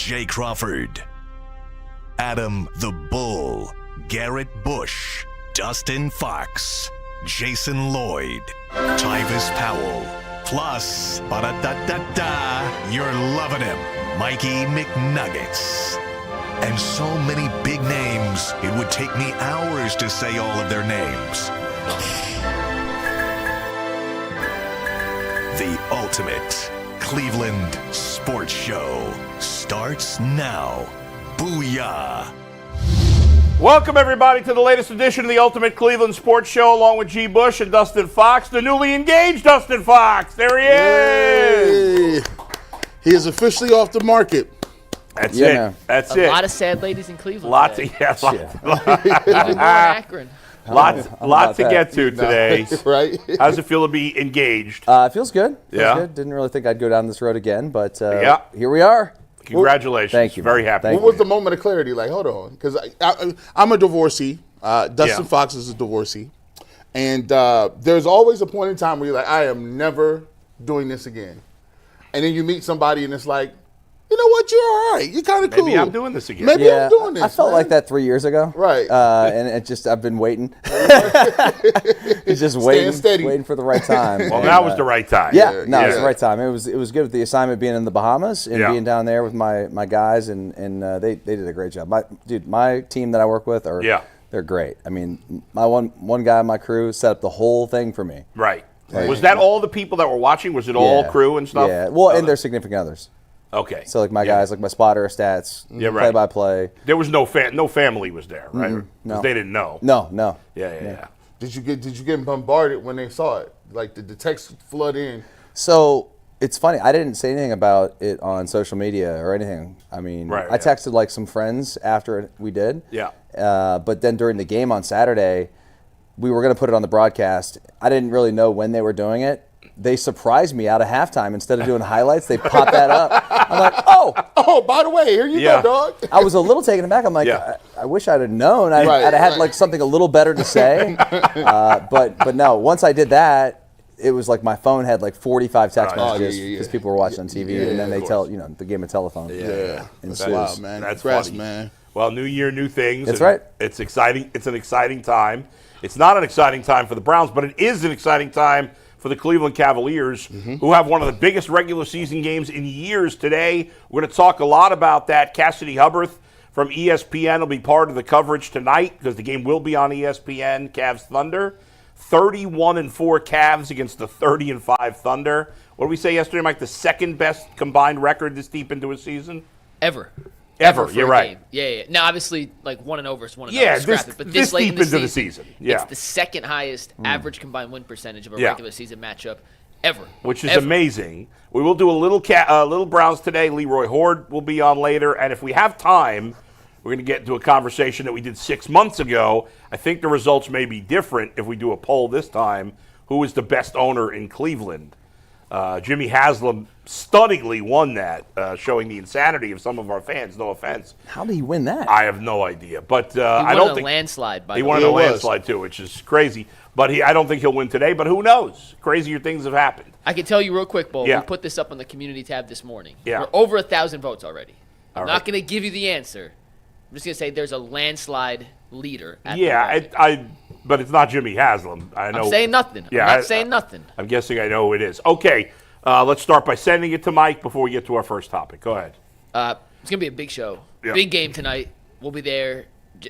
Jay Crawford, Adam the Bull, Garrett Bush, Dustin Fox, Jason Lloyd, Tyvis Powell, plus, ba-da-da-da-da, you're loving him, Mikey McNuggets. And so many big names, it would take me hours to say all of their names. The ultimate Cleveland sports show starts now. Booyah! Welcome, everybody, to the latest edition of the Ultimate Cleveland Sports Show, along with G. Bush and Dustin Fox, the newly engaged Dustin Fox. There he is! Hey. He is officially off the market. That's it. Man. That's it. A lot of sad ladies in Cleveland. Lots of, even more Akron. Lots to get to today. Right? How's it feel to be engaged? It feels good. Good. Didn't really think I'd go down this road again, but here we are. Congratulations. Thank you. Very happy. What was the moment of clarity? Like, hold on. Because I'm a divorcee. Dustin Fox is a divorcee. And there's always a point in time where you're like, I am never doing this again. And then you meet somebody and it's like, you know what? You're all right. You're kind of cool. Maybe I'm doing this again. Maybe I'm doing this. I felt like that 3 years ago. Right. And I've been waiting. It's just waiting for the right time. Well, that was the right time. It was the right time. It was good with the assignment being in the Bahamas and being down there with my guys, and they did a great job. My team that I work with they're great. I mean, my one guy on my crew set up the whole thing for me. Right. Was that all the people that were watching? Was it all crew and stuff? Yeah. Well, and their significant others. Okay. So like my guys, like my spotter, stats, play-by-play. There was no family was there, right? No. Because they didn't know. No. Yeah. Did you get bombarded when they saw it? Like, did the text flood in? So it's funny. I didn't say anything about it on social media or anything. I mean, I texted like some friends after we did. Yeah. But then during the game on Saturday, we were going to put it on the broadcast. I didn't really know when they were doing it. They surprised me out of halftime. Instead of doing highlights, they popped that up. I'm like, oh, by the way, here you go, dog. I was a little taken aback. I'm like, I wish I'd have known. I'd have had like something a little better to say. But no, once I did that, it was like my phone had like 45 text messages because people were watching on TV, and then they tell the game of telephone. That's wild, man. That's funny, man. Well, new year, new things. That's right. It's exciting. It's an exciting time. It's not an exciting time for the Browns, but it is an exciting time for the Cleveland Cavaliers, who have one of the biggest regular season games in years today. We're going to talk a lot about that. Cassidy Hubbarth from ESPN will be part of the coverage tonight because the game will be on ESPN. Cavs Thunder, 31-4 Cavs against the 30-5 Thunder. What did we say yesterday, Mike? The second best combined record this deep into a season? Ever, you're right. Yeah. Now, obviously, like 1-0 is 1-0. Yeah, but this late deep into the season. Yeah. It's the second highest average combined win percentage of a regular season matchup ever. Which is amazing. We will do a little Browns today. Leroy Hoard will be on later. And if we have time, we're going to get into a conversation that we did 6 months ago. I think the results may be different if we do a poll this time. Who is the best owner in Cleveland? Jimmy Haslam stunningly won that, showing the insanity of some of our fans. No offense. How did he win that? I have no idea, but I don't think landslide. He won a landslide too, which is crazy. But I don't think he'll win today. But who knows? Crazier things have happened. I can tell you real quick, Bo. We put this up on the community tab this morning. Yeah. We're over 1,000 votes already. I'm not going to give you the answer. I'm just going to say there's a landslide leader. But it's not Jimmy Haslam. I know. I'm saying nothing. I'm not saying nothing. I'm guessing I know who it is. Okay, let's start by sending it to Mike before we get to our first topic. Go ahead. It's going to be a big show. Yeah. Big game tonight. We'll be there.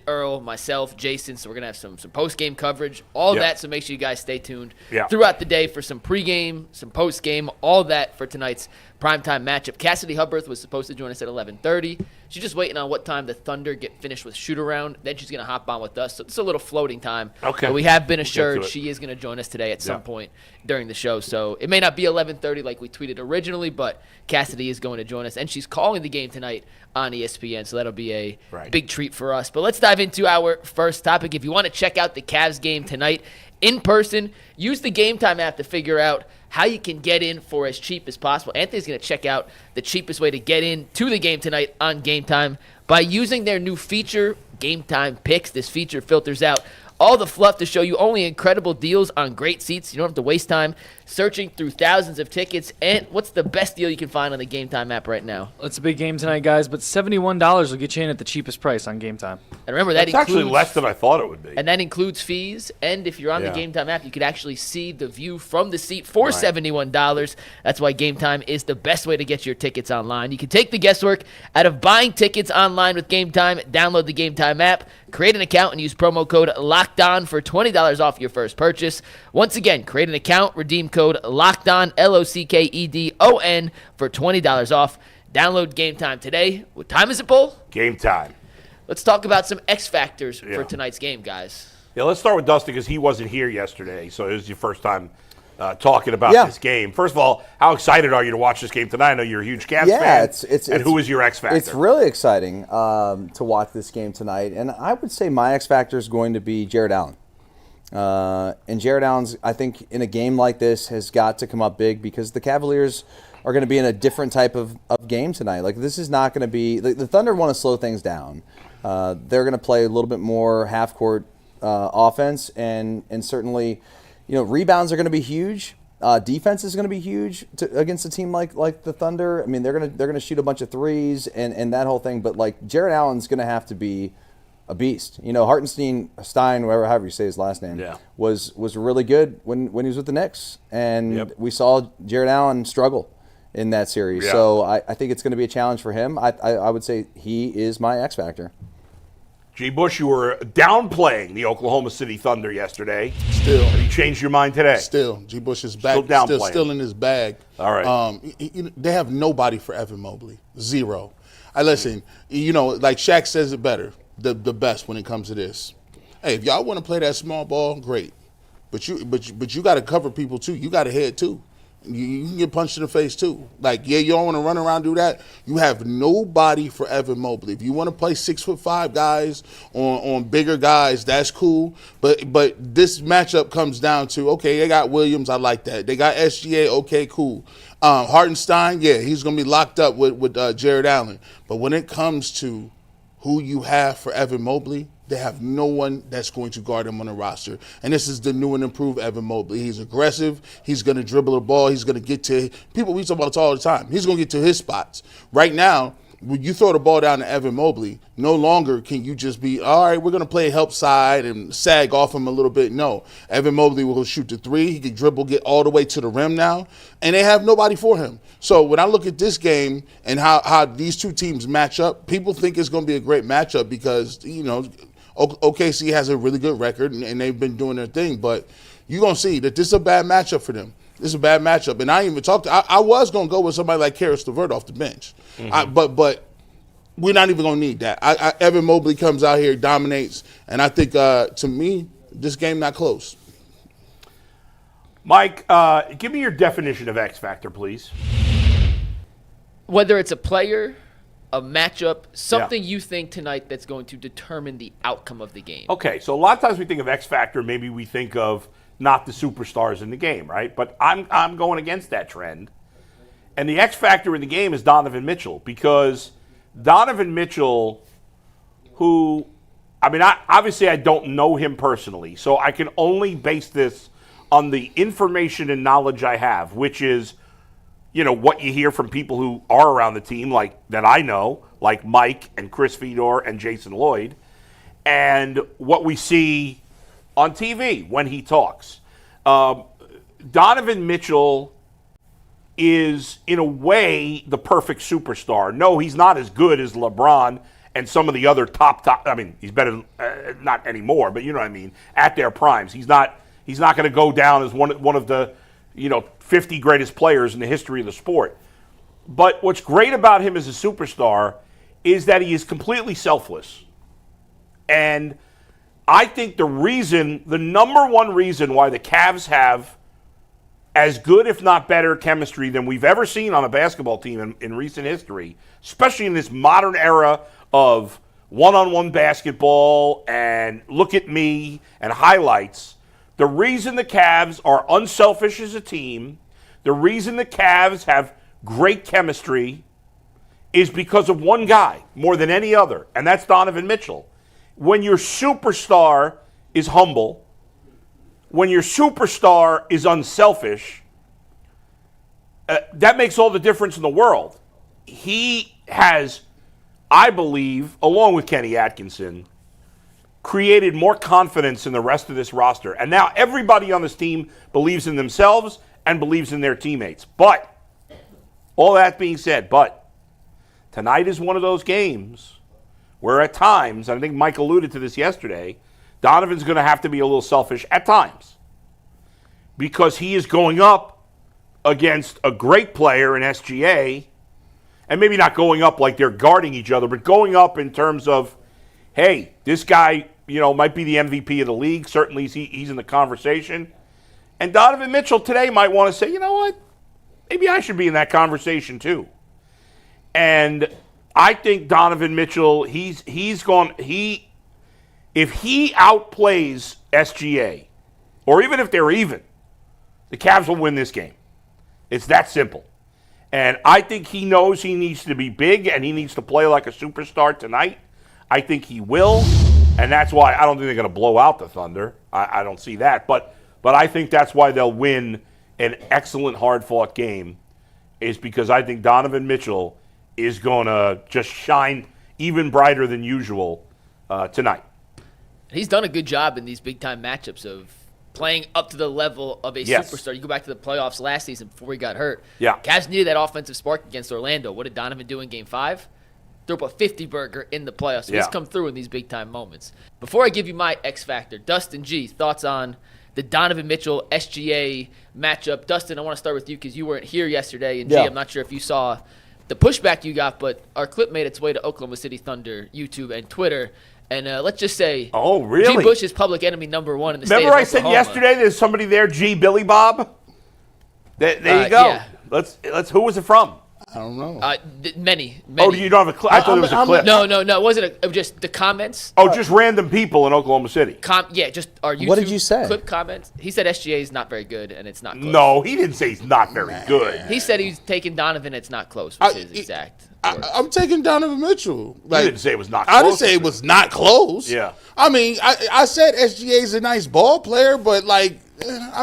Earl, myself, Jason. So we're going to have some post-game coverage, all that. So make sure you guys stay tuned throughout the day for some pre-game, some post-game, all that for tonight's primetime matchup. Cassidy Hubbarth was supposed to join us at 11:30. She's just waiting on what time the Thunder get finished with shoot-around. Then she's going to hop on with us. So it's a little floating time. Okay. But we have been assured she is going to join us today at some point during the show. So it may not be 11:30 like we tweeted originally, but Cassidy is going to join us. And she's calling the game tonight on ESPN, so that'll be a big treat for us. But let's dive into our first topic. If you want to check out the Cavs game tonight in person, use the Game Time app to figure out how you can get in for as cheap as possible. Anthony's going to check out the cheapest way to get in to the game tonight on Game Time by using their new feature, Game Time Picks. This feature filters out all the fluff to show you only incredible deals on great seats. You don't have to waste time searching through thousands of tickets. And what's the best deal you can find on the Game Time app right now? It's a big game tonight, guys, but $71 will get you in at the cheapest price on Game Time. And remember, that's actually less than I thought it would be. And that includes fees. And if you're on the Game Time app, you could actually see the view from the seat for $71. That's why Game Time is the best way to get your tickets online. You can take the guesswork out of buying tickets online with Game Time. Download the Game Time app, create an account, and use promo code LOCKEDON for $20 off your first purchase. Once again, create an account, redeem code LOCKEDON, LOCKEDON, for $20 off. Download Game Time today. What time is it, Bull? Game time. Let's talk about some X factors for tonight's game, guys. Yeah, let's start with Dustin because he wasn't here yesterday, so it was your first time talking about this game. First of all, how excited are you to watch this game tonight? I know you're a huge Cavs fan. And who is your X factor? It's really exciting to watch this game tonight, and I would say my X factor is going to be Jared Allen. And Jared Allen's, I think, in a game like this, has got to come up big because the Cavaliers are going to be in a different type of game tonight. Like, this is not going to be – the Thunder want to slow things down. They're going to play a little bit more half-court offense, and certainly, rebounds are going to be huge. Defense is going to be huge against a team like the Thunder. I mean, they're going to shoot a bunch of threes and that whole thing. But, like, Jared Allen's going to have to be a beast. Hartenstein, however you say his last name, was really good when he was with the Knicks. And we saw Jared Allen struggle in that series. Yeah. So I think it's going to be a challenge for him. I would say he is my X factor. G. Bush, you were downplaying the Oklahoma City Thunder yesterday. Still. Have you changed your mind today? Still. G. Bush is back. Still in his bag. All right. They have nobody for Evan Mobley. Zero. Listen, like Shaq says it better, the best when it comes to this. Hey, if y'all want to play that small ball, great. But you got to cover people too. You got to head too. You can get punched in the face too. Like, you don't want to run around and do that. You have nobody for Evan Mobley. If you want to play 6'5" guys on bigger guys, that's cool. But this matchup comes down to, okay, they got Williams, I like that. They got SGA, okay, cool. Hartenstein, he's gonna be locked up with Jared Allen. But when it comes to who you have for Evan Mobley, they have no one that's going to guard him on the roster. And this is the new and improved Evan Mobley. He's aggressive. He's going to dribble the ball. He's going to get to – people, we talk about it all the time. He's going to get to his spots. Right now, when you throw the ball down to Evan Mobley, no longer can you just be, all right, we're going to play help side and sag off him a little bit. No. Evan Mobley will shoot the three. He can dribble, get all the way to the rim now. And they have nobody for him. So when I look at this game and how these two teams match up, people think it's going to be a great matchup because, OKC has a really good record, and they've been doing their thing. But you're going to see that this is a bad matchup for them. This is a bad matchup. And I even talked – I was going to go with somebody like Karis LeVert off the bench. Mm-hmm. But we're not even going to need that. Evan Mobley comes out here, dominates, and I think, to me, this game not close. Mike, give me your definition of X Factor, please. Whether it's a player – a matchup, something you think tonight that's going to determine the outcome of the game. Okay, so a lot of times we think of X Factor, maybe we think of not the superstars in the game, right? But I'm going against that trend. And the X Factor in the game is Donovan Mitchell, because Donovan Mitchell, who, obviously I don't know him personally, so I can only base this on the information and knowledge I have, which is what you hear from people who are around the team, like that I know, like Mike and Chris Fedor and Jason Lloyd, and what we see on TV when he talks. Donovan Mitchell is, in a way, the perfect superstar. No, he's not as good as LeBron and some of the other top. He's better, not anymore, but you know what I mean, at their primes. He's not going to go down as one of the 50 greatest players in the history of the sport. But what's great about him as a superstar is that he is completely selfless. And I think the number one reason why the Cavs have as good, if not better, chemistry than we've ever seen on a basketball team in recent history, especially in this modern era of one-on-one basketball and look at me and highlights. The reason the Cavs are unselfish as a team, the reason the Cavs have great chemistry is because of one guy more than any other, and that's Donovan Mitchell. When your superstar is humble, when your superstar is unselfish, that makes all the difference in the world. He has, I believe, along with Kenny Atkinson, created more confidence in the rest of this roster. And now everybody on this team believes in themselves and believes in their teammates. But, all that being said, tonight is one of those games where at times, and I think Mike alluded to this yesterday, Donovan's going to have to be a little selfish at times because he is going up against a great player in SGA, and maybe not going up like they're guarding each other, but going up in terms of, hey, this guy, might be the MVP of the league. Certainly he's in the conversation. And Donovan Mitchell today might want to say, you know what? Maybe I should be in that conversation too. And I think Donovan Mitchell, if he outplays SGA, or even if they're even, the Cavs will win this game. It's that simple. And I think he knows he needs to be big and he needs to play like a superstar tonight. I think he will. And that's why I don't think they're going to blow out the Thunder. I don't see that. But I think that's why they'll win an excellent, hard-fought game, is because I think Donovan Mitchell is going to just shine even brighter than usual tonight. He's done a good job in these big-time matchups of playing up to the level of a superstar. You go back to the playoffs last season before he got hurt. Yeah. Cavs needed that offensive spark against Orlando. What did Donovan do in Game 5? Threw up a 50-burger in the playoffs. So he's come through in these big-time moments. Before I give you my X Factor, Dustin G, thoughts on the Donovan Mitchell-SGA matchup. Dustin, I want to start with you because you weren't here yesterday. And G, I'm not sure if you saw the pushback you got, but our clip made its way to Oklahoma City Thunder, YouTube, and Twitter. And let's just say, oh, really? G. Bush is public enemy number one in the state of Remember I Oklahoma. said yesterday there's somebody there, G. Billy Bob? There you go. Yeah. Let's. Who was it from? I don't know. Many. Oh, you don't have a clip? I thought it was a clip. No. It wasn't. It was just the comments. Oh, just random people in Oklahoma City. Just our YouTube What did you say? clip comments. He said SGA is not very good, and it's not close. No, he didn't say he's not very good. He said he's taking Donovan, it's not close, was his exact words. I'm taking Donovan Mitchell. You didn't say it was not close. I didn't say it was not close. Yeah. I mean, I said SGA is a nice ball player, but I'm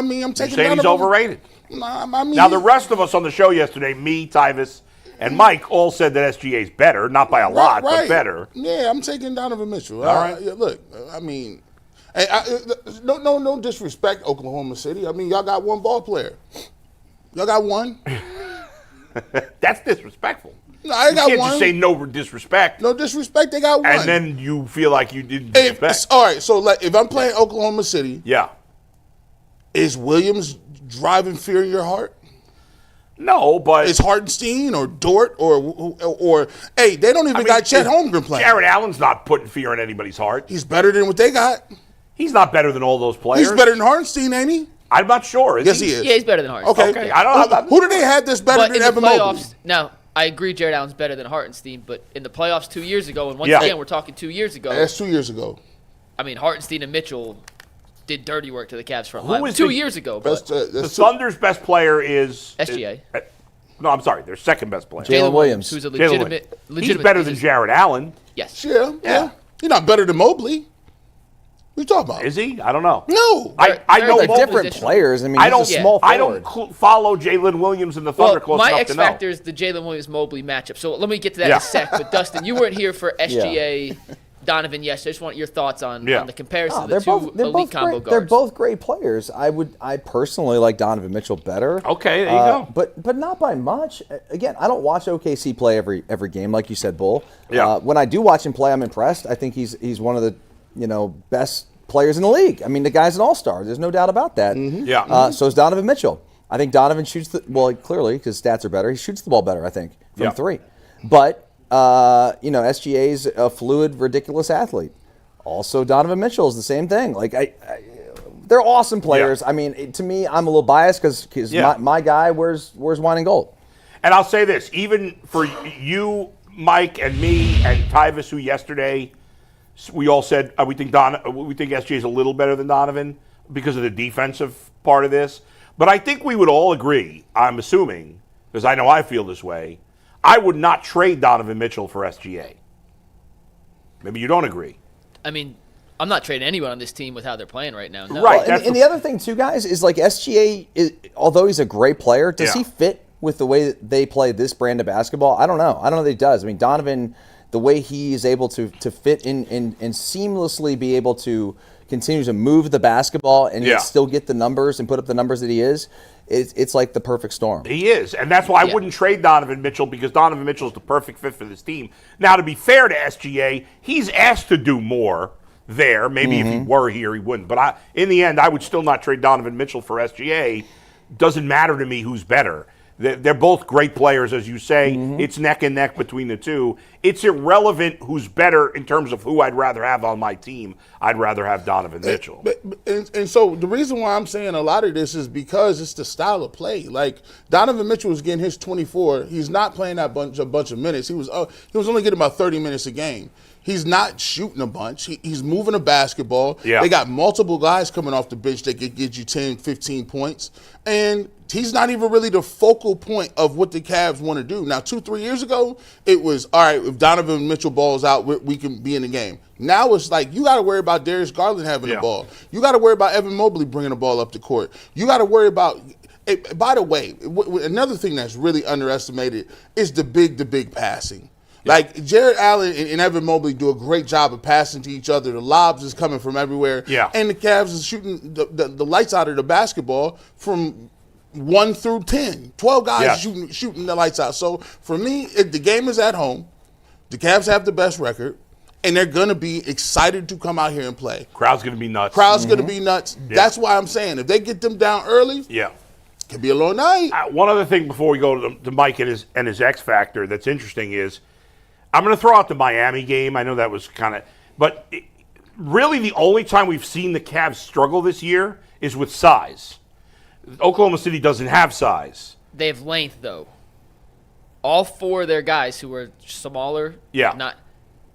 taking You're saying Donovan. he's overrated. I mean, Now, the rest of us on the show yesterday, me, Tyvis, and Mike, all said that SGA is better. Not by a lot, but better. Yeah, I'm taking Donovan Mitchell. All right. Look, I mean, no disrespect, Oklahoma City. I mean, y'all got one ball player. Y'all got one. That's disrespectful. No, I got you can't one. just say no disrespect. No disrespect, they got one. And then you feel like you didn't disrespect. All right, so if I'm playing Oklahoma City, Yeah. is Williams driving fear in your heart? No, but Is Hartenstein or Dort or hey, they don't even got Chet Holmgren playing. Jared Allen's not putting fear in anybody's heart. He's better than what they got. He's not better than all those players. He's better than Hartenstein, ain't he? I'm not sure. Yes, he is. Yeah, he's better than Hartenstein. Okay. I don't know. Who do they have that's better But than in the Evan Mobley? playoffs, now, I agree Jared Allen's better than Hartenstein, but in the playoffs 2 years ago, and once Yeah. again, we're talking 2 years ago, That's 2 years ago. I mean, Hartenstein and Mitchell did dirty work to the Cavs front Who line. is 2 the- years ago, That's, but The Thunder's best player is SGA. No, I'm sorry. Their second best player. Jalen Williams. who's a Jalen legitimate. Williams. He's better than Jared Allen. Yes. yeah. He's not better than Mobley. What you talking about? Is he? I don't know. No. I They're know They're Mobley different position. players. I mean, I he's don't. a small I forward. don't follow Jalen Williams and the Thunder close my enough X to know. factor is the Jalen Williams-Mobley matchup. So let me get to that in a sec. But Dustin, you weren't here for SGA, Donovan. Yes, I just want your thoughts on the comparison of the two elite combo guards. They're both great players. I personally like Donovan Mitchell better. Okay, there you go. But not by much. Again, I don't watch OKC play every game, like you said, Bull. Yeah. When I do watch him play, I'm impressed. I think he's one of the best players in the league. I mean, the guy's an all-star. There's no doubt about that. Yeah. So is Donovan Mitchell. I think Donovan shoots clearly because stats are better. He shoots the ball better, I think, from three. But SGA's a fluid, ridiculous athlete. Also, Donovan Mitchell is the same thing. Like they're awesome players. Yeah. I mean, to me, I'm a little biased because my guy wears wine and gold. And I'll say this, even for you, Mike, and me, and Tyvis, who yesterday we all said we think SGA is a little better than Donovan because of the defensive part of this. But I think we would all agree, I'm assuming, because I know I feel this way, I would not trade Donovan Mitchell for SGA. Maybe you don't agree. I mean, I'm not trading anyone on this team with how they're playing right now. No. Right. Well, and the other thing, too, guys, is like SGA, although he's a great player, does he fit with the way that they play this brand of basketball? I don't know. I don't know that he does. I mean, Donovan, the way he is able to fit in and seamlessly be able to continue to move the basketball and yet still get the numbers and put up the numbers that he is, it's like the perfect storm. He is, and that's why I wouldn't trade Donovan Mitchell, because Donovan Mitchell is the perfect fit for this team. Now, to be fair to SGA, he's asked to do more there. Maybe if he were here, he wouldn't. But in the end, I would still not trade Donovan Mitchell for SGA. Doesn't matter to me who's better. They're both great players, as you say. It's neck and neck between the two. It's irrelevant who's better in terms of who I'd rather have on my team. I'd rather have Donovan Mitchell. And so the reason why I'm saying a lot of this is because it's the style of play. Like, Donovan Mitchell was getting his 24. He's not playing that bunch of minutes. He was only getting about 30 minutes a game. He's not shooting a bunch. He's moving a basketball. Yeah. They got multiple guys coming off the bench that could get you 10, 15 points. And he's not even really the focal point of what the Cavs want to do. Now, 2-3 years ago, it was, all right, if Donovan Mitchell balls out, we can be in the game. Now it's like, you got to worry about Darius Garland having the ball. You got to worry about Evan Mobley bringing the ball up the court. You got to worry about – by the way, another thing that's really underestimated is the big passing. Like, Jared Allen and Evan Mobley do a great job of passing to each other. The lobs is coming from everywhere. Yeah. And the Cavs is shooting the lights out of the basketball from 1 through 10. 12 guys shooting the lights out. So, for me, if the game is at home, the Cavs have the best record, and they're going to be excited to come out here and play. Crowd's going to be nuts. Going to be nuts. Yeah. That's why I'm saying, if they get them down early, it could be a long night. One other thing before we go to Mike and his X factor that's interesting is, I'm going to throw out the Miami game. I know that was kind of – but really the only time we've seen the Cavs struggle this year is with size. Oklahoma City doesn't have size. They have length, though. All four of their guys who are smaller. Yeah. Not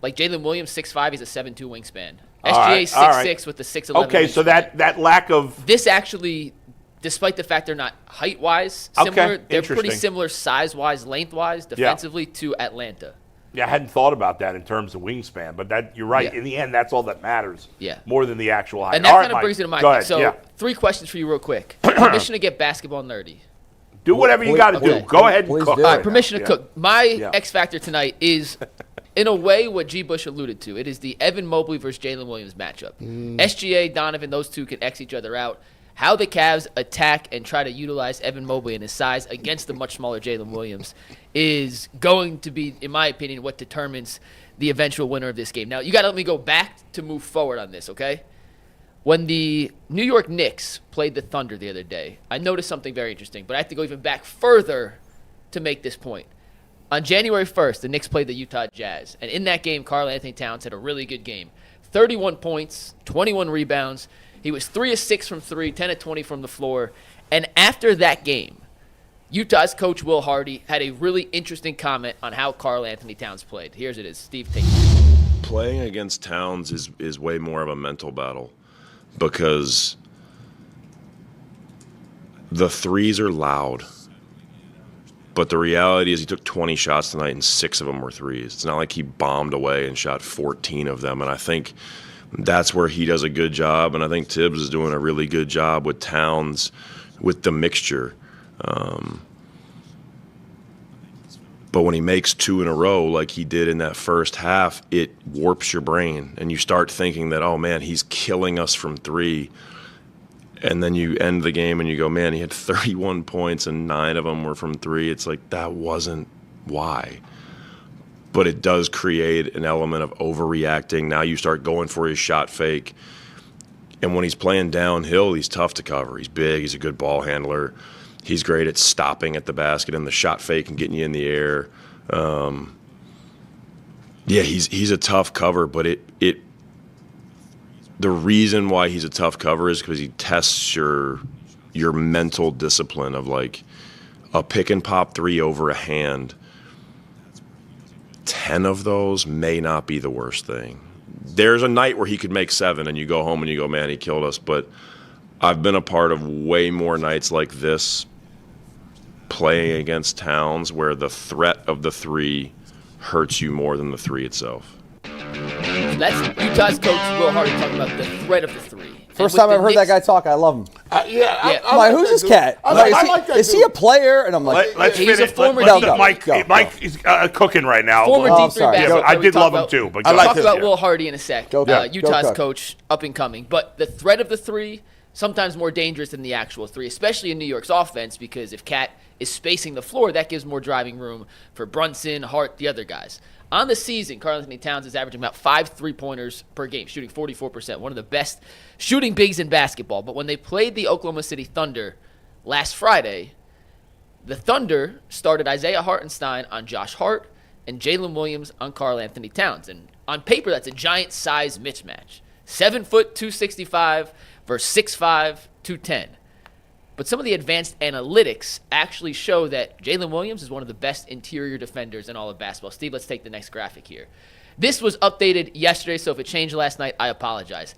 like Jalen Williams, 6'5", he's a 7'2" wingspan. SGA 6'6" with the 6'11". Okay, so that lack of – This actually – despite the fact they're not height-wise similar, they're pretty similar size-wise, length-wise, defensively to Atlanta. Yeah, I hadn't thought about that in terms of wingspan, but you're right. Yeah. In the end, that's all that matters. Yeah. More than the actual height. And that kind of brings it to mind. Go ahead. So, 3 questions for you real quick. Permission to get basketball nerdy. Do whatever you got to do. Go ahead and cook. All right, permission to cook. My X factor tonight is, in a way, what G. Bush alluded to. It is the Evan Mobley versus Jalen Williams matchup. SGA, Donovan, those two can X each other out. How the Cavs attack and try to utilize Evan Mobley and his size against the much smaller Jalen Williams is going to be, in my opinion, what determines the eventual winner of this game. Now, you got to let me go back to move forward on this, okay? When the New York Knicks played the Thunder the other day, I noticed something very interesting, but I have to go even back further to make this point. On January 1st, the Knicks played the Utah Jazz, and in that game, Karl Anthony Towns had a really good game. 31 points, 21 rebounds. He was 3 of 6 from 3, 10 of 20 from the floor. And after that game, Utah's coach Will Hardy had a really interesting comment on how Karl Anthony Towns played. Here's it is. Steve, take it. Playing against Towns is way more of a mental battle because the threes are loud. But the reality is he took 20 shots tonight and 6 of them were threes. It's not like he bombed away and shot 14 of them. And I think that's where he does a good job, and I think Tibbs is doing a really good job with Towns, with the mixture. But when he makes 2 in a row like he did in that first half, it warps your brain, and you start thinking that, oh, man, he's killing us from 3. And then you end the game and you go, man, he had 31 points and 9 of them were from 3. It's like, that wasn't why. But it does create an element of overreacting. Now you start going for his shot fake. And when he's playing downhill, he's tough to cover. He's big. He's a good ball handler. He's great at stopping at the basket and the shot fake and getting you in the air. He's a tough cover, but the reason why he's a tough cover is because he tests your mental discipline of like a pick and pop 3 over a hand. 10 of those may not be the worst thing. There's a night where he could make 7 and you go home and you go, man, he killed us. But I've been a part of way more nights like this playing against Towns where the threat of the 3 hurts you more than the 3 itself. That's Utah's coach Will Hardy talking about the threat of the three. First time I've heard that guy talk, I love him. I'm like, who's this cat? Is he a player? And I'm like, let's he's finish. a former Mike is cooking right now. Former D3 basketball. I did love him too. But I'll talk about Will Hardy in a sec. Utah's Go coach, up and coming. But the threat of the three, sometimes more dangerous than the actual three, especially in New York's offense, because if Cat is spacing the floor, that gives more driving room for Brunson, Hart, the other guys. On the season, Karl-Anthony Towns is averaging about 5 3-pointers per game, shooting 44%, one of the best shooting bigs in basketball. But when they played the Oklahoma City Thunder last Friday, the Thunder started Isaiah Hartenstein on Josh Hart and Jalen Williams on Karl-Anthony Towns. And on paper, that's a giant size mismatch. 7 foot, 265 versus 6'5", 210. But some of the advanced analytics actually show that Jalen Williams is one of the best interior defenders in all of basketball. Steve, let's take the next graphic here. This was updated yesterday, so if it changed last night, I apologize.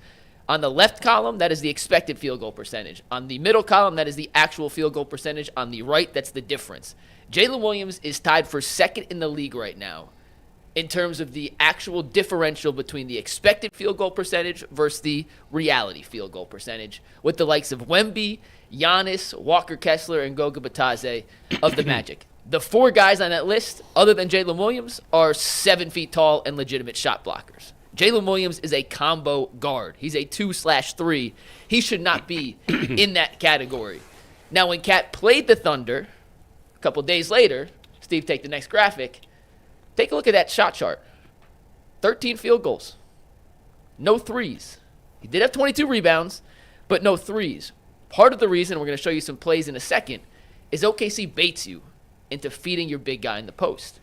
On the left column, that is the expected field goal percentage. On the middle column, that is the actual field goal percentage. On the right, that's the difference. Jalen Williams is tied for second in the league right now in terms of the actual differential between the expected field goal percentage versus the reality field goal percentage, with the likes of Wemby, Giannis, Walker Kessler, and Goga Batadze of the Magic. The 4 guys on that list, other than Jalen Williams, are 7 feet tall and legitimate shot blockers. Jalen Williams is a combo guard. He's a 2/3. He should not be in that category. Now, when Cat played the Thunder a couple days later, Steve, take the next graphic. Take a look at that shot chart. 13 field goals. No threes. He did have 22 rebounds, but no threes. Part of the reason, we're going to show you some plays in a second, is OKC baits you into feeding your big guy in the post.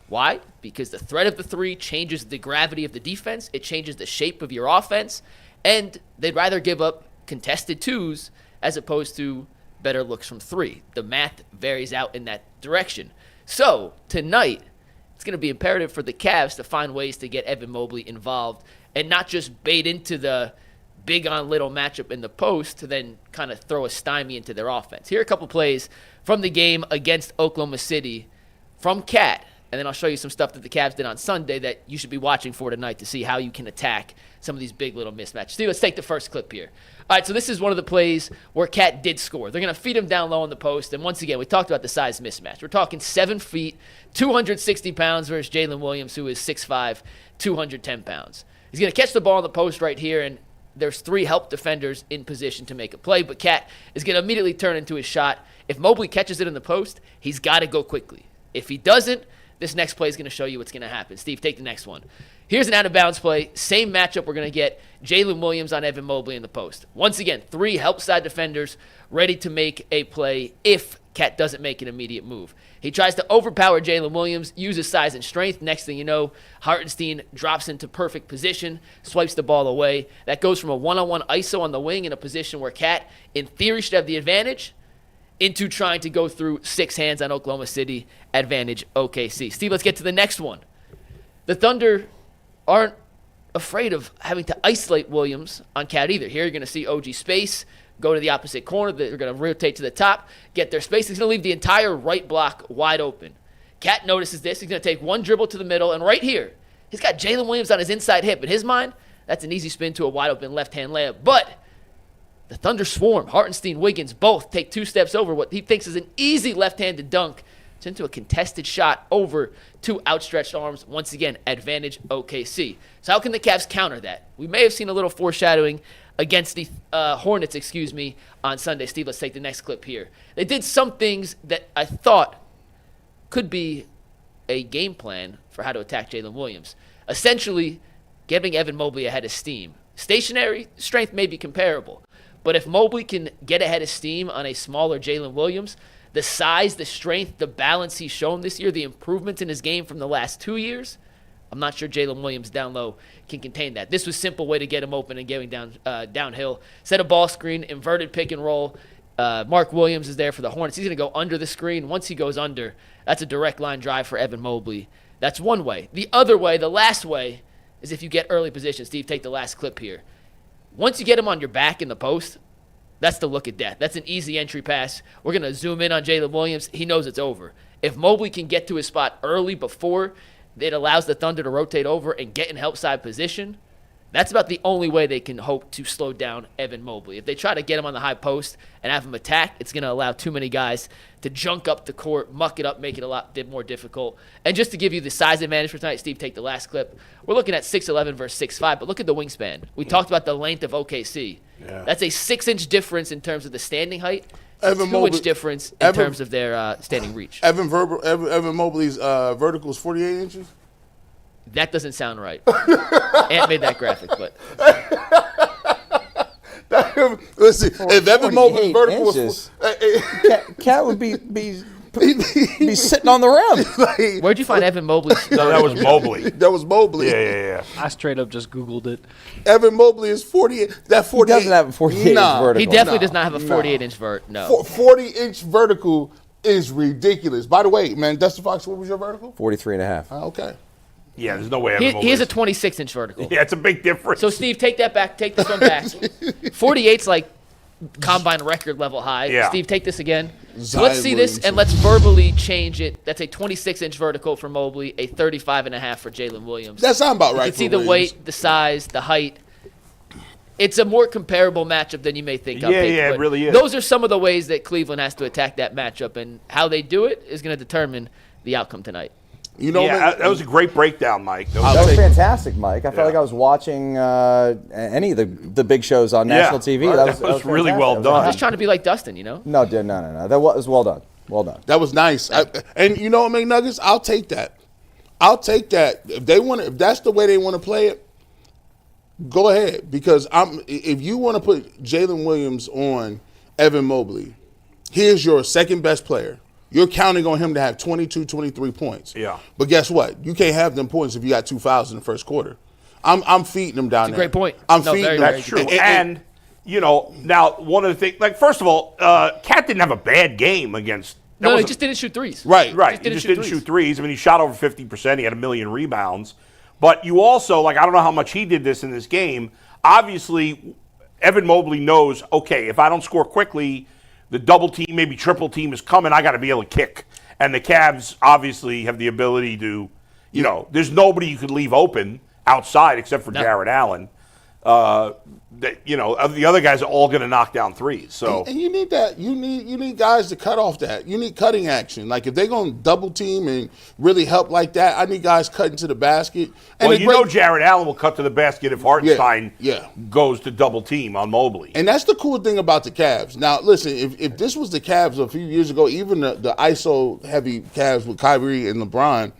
Why? Because the threat of the three changes the gravity of the defense. It changes the shape of your offense. And they'd rather give up contested twos as opposed to better looks from three. The math varies out in that direction. So tonight, it's going to be imperative for the Cavs to find ways to get Evan Mobley involved and not just bait into the big on little matchup in the post to then kind of throw a stymie into their offense. Here are a couple plays from the game against Oklahoma City from Cat, and then I'll show you some stuff that the Cavs did on Sunday that you should be watching for tonight to see how you can attack some of these big little mismatches. Steve, let's take the first clip here. All right, so this is one of the plays where Cat did score. They're going to feed him down low in the post, and once again, we talked about the size mismatch. We're talking 7 feet, 260 pounds versus Jalen Williams, who is 6'5", 210 pounds. He's going to catch the ball in the post right here, and there's 3 help defenders in position to make a play, but Cat is going to immediately turn into his shot. If Mobley catches it in the post, he's got to go quickly. If he doesn't, this next play is going to show you what's going to happen. Steve, take the next one. Here's an out-of-bounds play. Same matchup. We're going to get Jalen Williams on Evan Mobley in the post. Once again, 3 help side defenders ready to make a play if Cat doesn't make an immediate move. He tries to overpower Jalen Williams, uses size and strength. Next thing you know, Hartenstein drops into perfect position, swipes the ball away. That goes from a one-on-one ISO on the wing in a position where Cat, in theory, should have the advantage, into trying to go through 6 hands on Oklahoma City, advantage OKC. Steve, let's get to the next one. The Thunder aren't afraid of having to isolate Williams on Cat either. Here you're going to see OG space, go to the opposite corner. They're going to rotate to the top, get their space. He's going to leave the entire right block wide open. Cat notices this. He's going to take one dribble to the middle, and right here, he's got Jalen Williams on his inside hip. In his mind, that's an easy spin to a wide open left-hand layup. But the Thunder swarm. Hartenstein, Wiggins both take 2 steps over what he thinks is an easy left-handed dunk. It's into a contested shot over 2 outstretched arms. Once again, advantage OKC. So how can the Cavs counter that? We may have seen a little foreshadowing against the Hornets, on Sunday. Steve, let's take the next clip here. They did some things that I thought could be a game plan for how to attack Jalen Williams. Essentially, giving Evan Mobley ahead of steam. Stationary strength may be comparable, but if Mobley can get ahead of steam on a smaller Jalen Williams, the size, the strength, the balance he's shown this year, the improvements in his game from the last 2 years, I'm not sure Jalen Williams down low can contain that. This was a simple way to get him open and getting downhill. Set a ball screen, inverted pick and roll. Mark Williams is there for the Hornets. He's going to go under the screen. Once he goes under, that's a direct line drive for Evan Mobley. That's one way. The other way, the last way, is if you get early position. Steve, take the last clip here. Once you get him on your back in the post, that's the look of death. That's an easy entry pass. We're going to zoom in on Jalen Williams. He knows it's over. If Mobley can get to his spot early before it allows the Thunder to rotate over and get in help side position, That's about the only way they can hope to slow down Evan Mobley. If they try to get him on the high post and have him attack, it's going to allow too many guys to junk up the court, muck it up, make it a lot more difficult. And just to give you the size advantage for tonight, Steve, take the last clip. We're looking at 6'11 versus 6'5, but look at the wingspan. We talked about the length of OKC. Yeah. That's a 6-inch difference in terms of the standing height. Evan 2-inch difference in terms of their standing reach. Evan Mobley's vertical is 48 inches? That doesn't sound right. Ant made that graphic, but. Listen, if Evan Mobley's vertical was. Cat would be sitting on the rim. Where'd you find Evan Mobley? No, that was Mobley. That was Mobley. Yeah. I straight up just Googled it. Evan Mobley is 48. That 48. He doesn't have a 48-inch vertical. He definitely does not have a 48-inch vert. No. 40-inch vertical is ridiculous. By the way, man, Dustin Fox, what was your vertical? 43.5. Okay. Yeah, there's no way Evan Mobley. He has a 26-inch vertical. Yeah, it's a big difference. So, Steve, take that back. Take this one back. 48's like combine record level high. Yeah. Steve, take this again. So let's see this, and let's verbally change it. That's a 26-inch vertical for Mobley, a 35.5 for Jalen Williams. That sounds about right. You can see the weight, the size, the height. It's a more comparable matchup than you may think. Yeah, it really is. Those are some of the ways that Cleveland has to attack that matchup, and how they do it is going to determine the outcome tonight. You know, that was a great breakdown, Mike. That was fantastic, Mike. I felt like I was watching any of the big shows on national TV. That was really well done. I'm just trying to be like Dustin, you know? No. That was well done. Well done. That was nice. And you know what, McNuggets? I'll take that. If that's the way they want to play it, go ahead. Because if you want to put Jalen Williams on Evan Mobley, here's your second best player. You're counting on him to have 22, 23 points. Yeah. But guess what? You can't have them points if you got 2 fouls in the first quarter. I'm feeding them down there. Great point. I'm feeding them. That's true. And, you know, now one of the things, like, first of all, Cat didn't have a bad game against. No, he just didn't shoot threes. Right. He just didn't shoot threes. I mean, he shot over 50%. He had 1 million rebounds. But you also, like, I don't know how much he did this in this game. Obviously, Evan Mobley knows, okay, if I don't score quickly, the double team, maybe triple team is coming. I got to be able to kick. And the Cavs obviously have the ability to, you know, there's nobody you could leave open outside except for Jarrett Allen. You know, the other guys are all going to knock down threes. So and you need that. You need guys to cut off that. You need cutting action. Like if they're going to double team and really help like that, I need guys cutting to the basket. And well, you know Jarrett Allen will cut to the basket if Hartenstein goes to double team on Mobley. And that's the cool thing about the Cavs. Now, listen, if this was the Cavs a few years ago, even the ISO heavy Cavs with Kyrie and LeBron,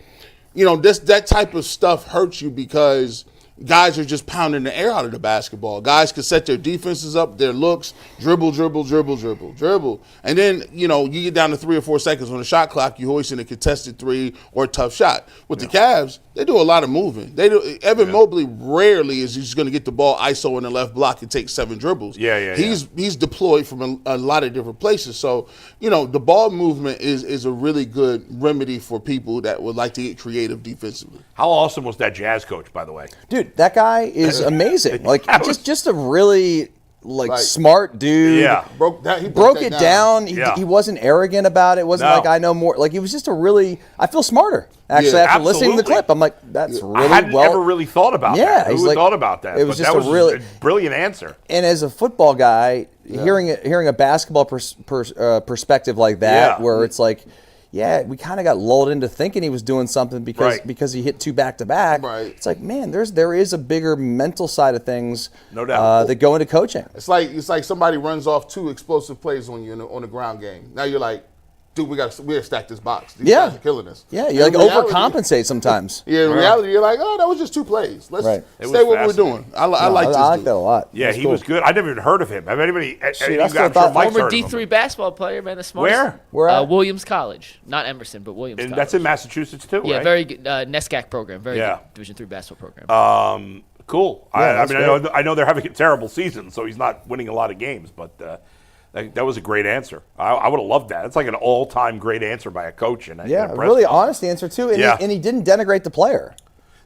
you know, that type of stuff hurts you because guys are just pounding the air out of the basketball. Guys can set their defenses up, their looks, dribble. And then, you know, you get down to 3 or 4 seconds on the shot clock, you hoist in a contested three or a tough shot. With the Cavs, they do a lot of moving. Evan Mobley rarely is just going to get the ball ISO in the left block and take 7 dribbles. He's deployed from a lot of different places. So, you know, the ball movement is a really good remedy for people that would like to get creative defensively. How awesome was that Jazz coach, by the way? Dude, that guy is amazing. Like, just a really smart dude. Yeah. He broke it down. He wasn't arrogant about it. It wasn't like I know more. Like, he was just I feel smarter. Actually, after listening to the clip, I'm like, that's really I hadn't ever really thought about that. Who thought about that? It was just a brilliant answer. And as a football guy, hearing a basketball perspective like that, where it's like, we kind of got lulled into thinking he was doing something because he hit 2 back-to-back. Right. It's like, man, there is a bigger mental side of things, no doubt, that go into coaching. It's like somebody runs off 2 explosive plays on you on the ground game. Now you're like, dude, we gotta stack this box. These guys are killing us. Yeah, you overcompensate sometimes. Yeah, in reality, you're like, oh, that was just 2 plays. Let's stay what we're doing. I like that a lot. Yeah, he was good. I never even heard of him. Have anybody? Former D3 basketball player, man. The smartest. Where? Williams College, not Emerson, but Williams College. That's in Massachusetts too. Yeah, right? very good. NESCAC program, very good Division III basketball program. Cool. I mean, I know they're having a terrible season, so he's not winning a lot of games, but. That was a great answer. I would have loved that. It's like an all-time great answer by a coach. And really honest answer, too. And he didn't denigrate the player.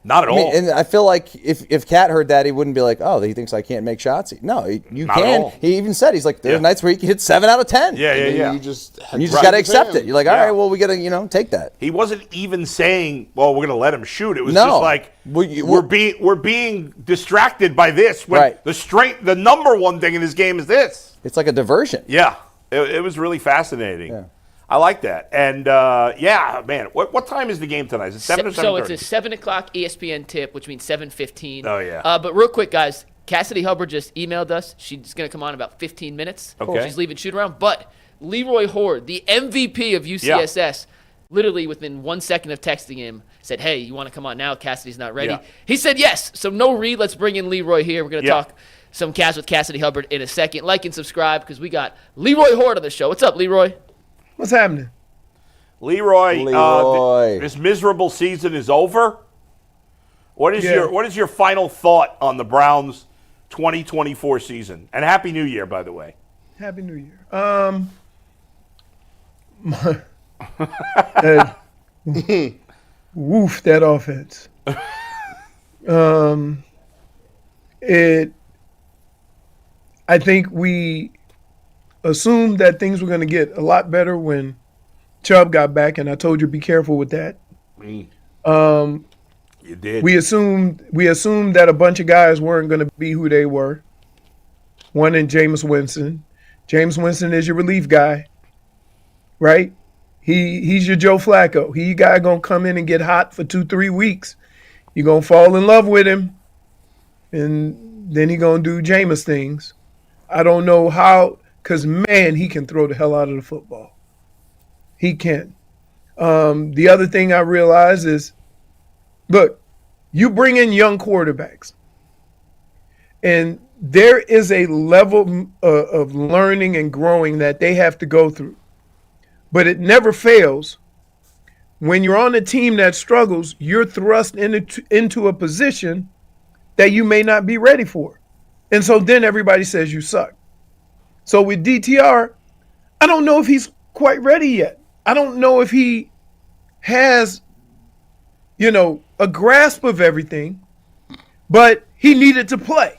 Not at all. And I feel like if Cat heard that, he wouldn't be like, "Oh, he thinks I can't make shots." No, you Not at can. all. He even said he's like, "There's nights where he can hit 7 out of 10." Yeah. You just got to accept it. You're like, "All right, well, we got to take that." He wasn't even saying, "Well, we're going to let him shoot." It was just like we're being distracted by this. When the number one thing in his game is this. It's like a diversion. Yeah, it was really fascinating. Yeah. I like that. And, man, what time is the game tonight? Is it 7 or 7:30? So it's a 7 o'clock ESPN tip, which means 7:15. Oh, yeah. But real quick, guys, Cassidy Hubbarth just emailed us. She's going to come on in about 15 minutes. Okay. She's leaving shoot-around. But Leroy Hoard, the MVP of UCSS, literally within 1 second of texting him, said, "Hey, you want to come on now? Cassidy's not ready." Yeah. He said yes. So no read. Let's bring in Leroy here. We're going to talk some Cavs with Cassidy Hubbarth in a second. Like and subscribe because we got Leroy Hoard on the show. What's up, Leroy? What's happening? Leroy. This miserable season is over. What is your final thought on the Browns' 2024 season? And Happy New Year, by the way. Happy New Year. Woof, that offense. I think we assumed that things were going to get a lot better when Chubb got back, and I told you be careful with that. You did. We assumed that a bunch of guys weren't going to be who they were. One in Jameis Winston. Jameis Winston is your relief guy, right? He's your Joe Flacco. He guy gonna come in and get hot for 2-3 weeks. You're gonna fall in love with him, and then he gonna do Jameis things. I don't know how, because man, he can throw the hell out of the football. He can. The other thing I realize is, look, you bring in young quarterbacks, and there is a level of learning and growing that they have to go through. But it never fails. When you're on a team that struggles, you're thrust into a position that you may not be ready for. And so then everybody says you suck. So with DTR, I don't know if he's quite ready yet. I don't know if he has, a grasp of everything, but he needed to play.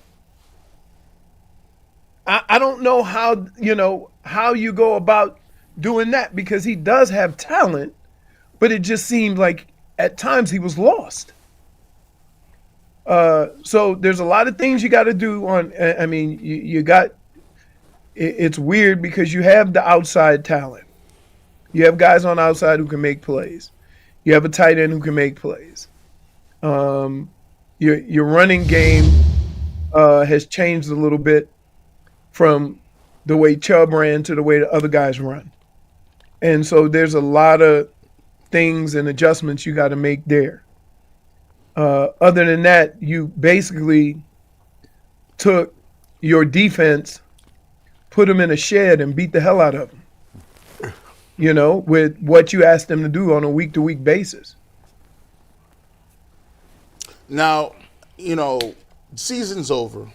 I don't know how you go about doing that, because he does have talent, but it just seemed like at times he was lost. So there's a lot of things you got to do it's weird because you have the outside talent. You have guys on the outside who can make plays. You have a tight end who can make plays. Your running game has changed a little bit from the way Chubb ran to the way the other guys run. And so there's a lot of things and adjustments you got to make there. Other than that, you basically took your defense, put them in a shed, and beat the hell out of them, with what you asked them to do on a week-to-week basis. Now, season's over,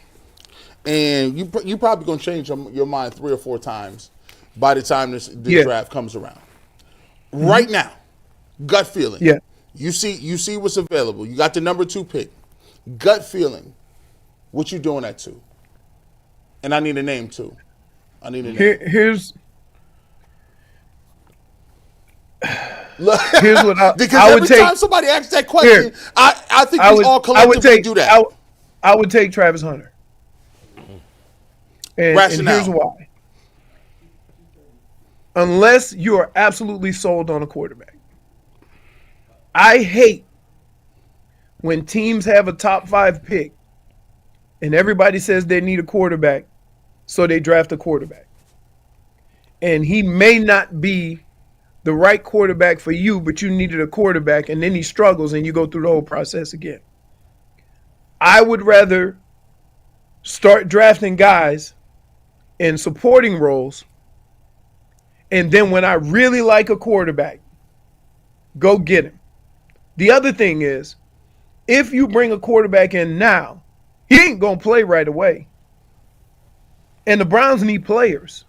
and you probably going to change your mind 3 or 4 times by the time this draft comes around. Mm-hmm. Right now, gut feeling. Yeah. You see what's available. You got the number 2 pick. Gut feeling. What you doing at 2? And I need a name too. Here's what I because I every would take. time somebody asks that question, I think we all collectively do that. I would take Travis Hunter. And here's why. Unless you are absolutely sold on a quarterback. I hate when teams have a top 5 pick and everybody says they need a quarterback, so they draft a quarterback. And he may not be the right quarterback for you, but you needed a quarterback, and then he struggles and you go through the whole process again. I would rather start drafting guys in supporting roles, and then when I really like a quarterback, go get him. The other thing is, if you bring a quarterback in now, he ain't going to play right away. And the Browns need players.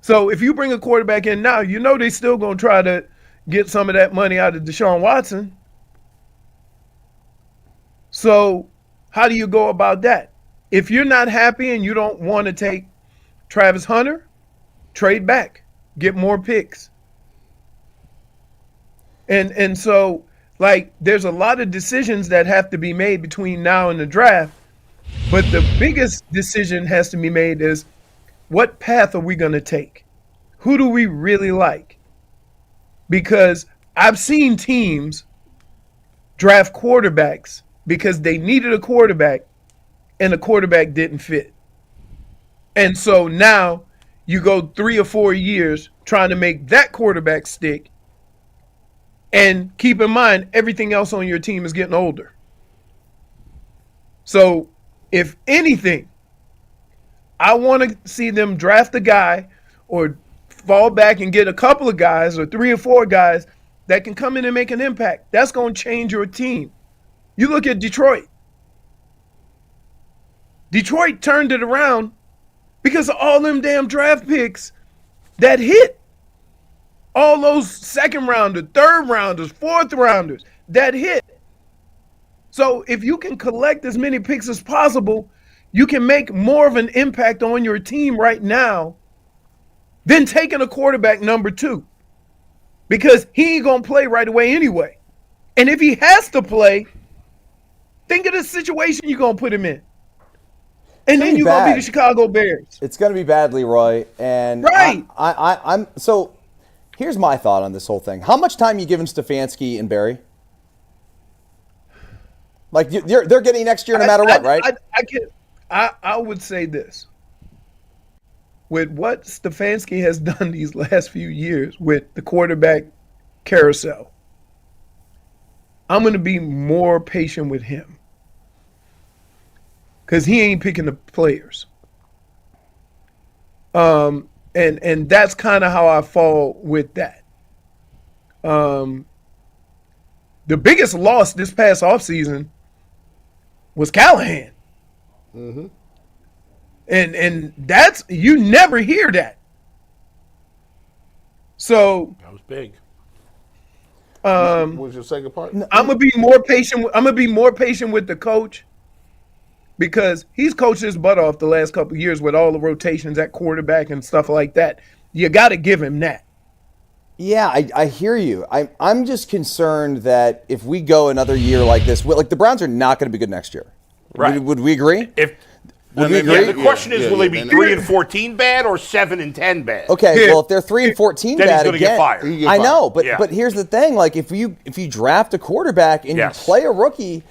So if you bring a quarterback in now, they still going to try to get some of that money out of Deshaun Watson. So how do you go about that? If you're not happy and you don't want to take Travis Hunter, trade back, get more picks. And so, like, there's a lot of decisions that have to be made between now and the draft. But the biggest decision has to be made is, what path are we going to take? Who do we really like? Because I've seen teams draft quarterbacks because they needed a quarterback and the quarterback didn't fit. And so now you go 3 or 4 years trying to make that quarterback stick. And keep in mind, everything else on your team is getting older. So if anything, I want to see them draft a guy or fall back and get a couple of guys or 3 or 4 guys that can come in and make an impact. That's going to change your team. You look at Detroit. Detroit turned it around because of all them damn draft picks that hit. All those second rounders, third rounders, fourth rounders that hit. So if you can collect as many picks as possible, you can make more of an impact on your team right now than taking a quarterback number 2. Because he ain't going to play right away anyway. And if he has to play, think of the situation you're going to put him in. And then you're going to be the Chicago Bears. It's going to be bad, Leroy. And right. I'm so here's my thought on this whole thing. How much time you giving Stefanski and Barry? Like, they're getting next year no matter what, right? I would say this. With what Stefanski has done these last few years with the quarterback carousel, I'm going to be more patient with him. Because he ain't picking the players. And that's kind of how I fall with that. The biggest loss this past offseason was Callahan. Mm-hmm. And that's, you never hear that. So that was big. What was your second part? I'm gonna be more patient. I'm gonna be more patient with the coach because he's coached his butt off the last couple of years with all the rotations at quarterback and stuff like that. You got to give him that. Yeah, I hear you. I'm just concerned that if we go another year like this, like the Browns are not going to be good next year. Right? Would we agree? Would we agree? The question is, will they be 3-14 bad or 7-10 bad? Okay, well, if they're 3-14 then bad he's going to get fired. I know, but here's the thing: like if you draft a quarterback and you play a rookie,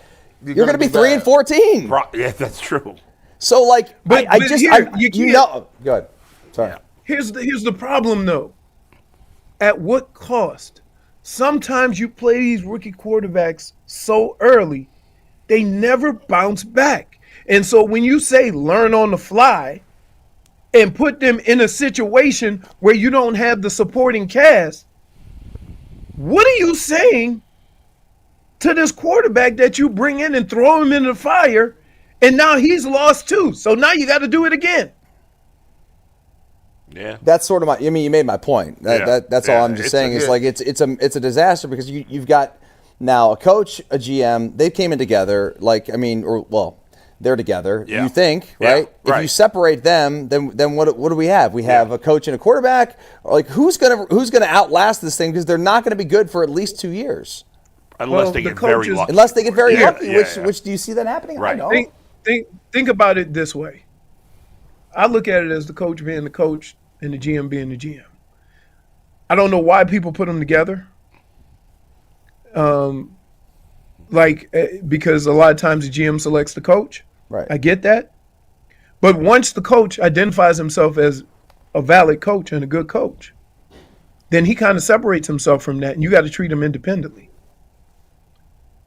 you're going to be 3-14. Yeah, that's true. So like, but you know, good. Sorry. Yeah. Here's the problem though. At what cost? Sometimes you play these rookie quarterbacks so early, they never bounce back. And so when you say learn on the fly and put them in a situation where you don't have the supporting cast, what are you saying to this quarterback that you bring in and throw him in the fire and now he's lost too? So now you got to do it again. Yeah, that's sort of my. I mean, you made my point. That's all I'm just saying. It's like it's a disaster because you've got now a coach, a GM. They came in together. Like I mean, they're together. Yeah. You think, right? Yeah, if you separate them, then what do we have? We have a coach and a quarterback. Like who's gonna outlast this thing because they're not going to be good for at least 2 years. Unless they get very lucky. Unless they get very lucky. Which do you see that happening? Right. I know. Think about it this way. I look at it as the coach being the coach and the GM being the GM. I don't know why people put them together. Because a lot of times the GM selects the coach. Right. I get that. But once the coach identifies himself as a valid coach and a good coach, then he kind of separates himself from that, and you got to treat him independently.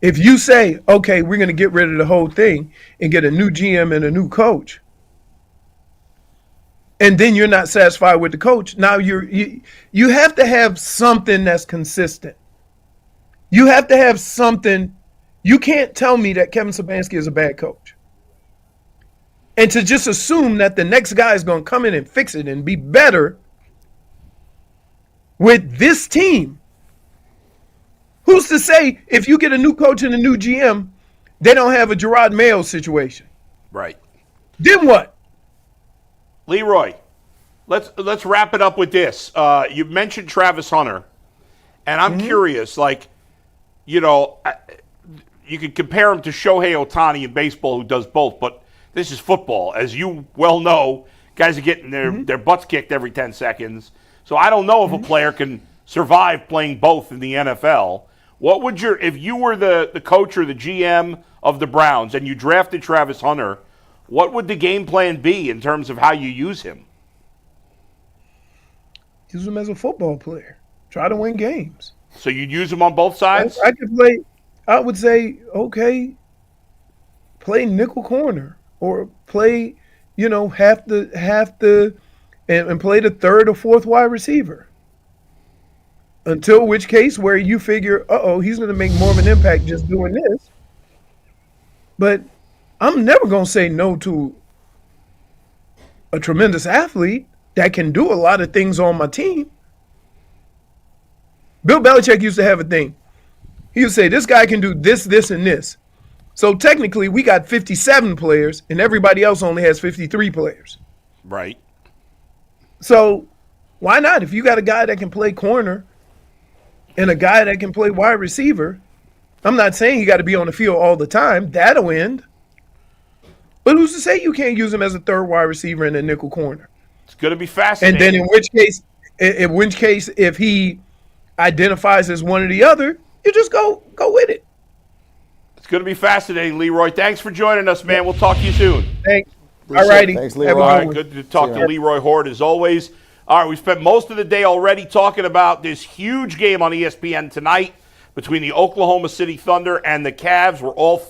If you say, okay, we're going to get rid of the whole thing and get a new GM and a new coach, and then you're not satisfied with the coach, now you have to have something that's consistent. You have to have something. You can't tell me that Kevin Stefanski is a bad coach. And to just assume that the next guy is going to come in and fix it and be better with this team. Who's to say if you get a new coach and a new GM they don't have a Gerard Mayo situation. Right. Then what? Leroy, let's wrap it up with this. You mentioned Travis Hunter, and I'm curious, you could compare him to Shohei Ohtani in baseball, who does both, but this is football. As you well know, guys are getting their butts kicked every 10 seconds. So I don't know if a player can survive playing both in the NFL. What would if you were the coach or the GM of the Browns and you drafted Travis Hunter, what would the game plan be in terms of how you use him? Use him as a football player. Try to win games. So you'd use him on both sides? I could play. I would say, okay, play nickel corner or play, half the, and play the third or fourth wide receiver. Until which case where you figure, he's going to make more of an impact just doing this. But I'm never going to say no to a tremendous athlete that can do a lot of things on my team. Bill Belichick used to have a thing. He would say, this guy can do this, this, and this. So technically, we got 57 players, and everybody else only has 53 players. Right. So why not? If you got a guy that can play corner and a guy that can play wide receiver, I'm not saying you got to be on the field all the time. That'll end. But who's to say you can't use him as a third wide receiver in a nickel corner? It's going to be fascinating. And then in which case, if he identifies as one or the other, you just go with it. It's going to be fascinating, Leroy. Thanks for joining us, man. We'll talk to you soon. Thanks. All righty. Thanks, Leroy. All right, good to talk to Leroy Hoard as always. All right, we spent most of the day already talking about this huge game on ESPN tonight between the Oklahoma City Thunder and the Cavs. We're all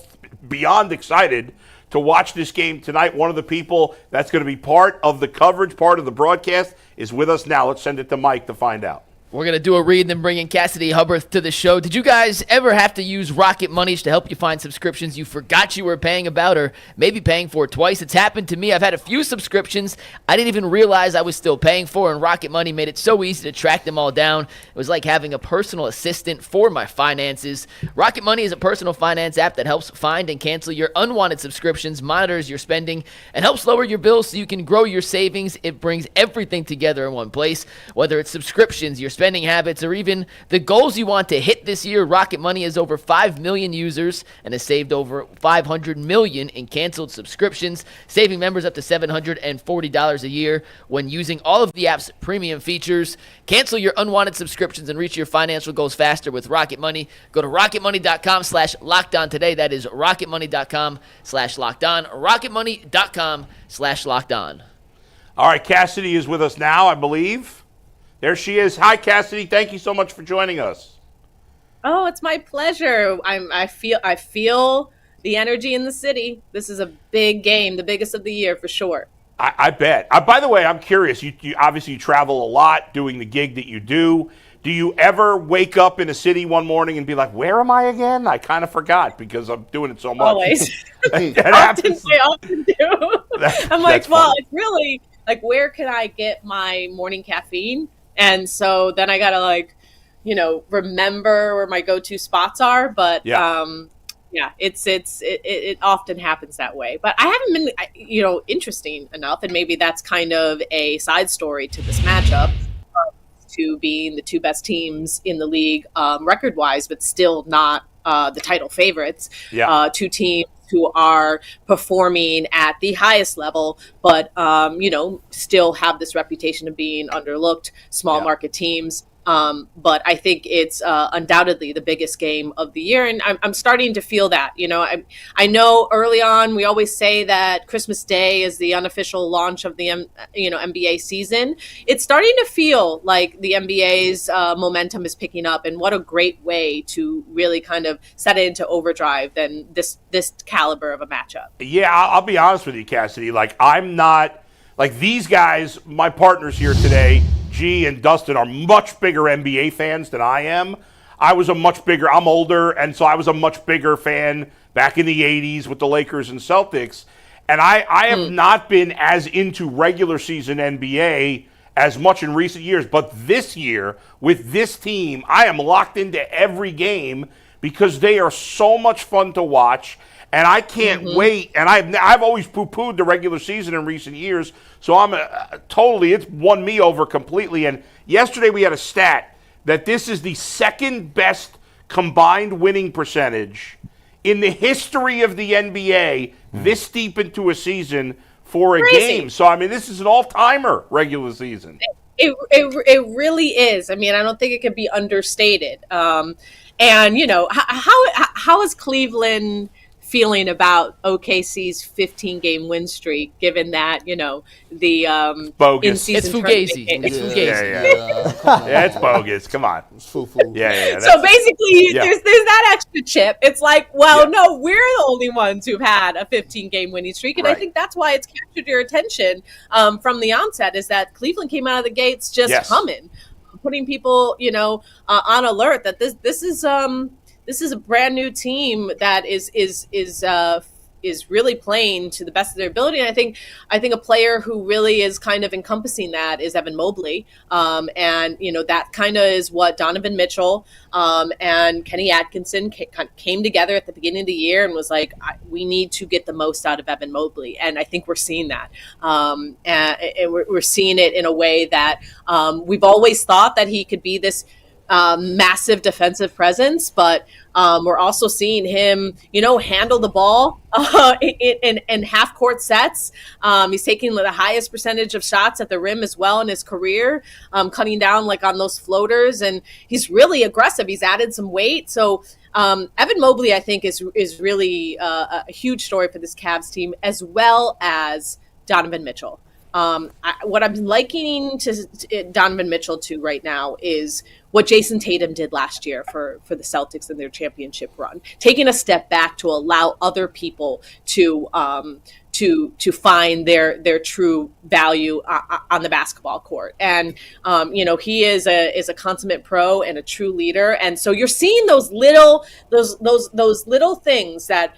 beyond excited to watch this game tonight. One of the people that's going to be part of the coverage, part of the broadcast, is with us now. Let's send it to Mike to find out. We're going to do a read and then bring in Cassidy Hubbarth to the show. Did you guys ever have to use Rocket Money to help you find subscriptions you forgot you were paying about or maybe paying for twice? It's happened to me. I've had a few subscriptions I didn't even realize I was still paying for, and Rocket Money made it so easy to track them all down. It was like having a personal assistant for my finances. Rocket Money is a personal finance app that helps find and cancel your unwanted subscriptions, monitors your spending, and helps lower your bills so you can grow your savings. It brings everything together in one place, whether it's subscriptions, your spending habits, or even the goals you want to hit this year. Rocket Money has over 5 million users and has saved over $500 million in canceled subscriptions, saving members up to $740 a year when using all of the app's premium features. Cancel your unwanted subscriptions and reach your financial goals faster with Rocket Money. Go to rocketmoney.com/lockedon today. That is rocketmoney.com/lockedon. rocketmoney.com/lockedon. All right, Cassidy is with us now, I believe. There she is. Hi, Cassidy. Thank you so much for joining us. Oh, it's my pleasure. I feel the energy in the city. This is a big game, the biggest of the year for sure. I bet. By the way, I'm curious. You obviously travel a lot doing the gig that you do. Do you ever wake up in a city one morning and be like, where am I again? I kind of forgot because I'm doing it so much. Always. I often do. I'm like, well, it's really like, where can I get my morning caffeine? And so then I got to remember where my go-to spots are. But it often happens that way. But I haven't been, interesting enough. And maybe that's kind of a side story to this matchup, to being the two best teams in the league record-wise, but still not the title favorites. Yeah. Two teams who are performing at the highest level, but, still have this reputation of being underlooked, small market teams. But I think it's undoubtedly the biggest game of the year. And I'm starting to feel that, I know early on, we always say that Christmas Day is the unofficial launch of the, NBA season. It's starting to feel like the NBA's momentum is picking up, and what a great way to really kind of set it into overdrive than this caliber of a matchup. Yeah, I'll be honest with you, Cassidy. I'm not like these guys, my partners here today, G and Dustin, are much bigger NBA fans than I am. I'm older, and so I was a much bigger fan back in the 80s with the Lakers and Celtics. And I have not been as into regular season NBA as much in recent years. But this year, with this team, I am locked into every game because they are so much fun to watch. And I can't wait. And I've always poo-pooed the regular season in recent years. So I'm it's won me over completely. And yesterday we had a stat that this is the second best combined winning percentage in the history of the NBA this deep into a season for a game. So, I mean, this is an all-timer regular season. It really is. I mean, I don't think it can be understated. And, you know, how is Cleveland feeling about OKC's 15-game win streak, given that, you know, the bogus. It's Fugazi. It's Fugazi. Yeah, it's bogus. Come on. It's foo-foo. Yeah. So basically, there's that extra chip. It's like, well, no, we're the only ones who've had a 15-game winning streak, and I think that's why it's captured your attention from the onset, is that Cleveland came out of the gates just humming, putting people, you know, on alert that this is a brand new team that is really playing to the best of their ability. And I think a player who really is kind of encompassing that is Evan Mobley. And, you know, that kind of is what Donovan Mitchell and Kenny Atkinson came together at the beginning of the year and was like, we need to get the most out of Evan Mobley. And I think we're seeing that. And we're seeing it in a way that we've always thought that he could be this massive defensive presence, but we're also seeing him, you know, handle the ball in half court sets. He's taking the highest percentage of shots at the rim as well in his career, cutting down like on those floaters, and he's really aggressive. He's added some weight. So Evan Mobley, I think, is really a huge story for this Cavs team, as well as Donovan Mitchell. What I'm likening to Donovan Mitchell to right now is what Jason Tatum did last year for the Celtics in their championship run, taking a step back to allow other people to find their true value on the basketball court. And you know, he is a consummate pro and a true leader. And so you're seeing those little things that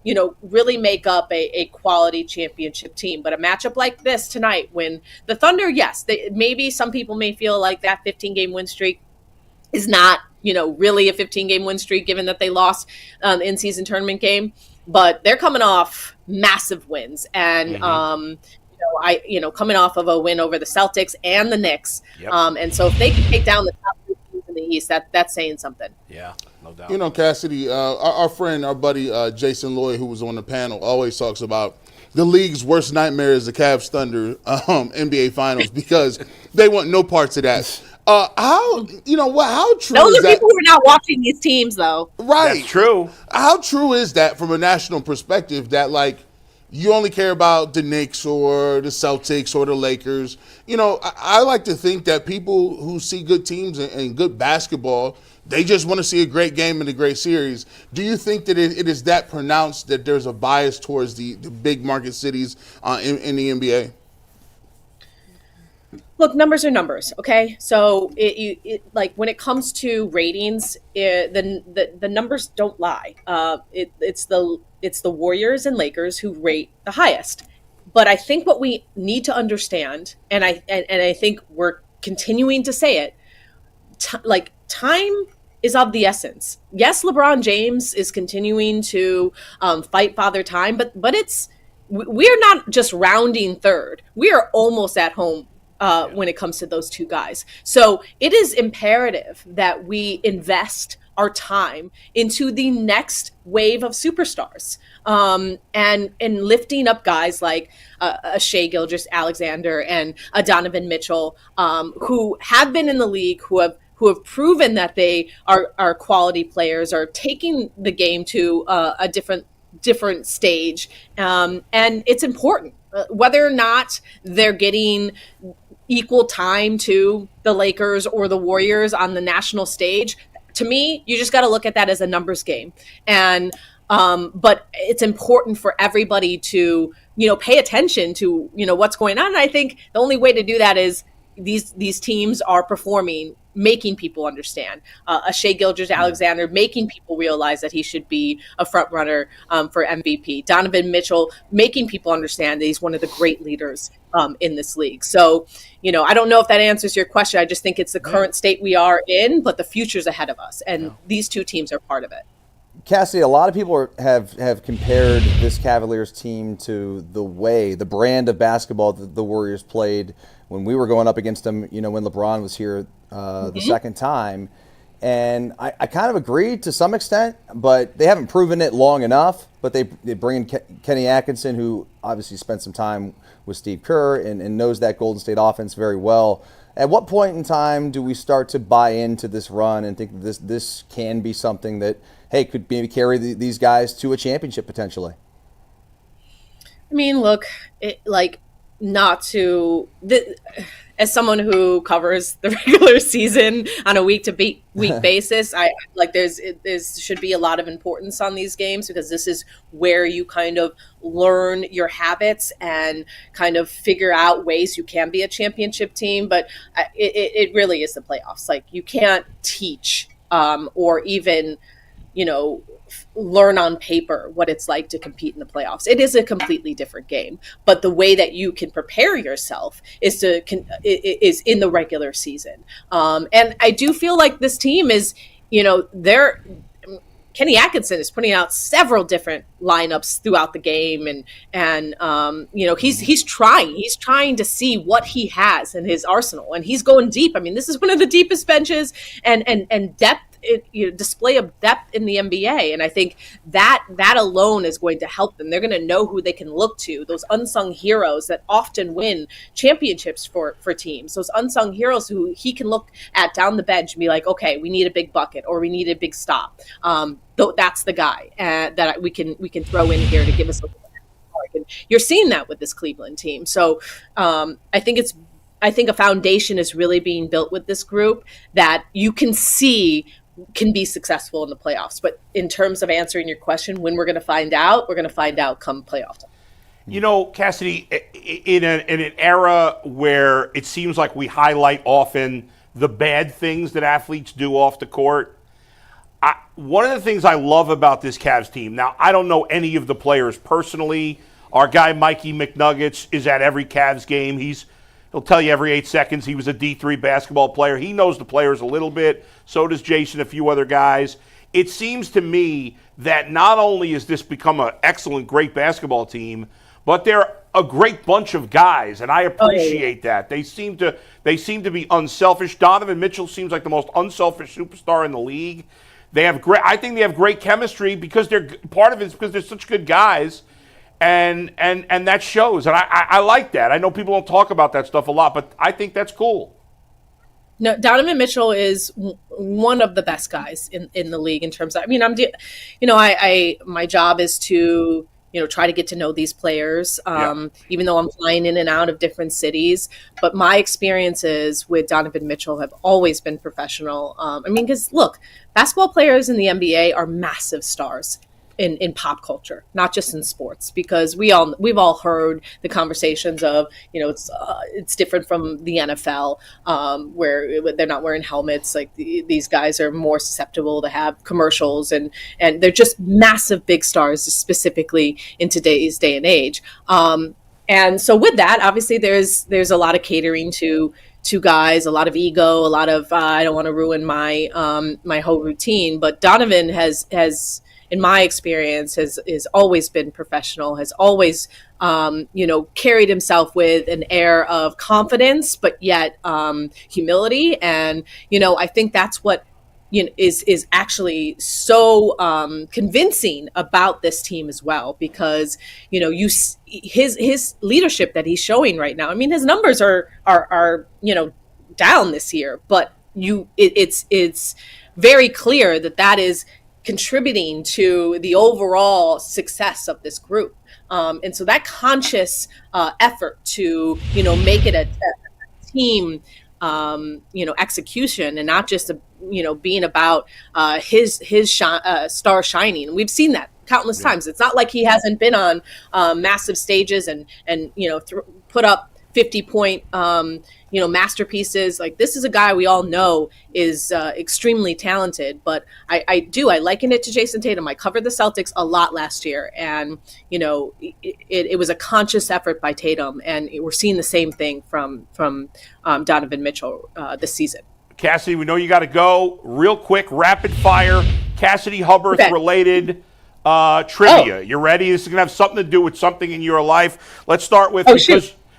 you know, really make up a quality championship team. But a matchup like this tonight, when the Thunder, maybe some people may feel like that 15-game win streak is not, you know, really a 15-game win streak, given that they lost in-season tournament game. But they're coming off massive wins, and coming off of a win over the Celtics and the Knicks. Yep. And so if they can take down the top two teams in the East, that's saying something. Yeah. No doubt. You know, Cassidy, our friend, our buddy Jason Lloyd, who was on the panel, always talks about the league's worst nightmare is the Cavs Thunder NBA Finals, because they want no parts of that. How true Those is are that? people who are not watching these teams, though. Right. That's true. How true is that from a national perspective, that, like, you only care about the Knicks or the Celtics or the Lakers? You know, I like to think that people who see good teams and good basketball, they just want to see a great game and a great series. Do you think that it is that pronounced that there's a bias towards the big market cities in the NBA? Look, numbers are numbers, okay? So it like when it comes to ratings, the numbers don't lie. It's the Warriors and Lakers who rate the highest. But I think what we need to understand, and I think we're continuing to say it, time is of the essence. Yes, LeBron James is continuing to fight Father Time, but we're not just rounding third. We are almost at home when it comes to those two guys. So it is imperative that we invest our time into the next wave of superstars, and lifting up guys like a Shai Gilgeous-Alexander and a Donovan Mitchell, who have been in the league, who have proven that they are quality players, are taking the game to a different stage, and it's important whether or not they're getting equal time to the Lakers or the Warriors on the national stage. To me, you just got to look at that as a numbers game. And but it's important for everybody to, you know, pay attention to, you know, what's going on. And I think the only way to do that is these teams are performing, making people understand. A Shai Gilgeous-Alexander making people realize that he should be a front runner for MVP. Donovan Mitchell making people understand that he's one of the great leaders in this league. So, I don't know if that answers your question. I just think it's the current state we are in, but the future's ahead of us, and these two teams are part of it. Cassidy, a lot of people have compared this Cavaliers team to the brand of basketball that the Warriors played when we were going up against them, when LeBron was here the second time. And I kind of agree to some extent, but they haven't proven it long enough. But they bring in Kenny Atkinson, who obviously spent some time with Steve Kerr and knows that Golden State offense very well. At what point in time do we start to buy into this run and think this can be something that, hey, could maybe carry these guys to a championship potentially? I mean, look, as someone who covers the regular season on a week-to-week basis, there should be a lot of importance on these games, because this is where you kind of learn your habits and kind of figure out ways you can be a championship team. But it really is the playoffs. Like, you can't teach or even, learn on paper what it's like to compete in the playoffs. It is a completely different game, but the way that you can prepare yourself is in the regular season. And I do feel like this team is, Kenny Atkinson is putting out several different lineups throughout the game, and he's trying to see what he has in his arsenal, and he's going deep. I mean, this is one of the deepest benches and depth. Display of depth in the NBA, and I think that alone is going to help them. They're going to know who they can look to, those unsung heroes that often win championships for teams, those unsung heroes who he can look at down the bench and be like, okay, we need a big bucket, or we need a big stop. That's the guy that we can throw in here to give us a little bit. And you're seeing that with this Cleveland team. So I think a foundation is really being built with this group that you can see can be successful in the playoffs. But in terms of answering your question, when we're going to find out come playoff time. Cassidy, in an era where it seems like we highlight often the bad things that athletes do off the court, one of the things I love about this Cavs team, now I don't know any of the players personally. Our guy Mikey McNuggets is at every Cavs game. He'll tell you every 8 seconds he was a D3 basketball player. He knows the players a little bit. So does Jason, a few other guys. It seems to me that not only has this become an excellent, great basketball team, but they're a great bunch of guys, and I appreciate that. They seem to be unselfish. Donovan Mitchell seems like the most unselfish superstar in the league. I think they have great chemistry because part of it is because they're such good guys. And that shows, and I like that. I know people don't talk about that stuff a lot, but I think that's cool. No, Donovan Mitchell is one of the best guys in the league in terms of. I mean, my job is to try to get to know these players, even though I'm flying in and out of different cities. But my experiences with Donovan Mitchell have always been professional. Because look, basketball players in the NBA are massive stars in pop culture, not just in sports, because we've all heard the conversations of, it's different from the NFL, where they're not wearing helmets. Like these guys are more susceptible to have commercials, and they're just massive big stars, specifically in today's day and age. And so with that, obviously there's a lot of catering to guys, a lot of ego, a lot of I don't want to ruin my my whole routine. But Donovan has in my experience, has always been professional, has always, carried himself with an air of confidence, but yet humility. And, I think that's what is actually so convincing about this team as well, because, his leadership that he's showing right now. I mean, his numbers are down this year, but it's very clear that is contributing to the overall success of this group. And so that conscious effort to, make it a team, execution, and not just, being about his star shining. And we've seen that countless times. It's not like he hasn't been on massive stages and put up 50-point, masterpieces. Like, this is a guy we all know is extremely talented, but I liken it to Jason Tatum. I covered the Celtics a lot last year, and, it was a conscious effort by Tatum, and we're seeing the same thing from Donovan Mitchell this season. Cassidy, we know you got to go. Real quick, rapid fire, Cassidy Hubbarth related trivia. You ready? This is going to have something to do with something in your life. Let's start with,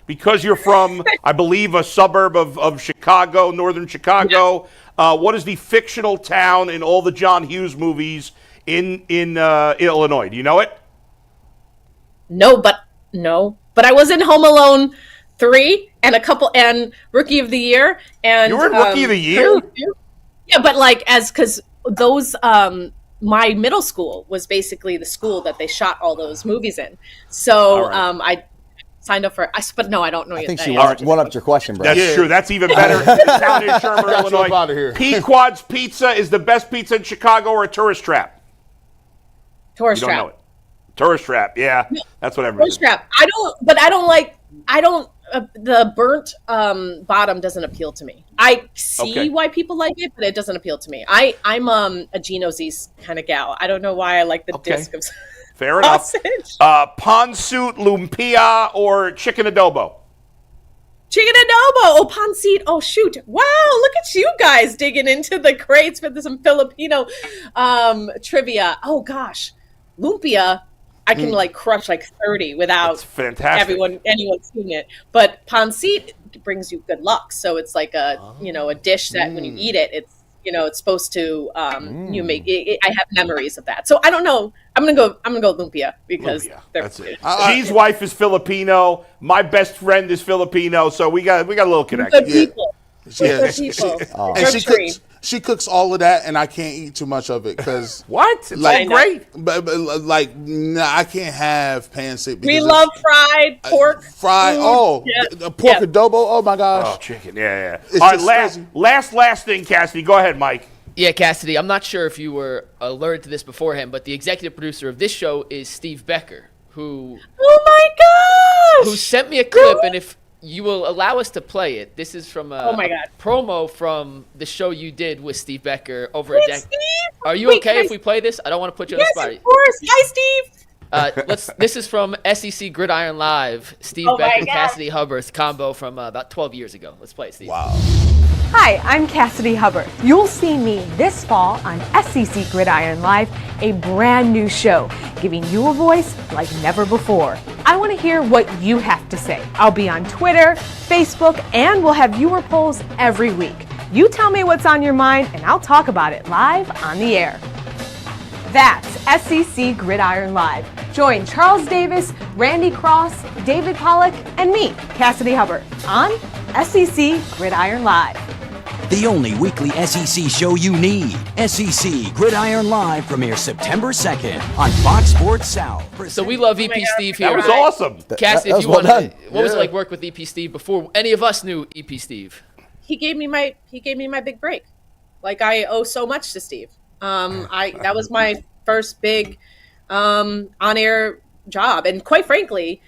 because you're from, I believe, a suburb of Chicago, northern Chicago. What is the fictional town in all the John Hughes movies in Illinois? Do you know it? No, but I was in Home Alone 3 and Rookie of the Year. And you were in Rookie of the Year? Yeah, but because those my middle school was basically the school that they shot all those movies in. So I signed up for but no, I don't know yet. I think she one-upped your question, bro. That's true. That's even better. Down in Shermer, Illinois. Out of here. Pequod's Pizza is the best pizza in Chicago, or a tourist trap? Tourist you trap. Don't know it. Tourist trap. Yeah, that's what everyone. Tourist trap. The burnt bottom doesn't appeal to me. I see why people like it, but it doesn't appeal to me. I'm a Geno's kind of gal. I don't know why I like the disc of Fair enough. Pansut, lumpia, or chicken adobo? Chicken adobo. Oh, pancit. Oh, shoot. Wow, look at you guys digging into the crates for some Filipino trivia. Oh, gosh. Lumpia. I can crush 30 without anyone seeing it. But pancit brings you good luck. So it's like a dish that when you eat it, it's supposed to you make it. I have memories of that. So I don't know. I'm gonna go lumpia because that's it. G's wife is Filipino. My best friend is Filipino. So we got a little connection. Good people. Good people. And she cooks all of that, and I can't eat too much of it because what? It's all great. But I can't have pancit. We love fried pork. Fried. Pork adobo. Oh my gosh. Oh, chicken. Yeah. All right. Last thing, Cassidy. Go ahead, Mike. Yeah, Cassidy. I'm not sure if you were alerted to this beforehand, but the executive producer of this show is Steve Becker, who. Oh my gosh! Who sent me a clip, and if you will allow us to play it. This is from a promo from the show you did with Steve Becker over at Steve? Are you okay if we play this? I don't want to put you on the spot. Yes, of course. Hi, Steve. This is from SEC Gridiron Live. Steve Becker, Cassidy Hubbarth combo from about 12 years ago. Let's play it, Steve. Wow. Hi, I'm Cassidy Hubbarth. You'll see me this fall on SEC Gridiron Live, a brand new show, giving you a voice like never before. I want to hear what you have to say. I'll be on Twitter, Facebook, and we'll have viewer polls every week. You tell me what's on your mind, and I'll talk about it live on the air. That's SEC Gridiron Live. Join Charles Davis, Randy Cross, David Pollack, and me, Cassidy Hubbarth, on SEC Gridiron Live. The only weekly SEC show you need. SEC Gridiron Live premieres September 2nd on Fox Sports South. So we love EP Steve here. That was awesome. Cassidy, if you want to, what was it like work with EP Steve before any of us knew EP Steve? He gave me my big break. I owe so much to Steve. That was my first big on-air job, and quite frankly,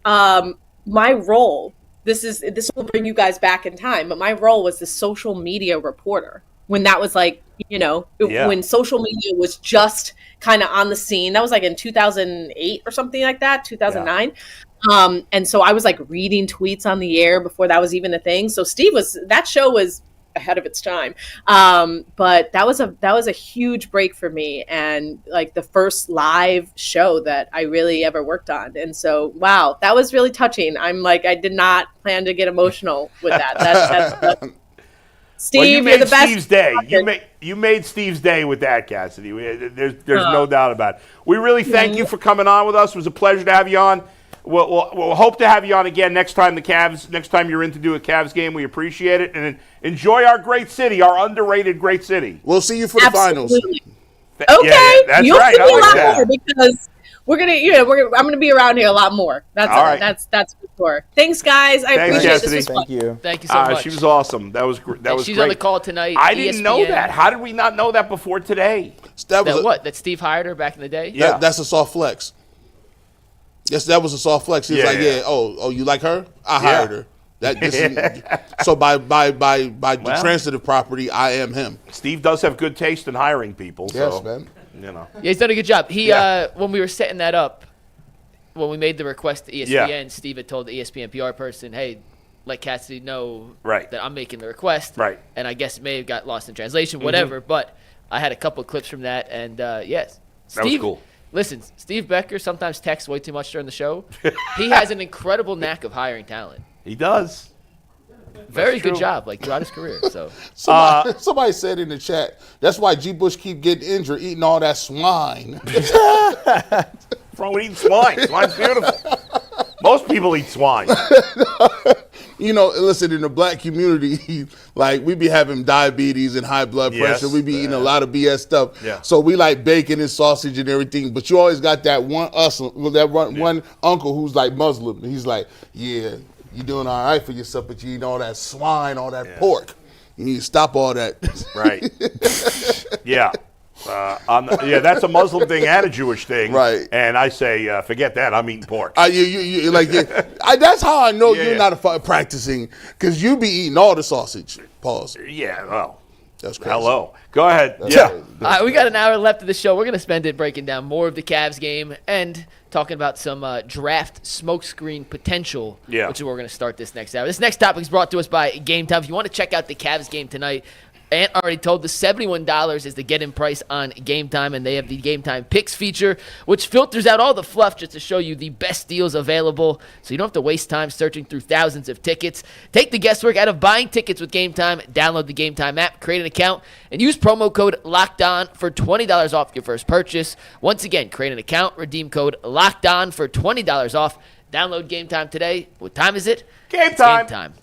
my role. This will bring you guys back in time, but my role was the social media reporter when that was when social media was just kind of on the scene. That was in 2008 or something like that, 2009. Yeah. And so I was reading tweets on the air before that was even a thing. So that show was ahead of its time. But that was a huge break for me, and the first live show that I really ever worked on. And so, wow, that was really touching. I'm I did not plan to get emotional with that. That's Steve, you're the best. Steve's day. You made Steve's day with that, Cassidy. There's no doubt about it. We really thank you for coming on with us. It was a pleasure to have you on. We'll hope to have you on again next time you're in to do a Cavs game. We appreciate it, and enjoy our great city, our underrated great city. We'll see you for the finals. Okay, that's you'll right. see me a lot more because I'm gonna be around here a lot more. That's all right. That's for sure. Thanks, guys. I appreciate Cassidy. this. Thank you. Thank you so much. She was awesome. That was great. She's on the call tonight. I didn't know that. How did we not know that before today? That Steve hired her back in the day? Yeah, that's a soft flex. Yes, that was a soft flex. He was you like her? I hired her. So by the transitive property, I am him. Steve does have good taste in hiring people. Yes, so, man. Yeah, he's done a good job. When we were setting that up, when we made the request to ESPN, Steve had told the ESPN PR person, "Hey, let Cassidy know that I'm making the request." Right. And I guess it may have got lost in translation, whatever. But I had a couple of clips from that, and yes, that was cool. Listen, Steve Becker sometimes texts way too much during the show. He has an incredible knack of hiring talent. He does. Very good job, like throughout his career. So somebody said in the chat, that's why G. Bush keep getting injured, eating all that swine. What's wrong with eating swine? Swine's beautiful. Most people eat swine. Listen, in the black community, like we be having diabetes and high blood pressure. We be eating a lot of BS stuff. Yeah. So we like bacon and sausage and everything. But you always got that one one uncle who's like Muslim. And he's like, yeah, you're doing all right for yourself, but you eat all that swine, all that pork. You need to stop all that. Right. Yeah. That's a Muslim thing and a Jewish thing. Right. And I say, forget that. I'm eating pork. That's how I know you're not practicing, because you be eating all the sausage. Pause. Yeah, well. That's crazy. Hello. Go ahead. That's crazy. We got an hour left of the show. We're going to spend it breaking down more of the Cavs game and talking about some draft smokescreen potential, which is where we're going to start this next hour. This next topic is brought to us by Game Time. If you want to check out the Cavs game tonight, Ant already told the $71 is the get-in price on Game Time, and they have the Game Time Picks feature, which filters out all the fluff just to show you the best deals available, so you don't have to waste time searching through thousands of tickets. Take the guesswork out of buying tickets with Game Time. Download the Game Time app, create an account, and use promo code LOCKEDON for $20 off your first purchase. Once again, create an account, redeem code LOCKEDON for $20 off. Download Game Time today. What time is it? Game time. Game time.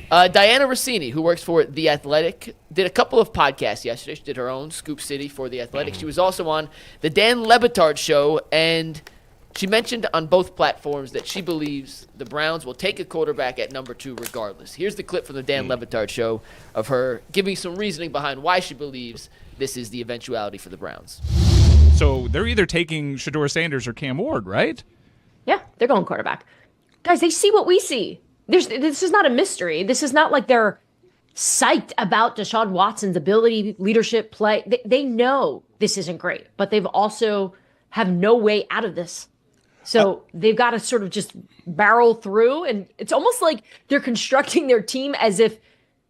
Dianna Russini, who works for The Athletic, did a couple of podcasts yesterday. She did her own Scoop City for The Athletic. She was also on the Dan Le Batard Show, and she mentioned on both platforms that she believes the Browns will take a quarterback at number 2 regardless. Here's the clip from the Dan Le Batard Show of her giving some reasoning behind why she believes this is the eventuality for the Browns. So they're either taking Shedeur Sanders or Cam Ward, right? Yeah, they're going quarterback. Guys, they see what we see. This is not a mystery. This is not like they're psyched about Deshaun Watson's ability, leadership, play. They know this isn't great, but they've also have no way out of this. So they've got to sort of just barrel through, and it's almost like they're constructing their team as if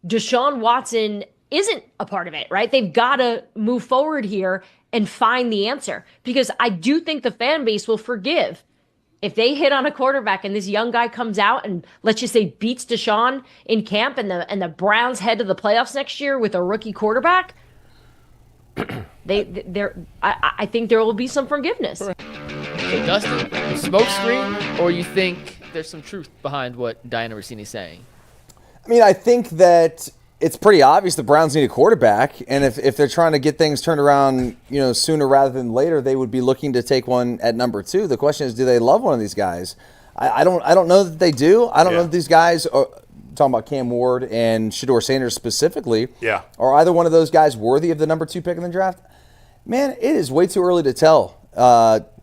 Deshaun Watson isn't a part of it, right? They've got to move forward here and find the answer, because I do think the fan base will forgive if they hit on a quarterback and this young guy comes out and, let's just say, beats Deshaun in camp, and the Browns head to the playoffs next year with a rookie quarterback. I think there will be some forgiveness. So Dustin, smokescreen, or you think there's some truth behind what Dianna Russini is saying? I mean, I think that it's pretty obvious the Browns need a quarterback, and if they're trying to get things turned around, sooner rather than later, they would be looking to take one at number 2. The question is, do they love one of these guys? I don't know that they do. I don't know that these guys are talking about Cam Ward and Shedeur Sanders specifically. Yeah. Are either one of those guys worthy of the number 2 pick in the draft? Man, it is way too early to tell.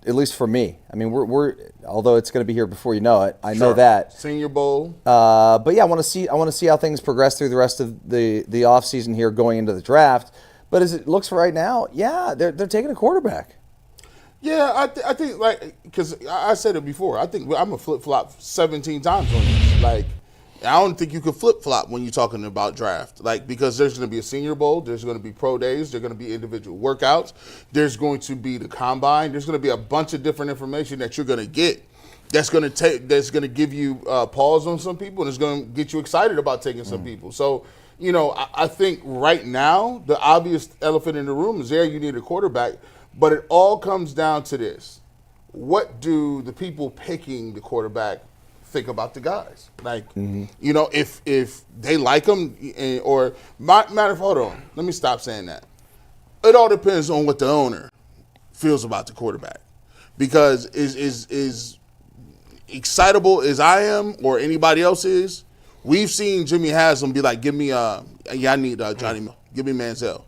At least for me. I mean, we're although it's going to be here before you know it. I know that. Senior Bowl. But yeah, I want to see how things progress through the rest of the offseason here going into the draft. But as it looks right now, yeah, they're taking a quarterback. Yeah, I think, because I said it before, I think I'm a flip-flop 17 times on this. I don't think you can flip-flop when you're talking about draft, because there's going to be a Senior Bowl, there's going to be pro days, there's going to be individual workouts, there's going to be the combine, there's going to be a bunch of different information that you're going to get that's going to give you pause on some people, and it's going to get you excited about taking some people. So, I think right now the obvious elephant in the room is you need a quarterback, but it all comes down to this: what do the people picking the quarterback think about the guys? If they like them, or hold on, let me stop saying that. It all depends on what the owner feels about the quarterback, because is excitable as I am or anybody else is. We've seen Jimmy Haslam be like, give me I need Johnny, give me Manziel.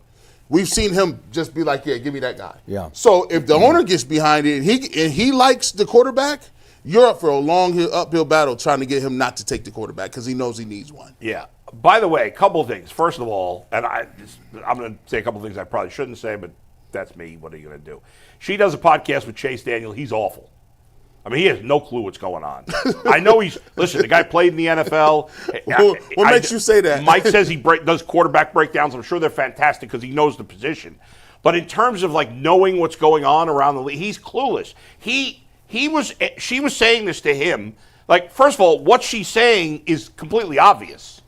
We've seen him just be like, yeah, give me that guy. Yeah. So if the owner gets behind it and he likes the quarterback, you're up for a long uphill battle trying to get him not to take the quarterback because he knows he needs one. Yeah. By the way, a couple of things. First of all, and I'm going to say a couple of things I probably shouldn't say, but that's me. What are you going to do? She does a podcast with Chase Daniel. He's awful. I mean, he has no clue what's going on. I know listen, the guy played in the NFL. What makes you say that? Mike says he does quarterback breakdowns. I'm sure they're fantastic because he knows the position. But in terms of like knowing what's going on around the league, he's clueless. She was saying this to him. Like, first of all, what she's saying is completely obvious.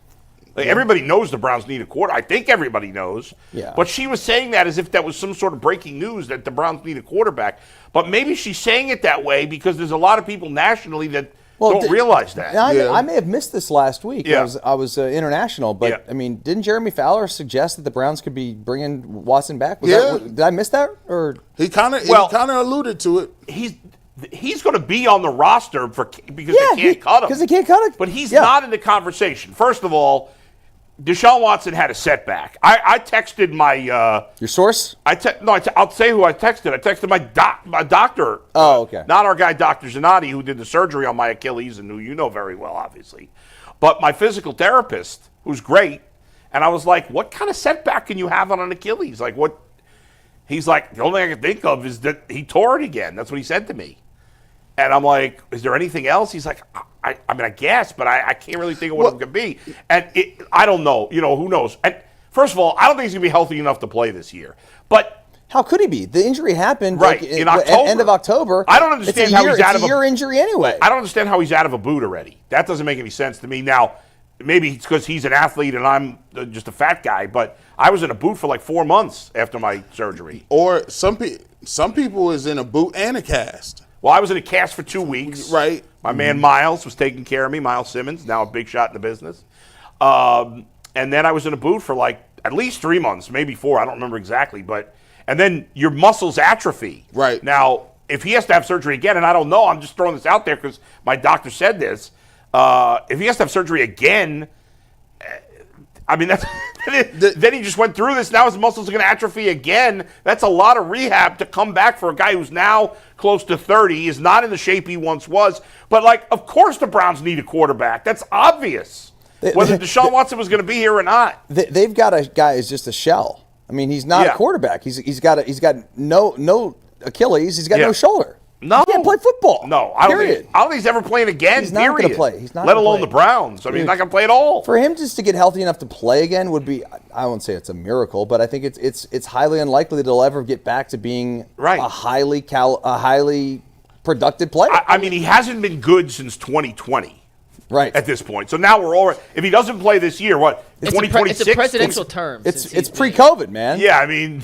Like, everybody knows the Browns need a quarterback. I think everybody knows. Yeah. But she was saying that as if that was some sort of breaking news that the Browns need a quarterback. But maybe she's saying it that way because there's a lot of people nationally that don't realize that. I may have missed this last week. Yeah. I was international, but Yeah. I mean, didn't Jeremy Fowler suggest that the Browns could be bringing Watson back? Did I miss that? Or he kind of alluded to it. He's going to be on the roster because they can't cut him. Because they can't cut him. But he's not in the conversation. First of all, Deshaun Watson had a setback. I texted my your source. I'll say who I texted. I texted my doctor. Oh, okay. Not our guy, Dr. Zanotti, who did the surgery on my Achilles and who you know very well, obviously, but my physical therapist, who's great. And I was like, "What kind of setback can you have on an Achilles? Like what?" He's like, "The only thing I can think of is that he tore it again." That's what he said to me. And I'm like, "Is there anything else?" He's like, I mean, I guess, but I can't really think of what it could be. And I don't know. You know, who knows? And first of all, I don't think he's going to be healthy enough to play this year. But how could he be? The injury happened in October. End of October. I don't understand how he's out of a year injury anyway. I don't understand how he's out of a boot already. That doesn't make any sense to me. Now, maybe it's because he's an athlete and I'm just a fat guy, but I was in a boot for like 4 months after my surgery. Or some people is in a boot and a cast. Well, I was in a cast for 2 weeks. Right. My man Miles was taking care of me, Miles Simmons, now a big shot in the business. And then I was in a boot for like at least 3 months, maybe 4, I don't remember exactly. And then your muscles atrophy. Right. Now, if he has to have surgery again, and I don't know, I'm just throwing this out there because my doctor said this, if he has to have surgery again, I mean, then he just went through this. Now his muscles are going to atrophy again. That's a lot of rehab to come back for a guy who's now close to 30. He is not in the shape he once was. But, like, of course the Browns need a quarterback. That's obvious, whether Deshaun Watson was going to be here or not. They've got a guy who's just a shell. I mean, he's not a quarterback. He's got no Achilles. He's got no shoulder. No. He can't play football. No, I don't think he's ever playing again. He's not going to play. He's not let gonna alone play. the Browns. I mean, he's not going to play at all. For him just to get healthy enough to play again would be, I won't say it's a miracle, but I think it's highly unlikely that he'll ever get back to being a highly productive player. I mean, he hasn't been good since 2020. Right. At this point. So now we're all right. If he doesn't play this year, what, 2026? It's a presidential term. It's pre-COVID, man. Yeah, I mean.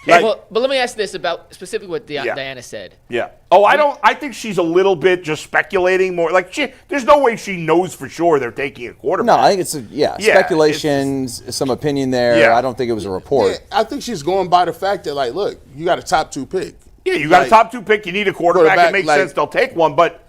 But let me ask this about specifically what Dianna said. Yeah. Oh, I think she's a little bit just speculating more. Like, there's no way she knows for sure they're taking a quarterback. No, I think it's speculations, some opinion there. Yeah. I don't think it was a report. Yeah, I think she's going by the fact that, like, look, you got a top 2 pick. Yeah, you got a top 2 pick. You need a quarterback. It makes sense. They'll take one. But,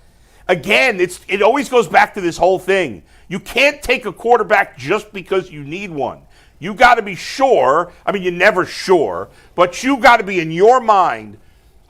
again, it always goes back to this whole thing. You can't take a quarterback just because you need one. You got to be sure. I mean, you're never sure, but you got to be in your mind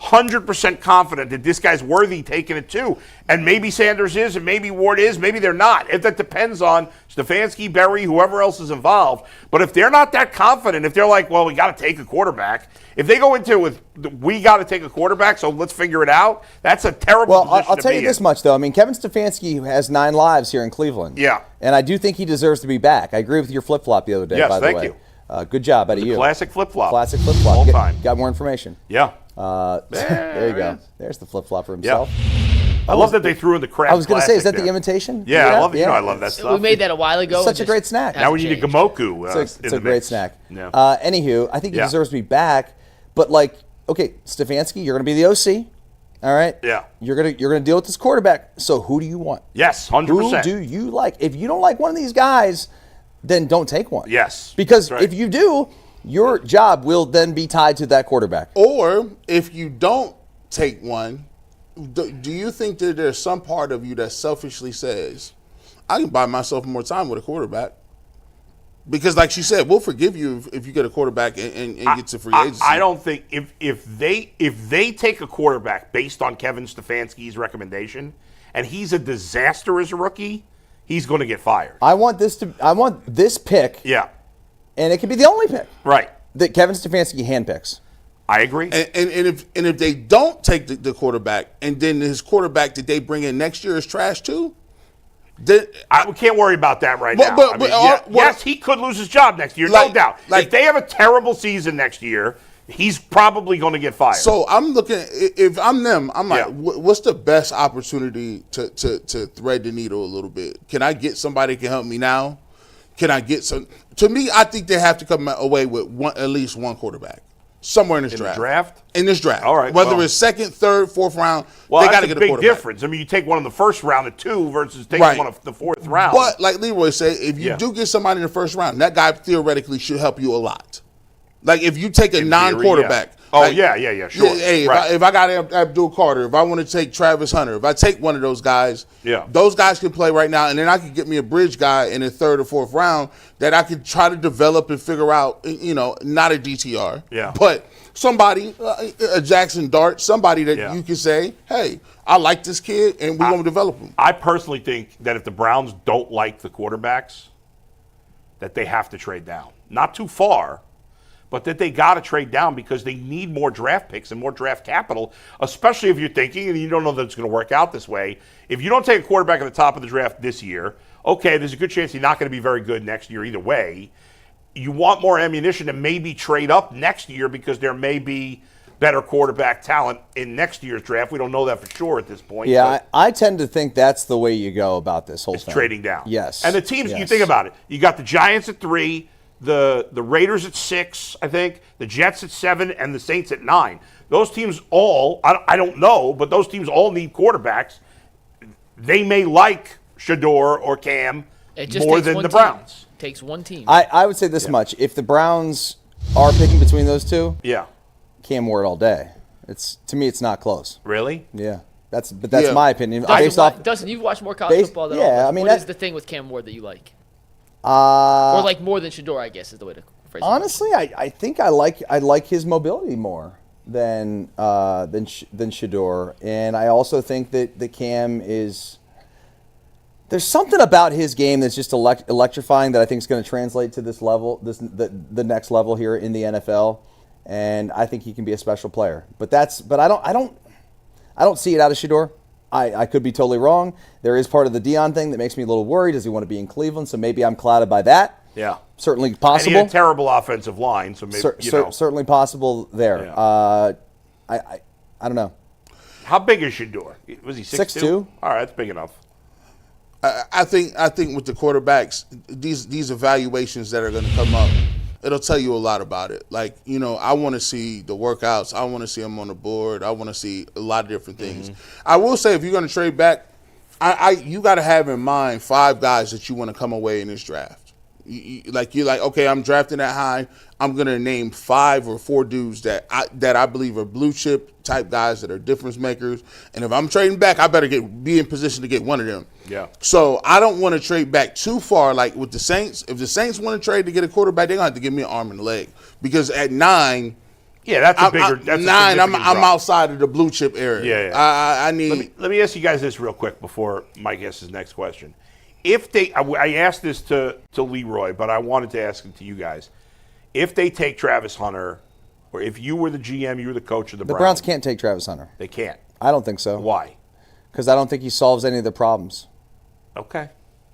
100% confident that this guy's worthy taking it too. And maybe Sanders is, and maybe Ward is, maybe they're not. That depends on Stefanski, Berry, whoever else is involved. But if they're not that confident, if they're like, well, we got to take a quarterback. If they go into it with, we got to take a quarterback, so let's figure it out, that's a terrible position I'll tell you this much, though. I mean, Kevin Stefanski has 9 lives here in Cleveland. Yeah. And I do think he deserves to be back. I agree with your flip-flop the other day, by the way. Yes, thank you. Good job out of you. Classic flip-flop. Classic flip-flop. All time. Got more information. Yeah. There you go. There's the flip-flop for himself. I love that they threw in the crab. I was going to say, is that the imitation? Yeah, I love it. You know, I love that stuff. We made that a while ago. Such a great snack. Now we need a gamoku. It's a great snack. Yeah. Anywho, I think he deserves to be back. But, like, okay, Stefanski, you're going to be the OC. All right? Yeah. You're gonna deal with this quarterback. So who do you want? Yes, 100%. Who do you like? If you don't like one of these guys, then don't take one. Yes. Because if you do, your job will then be tied to that quarterback. Or if you don't take one, do you think that there's some part of you that selfishly says, I can buy myself more time with a quarterback? Because, like she said, we'll forgive you if you get a quarterback and get to free agency. I don't think if they take a quarterback based on Kevin Stefanski's recommendation, and he's a disaster as a rookie, he's going to get fired. I want this pick. Yeah. And it could be the only pick. Right. That Kevin Stefanski handpicks. I agree. And if they don't take the quarterback, and then his quarterback that they bring in next year is trash too, then we can't worry about that right now. Yes, he could lose his job next year, no doubt. If they have a terrible season next year, he's probably going to get fired. So I'm looking. If I'm them, I'm like, what's the best opportunity to thread the needle a little bit? Can I get somebody who can help me now? Can I get some? To me, I think they have to come away with at least one quarterback somewhere in this draft. In this draft. All right. Whether it's second, third, fourth round, well, they got to that's get a a big quarterback. difference. I mean, you take one in the first round at 2 versus taking one of the fourth round. But like Leroy said, if you do get somebody in the first round, that guy theoretically should help you a lot. Like if you take a non-quarterback. Sure. Hey, if I got Abdul Carter, if I want to take Travis Hunter, if I take one of those guys, those guys can play right now, and then I could get me a bridge guy in the third or fourth round that I could try to develop and figure out, not a DTR, but somebody, a Jackson Dart, somebody that you can say, hey, I like this kid, and we're going to develop him. I personally think that if the Browns don't like the quarterbacks, that they have to trade down. Not too far, but that they got to trade down because they need more draft picks and more draft capital, especially if you're thinking, and you don't know that it's going to work out this way, if you don't take a quarterback at the top of the draft this year, okay, there's a good chance he's not going to be very good next year either way. You want more ammunition to maybe trade up next year because there may be better quarterback talent in next year's draft. We don't know that for sure at this point. Yeah, I tend to think that's the way you go about this whole thing. Trading down. Yes. And the teams, you think about it, you got the Giants at 3, the Raiders at 6, I think, the Jets at 7, and the Saints at 9. Those teams all, I don't know, but those teams all need quarterbacks. They may like Shador or Cam more than the Browns. It takes one team. I would say this much. If the Browns are picking between those two, Cam Ward all day. To me, it's not close. Really? Yeah. That's my opinion. Dustin, you've watched more college football than all of us. What is the thing with Cam Ward that you like? Or like more than Shador, I guess is the way to phrase it. Honestly, I think I like his mobility more than Shador, and I also think that the Cam is. There's something about his game that's just electrifying that I think is going to translate to this level, the next level here in the NFL, and I think he can be a special player. But I don't see it out of Shador. I could be totally wrong. There is part of the Dion thing that makes me a little worried. Does he want to be in Cleveland? So maybe I'm clouded by that. Yeah. Certainly possible. And he had a terrible offensive line, so maybe, certainly possible there. Yeah. I don't know. How big is Shador? Was he 6'2"? All right, that's big enough. I think with the quarterbacks, these evaluations that are going to come up, it'll tell you a lot about it. Like, I want to see the workouts. I want to see them on the board. I want to see a lot of different things. I will say, if you're going to trade back, you got to have in mind 5 guys that you want to come away in this draft. You're like, okay, I'm drafting that high. I'm going to name 5 or 4 dudes that I believe are blue chip type guys that are difference makers. And if I'm trading back, I better be in position to get one of them. Yeah. So I don't want to trade back too far. Like with the Saints, if the Saints want to trade to get a quarterback, they're going to have to give me an arm and a leg. Because at 9, that's a bigger. That's 9, I'm outside of the blue chip area. Yeah. I need. Let me ask you guys this real quick before Mike asks his next question. I asked this to Leroy, but I wanted to ask it to you guys. If they take Travis Hunter, or if you were the GM, you were the coach of the Browns. The Browns can't take Travis Hunter. They can't. I don't think so. Why? Because I don't think he solves any of the problems. Okay.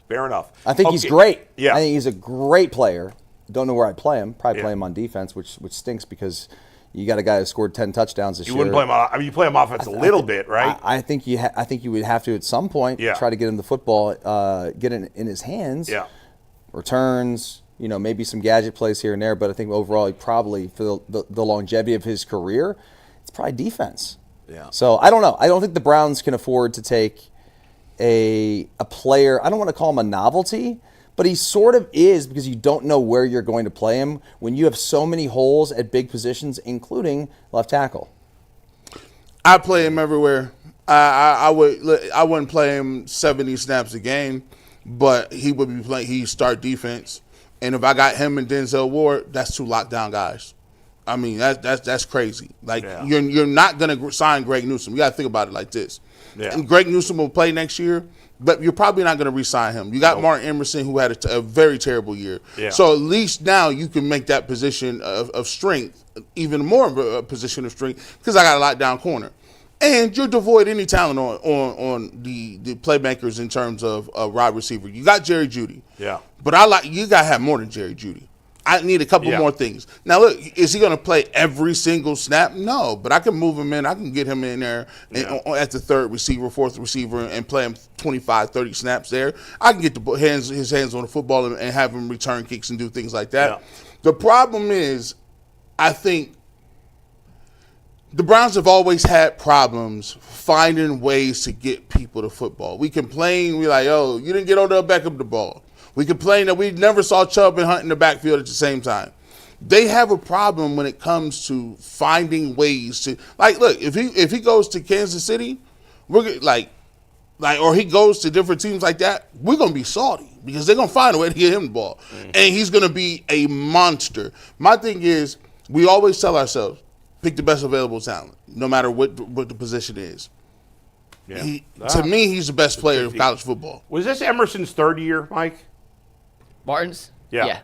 Fair enough. I think he's great. Yeah. I think he's a great player. Don't know where I'd play him. Probably play him on defense, which stinks because you got a guy who scored 10 touchdowns this year. You wouldn't play him on. I mean, you play him offense a little bit, right? I think you would have to at some point try to get him the football, get it in his hands. Yeah. Returns, maybe some gadget plays here and there, but I think overall he probably, for the longevity of his career, it's probably defense. Yeah. So I don't know. I don't think the Browns can afford to take a player. I don't want to call him a novelty, but he sort of is because you don't know where you're going to play him when you have so many holes at big positions, including left tackle. I play him everywhere. I wouldn't play him 70 snaps a game, but he would be playing. He start defense, and if I got him and Denzel Ward, that's 2 lockdown guys. I mean that's crazy. Like you're not gonna sign Greg Newsome. You got to think about it like this. And Greg Newsome will play next year, but you're probably not going to re-sign him. You got Martin Emerson, who had a very terrible year. Yeah. So at least now you can make that position of strength even more of a position of strength because I got a lockdown corner. And you're devoid any talent on the playmakers in terms of wide receiver. You got Jerry Jeudy. Yeah. But you got to have more than Jerry Jeudy. I need a couple more things. Now, look, is he going to play every single snap? No, but I can move him in. I can get him in there at the third receiver, fourth receiver, and play him 25, 30 snaps there. I can get his hands on the football and have him return kicks and do things like that. Yeah. The problem is, I think the Browns have always had problems finding ways to get people to football. We complain, we're like, oh, you didn't get Odell Beckham the ball. We complain that we never saw Chubb and Hunt in the backfield at the same time. They have a problem when it comes to finding ways to, like, look, if he goes to Kansas City, we're or he goes to different teams like that, we're gonna be salty because they're gonna find a way to get him the ball, and he's gonna be a monster. My thing is, we always tell ourselves, pick the best available talent, no matter what the position is. Yeah. To me, he's the best player of college football. Was this Emerson's third year, Mike? Martin's? Yeah.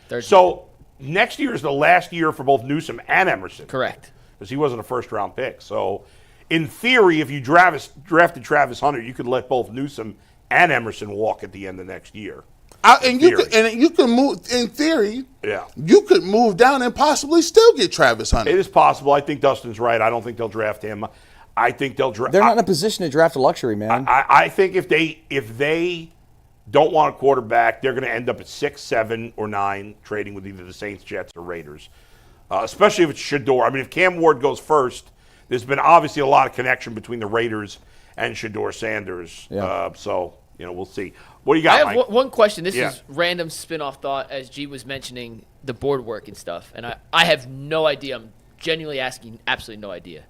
Third so next year is the last year for both Newsome and Emerson. Correct. Because he wasn't a first-round pick. So in theory, if you drafted Travis Hunter, you could let both Newsome and Emerson walk at the end of next year. You can move, in theory, you could move down and possibly still get Travis Hunter. It is possible. I think Dustin's right. I don't think they'll draft him. I think they'll draft. They're not in a position to draft a luxury, man. I think if they don't want a quarterback, they're going to end up at 6, 7, or 9, trading with either the Saints, Jets, or Raiders. Especially if it's Shedeur. I mean, if Cam Ward goes first, there's been obviously a lot of connection between the Raiders and Shedeur Sanders. Yeah. So, we'll see. What do you got, Mike? I have one question. This is random spin-off thought as G was mentioning the board work and stuff. And I have no idea. I'm genuinely asking absolutely no idea.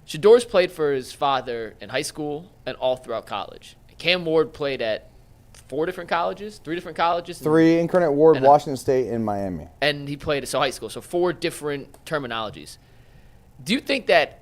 Shedeur's played for his father in high school and all throughout college. Cam Ward played at 3 different colleges. 3, Incarnate Ward, Washington State, and Miami. And he played at high school, so 4 different terminologies. Do you think that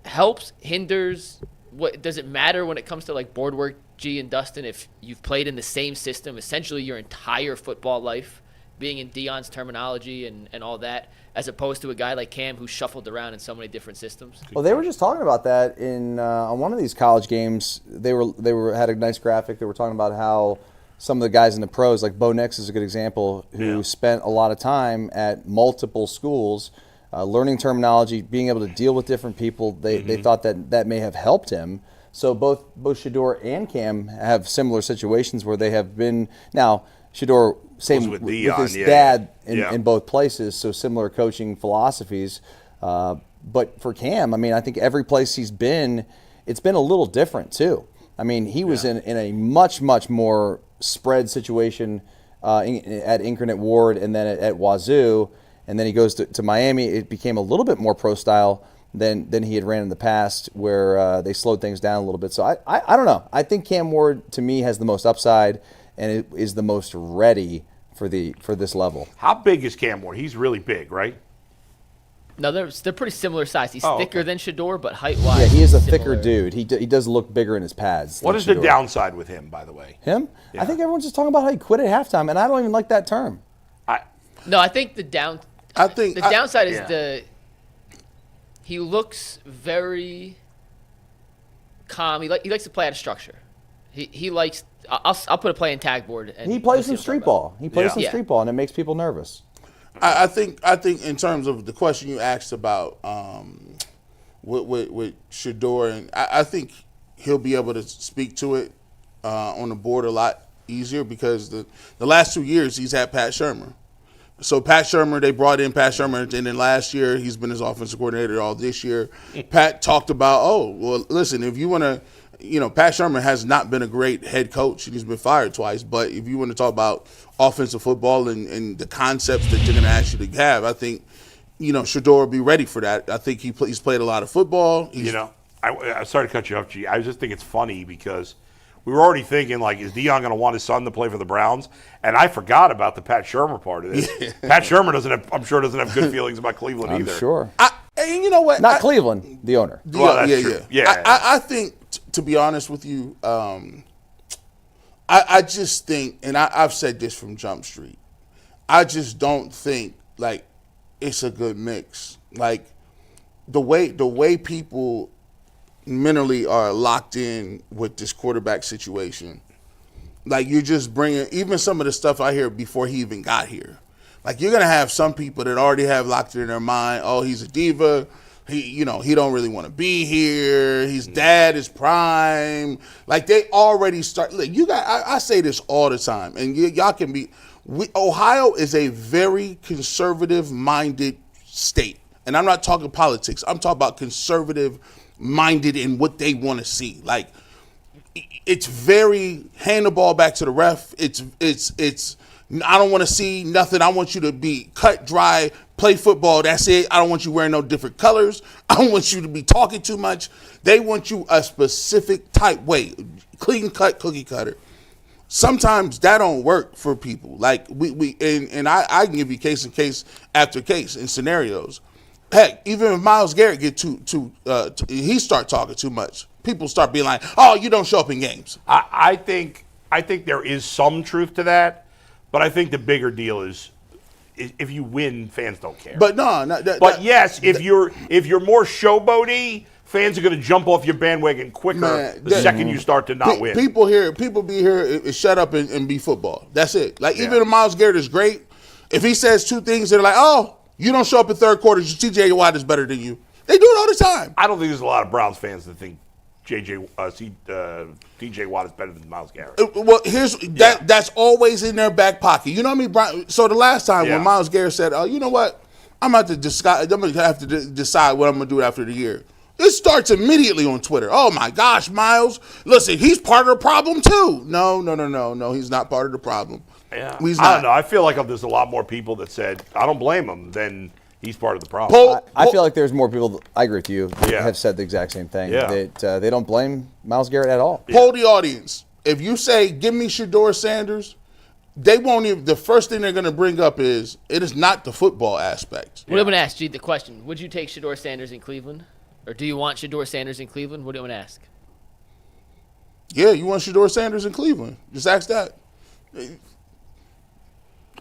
helps, hinders? What does it matter when it comes to like board work, G and Dustin, if you've played in the same system essentially your entire football life, being in Deion's terminology and all that, as opposed to a guy like Cam who shuffled around in so many different systems? Well, they were just talking about that in on one of these college games. They had a nice graphic. They were talking about how some of the guys in the pros, like Bo Nix is a good example, who spent a lot of time at multiple schools, learning terminology, being able to deal with different people. They thought that may have helped him. So both Shedeur and Cam have similar situations where they have been. Now, Shedeur, same with his dad in both places, so similar coaching philosophies. But for Cam, I mean, I think every place he's been, it's been a little different too. I mean, he was in a much, much more spread situation at Incarnate Ward and then at Wazoo, and then he goes to Miami. It became a little bit more pro style than he had ran in the past, where they slowed things down a little bit. So I don't know. I think Cam Ward, to me, has the most upside and it is the most ready for this level. How big is Cam Ward? He's really big, right? No, they're pretty similar size. He's thicker than Shedeur, but height-wise, yeah, he is a thicker dude. He does look bigger in his pads. What is the downside with him, by the way? Him? Yeah. I think everyone's just talking about how he quit at halftime, and I don't even like that term. I think the downside is he looks very calm. He likes to play out of structure. He likes. I'll put a play in tag board. And he plays some street ball. He plays some street ball, and it makes people nervous. I think in terms of the question you asked about with Shedeur, and I think he'll be able to speak to it on the board a lot easier because the last 2 years he's had Pat Shurmur. So Pat Shurmur, they brought in Pat Shurmur, and then last year he's been his offensive coordinator all this year. Pat talked about, listen, if you want to, Pat Shurmur has not been a great head coach, and he's been fired twice. But if you want to talk about offensive football and the concepts that they're going to ask you to have, I think, Shedeur will be ready for that. I think he's played a lot of football. I sorry to cut you off, G. I just think it's funny because we were already thinking, like, is Deion going to want his son to play for the Browns? And I forgot about the Pat Shurmur part of this. Pat Shurmur I'm sure doesn't have good feelings about Cleveland either. I'm sure. And you know what? Not Cleveland, the owner. Well, that's true. Yeah. I think to be honest with you, I just think, and I've said this from Jump Street, I just don't think like it's a good mix. Like the way people mentally are locked in with this quarterback situation. Like you're just bringing even some of the stuff I hear before he even got here. Like you're gonna have some people that already have locked it in their mind. Oh, he's a diva. He don't really want to be here. His dad is prime. Like they already start. Look, I say this all the time, and y'all can be. Ohio is a very conservative-minded state, and I'm not talking politics. I'm talking about conservative-minded in what they want to see. Like it's very hand the ball back to the ref. It's. I don't want to see nothing. I want you to be cut, dry, play football. That's it. I don't want you wearing no different colors. I don't want you to be talking too much. They want you a specific type way, clean cut, cookie cutter. Sometimes that don't work for people. Like I can give you case and case after case in scenarios. Heck, even if Myles Garrett get he start talking too much. People start being like, "Oh, you don't show up in games." I think there is some truth to that. But I think the bigger deal is if you win, fans don't care. But no, if you're more showboaty, fans are going to jump off your bandwagon quicker the second you start to not win. People be here, shut up and be football. That's it. Like even if Myles Garrett is great, if he says two things, they're like, "Oh, you don't show up in third quarter. TJ Watt is better than you." They do it all the time. I don't think there's a lot of Browns fans that think TJ Watt is better than Myles Garrett. Well, that's always in their back pocket. You know what I mean? So the last time when Myles Garrett said, "Oh, you know what? I'm going to have to decide what I'm going to do after the year." It starts immediately on Twitter. "Oh my gosh, Myles! Listen, he's part of the problem too." No, he's not part of the problem. Yeah, I don't know. I feel like there's a lot more people that said, "I don't blame him," than he's part of the problem. I feel like there's more people, I agree with you, have said the exact same thing. Yeah. That they don't blame Myles Garrett at all. Poll the audience. If you say, "Give me Shedeur Sanders," they won't even, the first thing they're going to bring up is, it is not the football aspect. What I'm going to ask you the question, would you take Shedeur Sanders in Cleveland? Or do you want Shedeur Sanders in Cleveland? What do you want to ask? Yeah, you want Shedeur Sanders in Cleveland. Just ask that.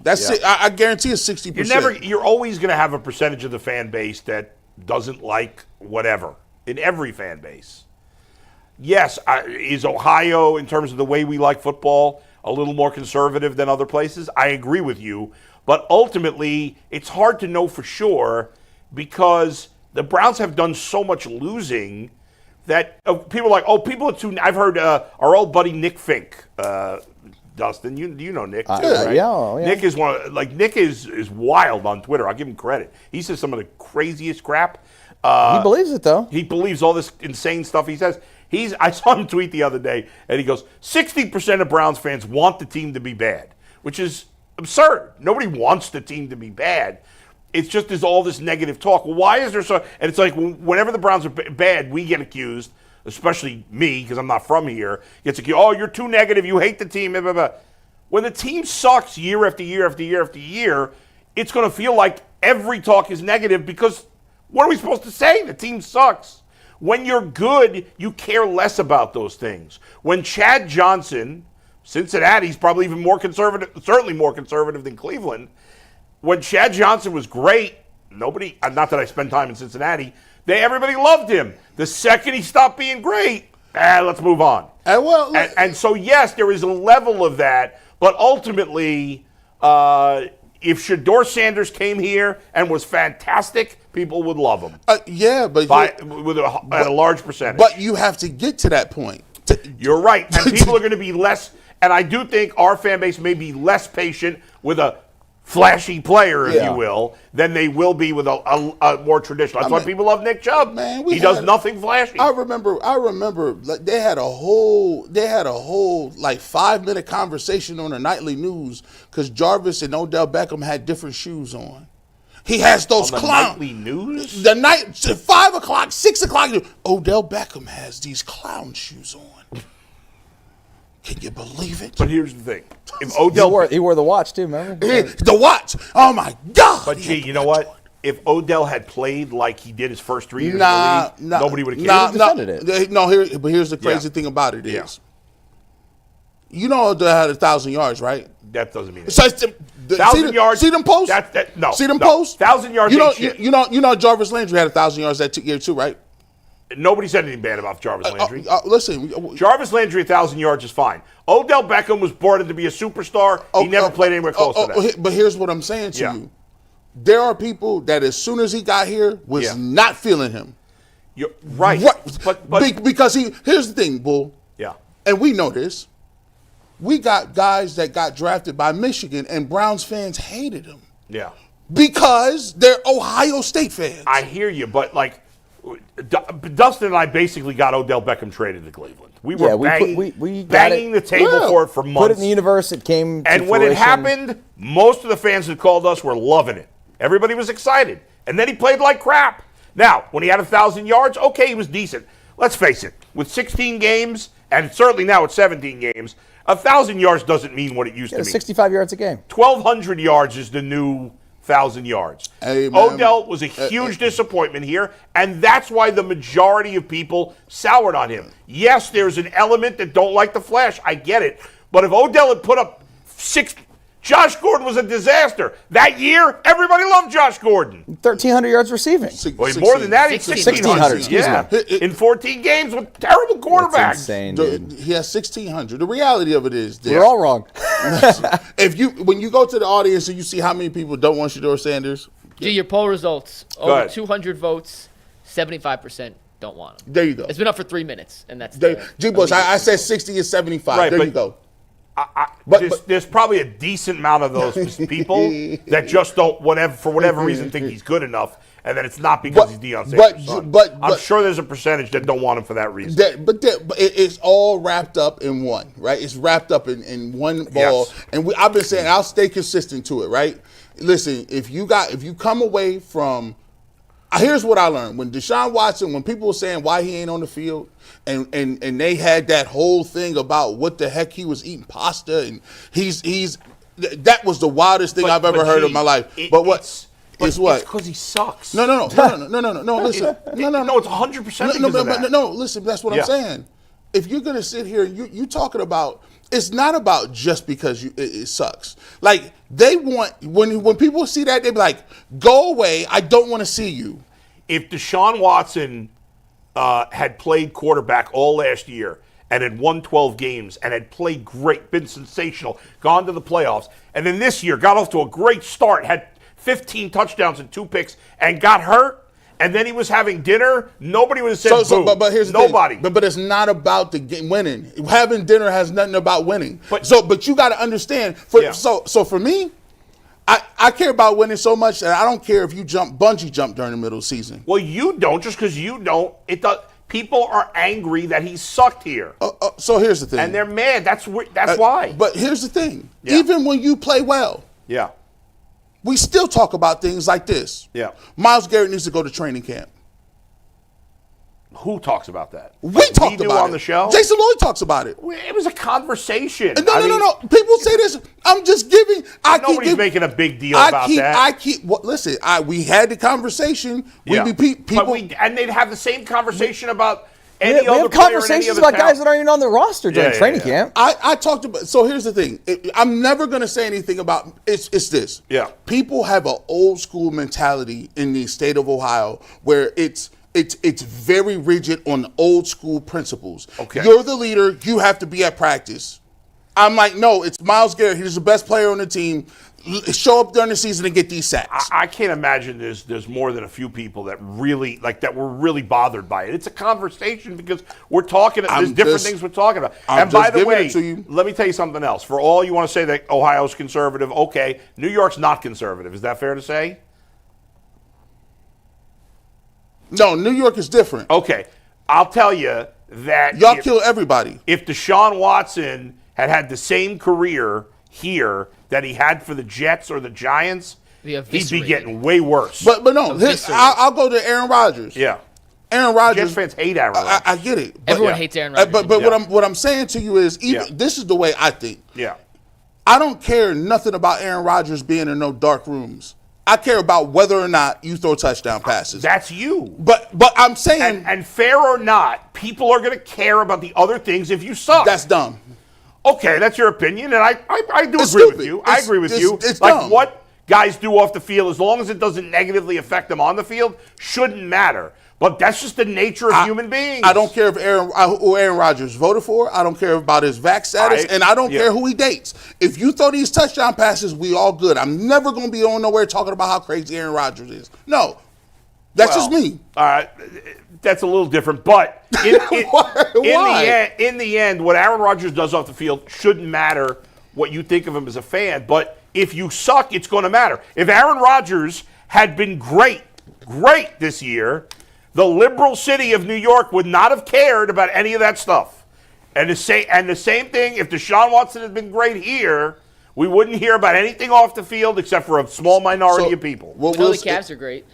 That's it. I guarantee it's 60%. You're always going to have a percentage of the fan base that doesn't like whatever in every fan base. Yes, is Ohio, in terms of the way we like football, a little more conservative than other places? I agree with you. But ultimately, it's hard to know for sure because the Browns have done so much losing that people are like, people are too. I've heard our old buddy Nick Fink, Dustin. You know Nick too, right? Yeah. Nick is Nick is wild on Twitter. I'll give him credit. He says some of the craziest crap. He believes it though. He believes all this insane stuff he says. I saw him tweet the other day, and he goes, 60% of Browns fans want the team to be bad, which is absurd. Nobody wants the team to be bad. It's just there's all this negative talk. Well, why is there so? And it's like whenever the Browns are bad, we get accused, especially me because I'm not from here, gets accused, "Oh, you're too negative. You hate the team." Blah, blah, blah. When the team sucks year after year after year after year, it's going to feel like every talk is negative because what are we supposed to say? The team sucks. When you're good, you care less about those things. When Chad Johnson, Cincinnati's probably even more conservative, certainly more conservative than Cleveland. When Chad Johnson was great, nobody, not that I spend time in Cincinnati, everybody loved him. The second he stopped being great, let's move on. And so, yes, there is a level of that, but ultimately, if Shedeur Sanders came here and was fantastic, people would love him. But at a large percentage. But you have to get to that point. You're right, and people are going to be less, and I do think our fan base may be less patient with a flashy player, if you will, than they will be with a more traditional. That's why people love Nick Chubb. Man, he does nothing flashy. I remember like they had a whole like 5-minute conversation on the nightly news because Jarvis and Odell Beckham had different shoes on. He has those clown nightly news. The night 5 o'clock, 6 o'clock. Odell Beckham has these clown shoes on. Can you believe it? But here's the thing: if Odell he wore the watch too, remember? The watch. Oh my God! But gee, you know what? if Odell had played like he did his first 3 years in the league, nobody would have cared. But here's the crazy thing about it is, you know Odell had 1,000 yards, right? That doesn't mean so anything. 1,000 yards. See them posts? No. See them posts? 1,000 yards. You know Jarvis Landry had 1,000 yards that year too, right? Nobody said anything bad about Jarvis Landry. Listen, Jarvis Landry, 1,000 yards is fine. Odell Beckham was brought in to be a superstar. He never played anywhere close to that. But here's what I'm saying to you. There are people that as soon as he got here was not feeling him. You're right. But because here's the thing, Bull. Yeah. And we know this. We got guys that got drafted by Michigan and Browns fans hated them. Yeah. Because they're Ohio State fans. I hear you, but like Dustin and I basically got Odell Beckham traded to Cleveland. We were banging the table for it for months. Put it in the universe. It came to And when fruition. it happened, most of the fans that called us were loving it. Everybody was excited. And then he played like crap. Now, when he had 1,000 yards, okay, he was decent. Let's face it, with 16 games, and certainly now at 17 games, 1,000 yards doesn't mean what it used to mean. 65 yards a game. 1,200 yards is the new 1,000 yards. Hey, man. Odell was a huge disappointment here, and that's why the majority of people soured on him. Yes, there's an element that don't like the flash. I get it. But if Odell had put up Josh Gordon was a disaster. That year, everybody loved Josh Gordon. 1,300 yards receiving. More than that, he's 1,600. Yeah, in 14 games with terrible quarterbacks. That's insane, dude. He has 1,600. The reality of it is this. We're all wrong. When you go to the audience and you see how many people don't want Shedeur Sanders. G, your poll results. Over 200 votes, 75% don't want him. There you go. It's been up for 3 minutes, and that's G-Bush, I said 60 and 75. Right, there you go. There's probably a decent amount of those people that just don't, for whatever reason, think he's good enough, and then it's not because he's Deion Sanders' son. I'm sure there's a percentage that don't want him for that reason. But it's all wrapped up in one, right? It's wrapped up in one ball. Yes. And I've been saying, I'll stay consistent to it, right? Listen, if you come away from, here's what I learned. When Deshaun Watson, when people were saying why he ain't on the field, and they had that whole thing about what the heck he was eating pasta, and that was the wildest thing I've ever heard in my life. It's what? because he sucks. No. Listen, No, it's 100% because of that. No, listen, that's what I'm saying. If you're gonna sit here and you talking about, it's not about just because it sucks. Like they want when people see that, they be like, "Go away! I don't want to see you." If Deshaun Watson had played quarterback all last year and had won 12 games and had played great, been sensational, gone to the playoffs, and then this year got off to a great start, had 15 touchdowns and 2 picks, and got hurt, and then he was having dinner, nobody would have said boo. But here's the nobody. thing. But it's not about the game winning. Having dinner has nothing about winning. But you got to understand. So for me, I care about winning so much that I don't care if you bungee jump during the middle of the season. Well, you don't. Just because you don't, it does. People are angry that he sucked here. So here's the thing. And they're mad. That's why. But here's the thing. Yeah. Even when you play well, we still talk about things like this. Yeah. Myles Garrett needs to go to training camp. Who talks about that? We talked about it on the show. Jason Lloyd talks about it. It was a conversation. No. People say this. I'm just giving. Nobody's making a big deal about that. Listen. We had the conversation. People, and they'd have the same conversation about we other have conversations about guys that aren't even on the roster during training camp. I talked about. So here's the thing. I'm never going to say anything about. It's this. Yeah. People have an old school mentality in the state of Ohio where it's very rigid on old school principles. Okay. You're the leader. You have to be at practice. I'm like, no, it's Myles Garrett. He's the best player on the team. Show up during the season and get these sacks. I can't imagine there's more than a few people that were really bothered by it. It's a conversation because we're talking. There's different things we're talking about. And by the way, let me tell you something else. For all you want to say that Ohio's conservative, okay, New York's not conservative. Is that fair to say? No, New York is different. Okay, I'll tell you that y'all kill everybody. If Deshaun Watson had the same career here that he had for the Jets or the Giants, he'd be getting way worse. But no, I'll go to Aaron Rodgers. Yeah, Aaron Rodgers. Jets fans hate Aaron Rodgers. I get it. Everyone hates Aaron Rodgers. But what I'm saying to you is, this is the way I think. Yeah, I don't care nothing about Aaron Rodgers being in no dark rooms. I care about whether or not you throw touchdown passes. That's you. But I'm saying, and fair or not, people are going to care about the other things if you suck. That's dumb. Okay, that's your opinion, and I do It's agree stupid. with you. I agree with you. It's like dumb. what guys do off the field, as long as it doesn't negatively affect them on the field, shouldn't matter. But that's just the nature of human beings. I don't care if who Aaron Rodgers voted for. I don't care about his vax status, and I don't care who he dates. If you throw these touchdown passes, we all good. I'm never going to be on nowhere talking about how crazy Aaron Rodgers is. No. That's just me. All right. That's a little different. But in the end, what Aaron Rodgers does off the field shouldn't matter what you think of him as a fan. But if you suck, it's going to matter. If Aaron Rodgers had been great this year, the liberal city of New York would not have cared about any of that stuff. And the same thing, if Deshaun Watson had been great here, we wouldn't hear about anything off the field except for a small minority of people. The Cavs are great.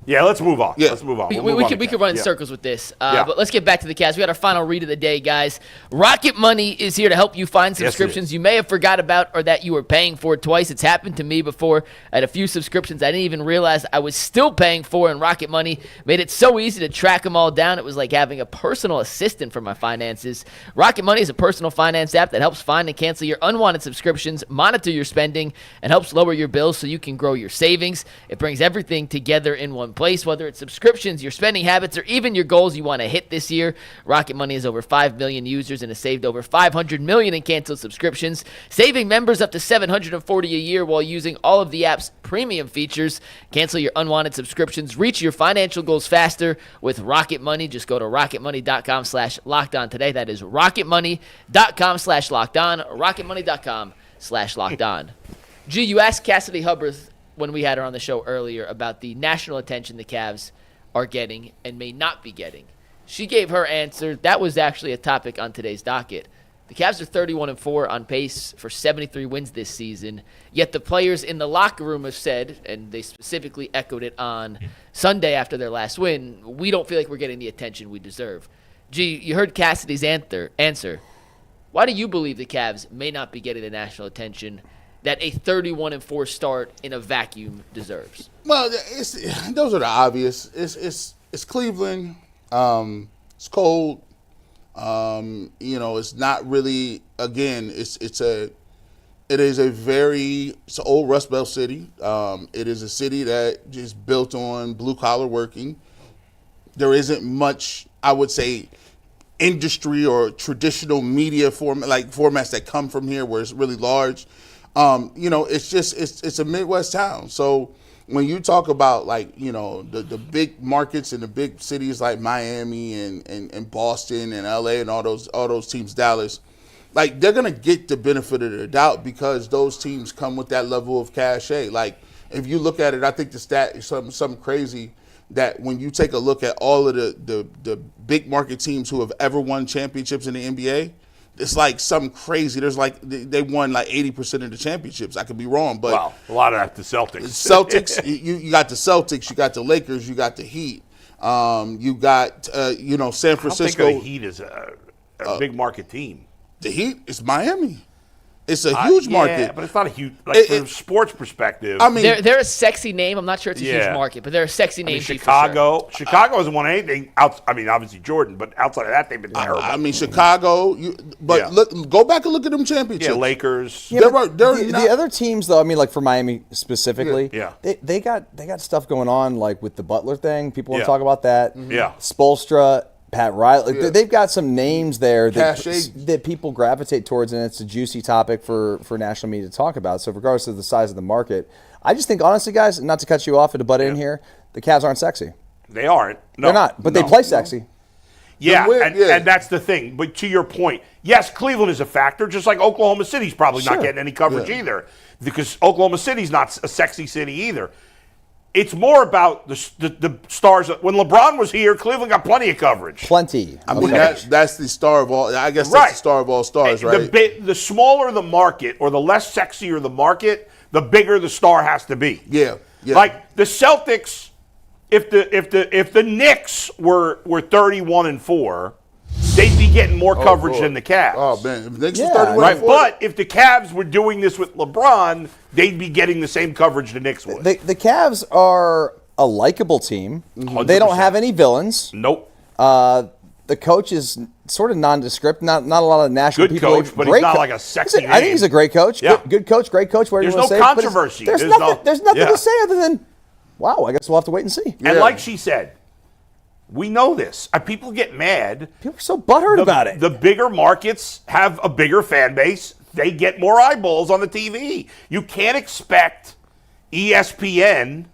Yeah, let's move on. Yeah. Let's move on. We could run in circles with this. But let's get back to the Cavs. We got our final read of the day, guys. Rocket Money is here to help you find subscriptions you may have forgot about or that you were paying for twice. It's happened to me before. I had a few subscriptions I didn't even realize I was still paying for, and Rocket Money made it so easy to track them all down. It was like having a personal assistant for my finances. Rocket Money is a personal finance app that helps find and cancel your unwanted subscriptions, monitor your spending, and helps lower your bills so you can grow your savings. It brings everything together in one place, whether it's subscriptions, your spending habits, or even your goals you want to hit this year. Rocket Money has over 5 million users and has saved over $500 million in canceled subscriptions, saving members up to $740 a year while using all of the app's premium features. Cancel your unwanted subscriptions, reach your financial goals faster with Rocket Money. Just go to rocketmoney.com/lockedon today. That is rocketmoney.com/lockedon, rocketmoney.com/lockedon. G, you asked Cassidy Hubbarth when we had her on the show earlier about the national attention the Cavs are getting and may not be getting. She gave her answer. That was actually a topic on today's docket. The Cavs are 31-4 on pace for 73 wins this season, yet the players in the locker room have said, and they specifically echoed it on Sunday after their last win, we don't feel like we're getting the attention we deserve. Gee, you heard Cassidy's answer. Why do you believe the Cavs may not be getting the national attention that a 31-4 start in a vacuum deserves? Well, those are the obvious. It's Cleveland. It's cold. It's not really. Again, it's an old Rust Belt city. It is a city that is built on blue collar working. There isn't much, I would say, industry or traditional media formats that come from here where it's really large. It's a Midwest town. So when you talk about the big markets and the big cities like Miami and Boston and LA and all those teams, Dallas, they're gonna get the benefit of the doubt because those teams come with that level of cachet. Like if you look at it, I think the stat is something crazy that when you take a look at all of the big market teams who have ever won championships in the NBA. It's like something crazy. There's they won 80% of the championships. I could be wrong, but a lot of that the Celtics. You got the Celtics. You got the Lakers. You got the Heat. You got San Francisco. I don't think the Heat is a big market team. The Heat is Miami. It's a huge market. Yeah, but it's not a huge, from a sports perspective. I mean, they're a sexy name. I'm not sure it's a huge market, but they're a sexy name. Chicago hasn't won anything. Obviously Jordan, but outside of that, they've been terrible. Chicago. Go back and look at them championships. Yeah, Lakers. Yeah, the other teams, though, for Miami specifically, they got stuff going on, with the Butler thing. People want to talk about that. Mm-hmm. Yeah, Spoelstra. Pat Riley, they've got some names there that people gravitate towards, and it's a juicy topic for national media to talk about. So regardless of the size of the market, I just think, honestly, guys, not to cut you off and to butt in here, the Cavs aren't sexy. They aren't. No. They're not, but they play sexy. Yeah, and that's the thing. But to your point, yes, Cleveland is a factor, just like Oklahoma City's probably not getting any coverage either, because Oklahoma City's not a sexy city either. It's more about the stars. When LeBron was here, Cleveland got plenty of coverage. Plenty. That's the star of all. I guess that's the star of all stars, right? The smaller the market or the less sexier the market, the bigger the star has to be. Yeah. Like the Celtics, if the Knicks were 31-4, they'd be getting more coverage than the Cavs. Oh, man. If Knicks was Yeah, 31 Right, 40, but if the Cavs were doing this with LeBron, they'd be getting the same coverage the Knicks would. The Cavs are a likable team. 100%. They don't have any villains. Nope. The coach is sort of nondescript. Not a lot of national Good people. coach, but he's not like a sexy I think he's a great coach. Yeah. Good coach, great coach. Whatever There's you want no to say. But controversy. There's There's nothing. no- There's nothing yeah. to say other than, wow. I guess we'll have to wait and see. And like she said, we know this. People get mad. People are so butthurt about it. The bigger markets have a bigger fan base. They get more eyeballs on the TV. You can't expect ESPN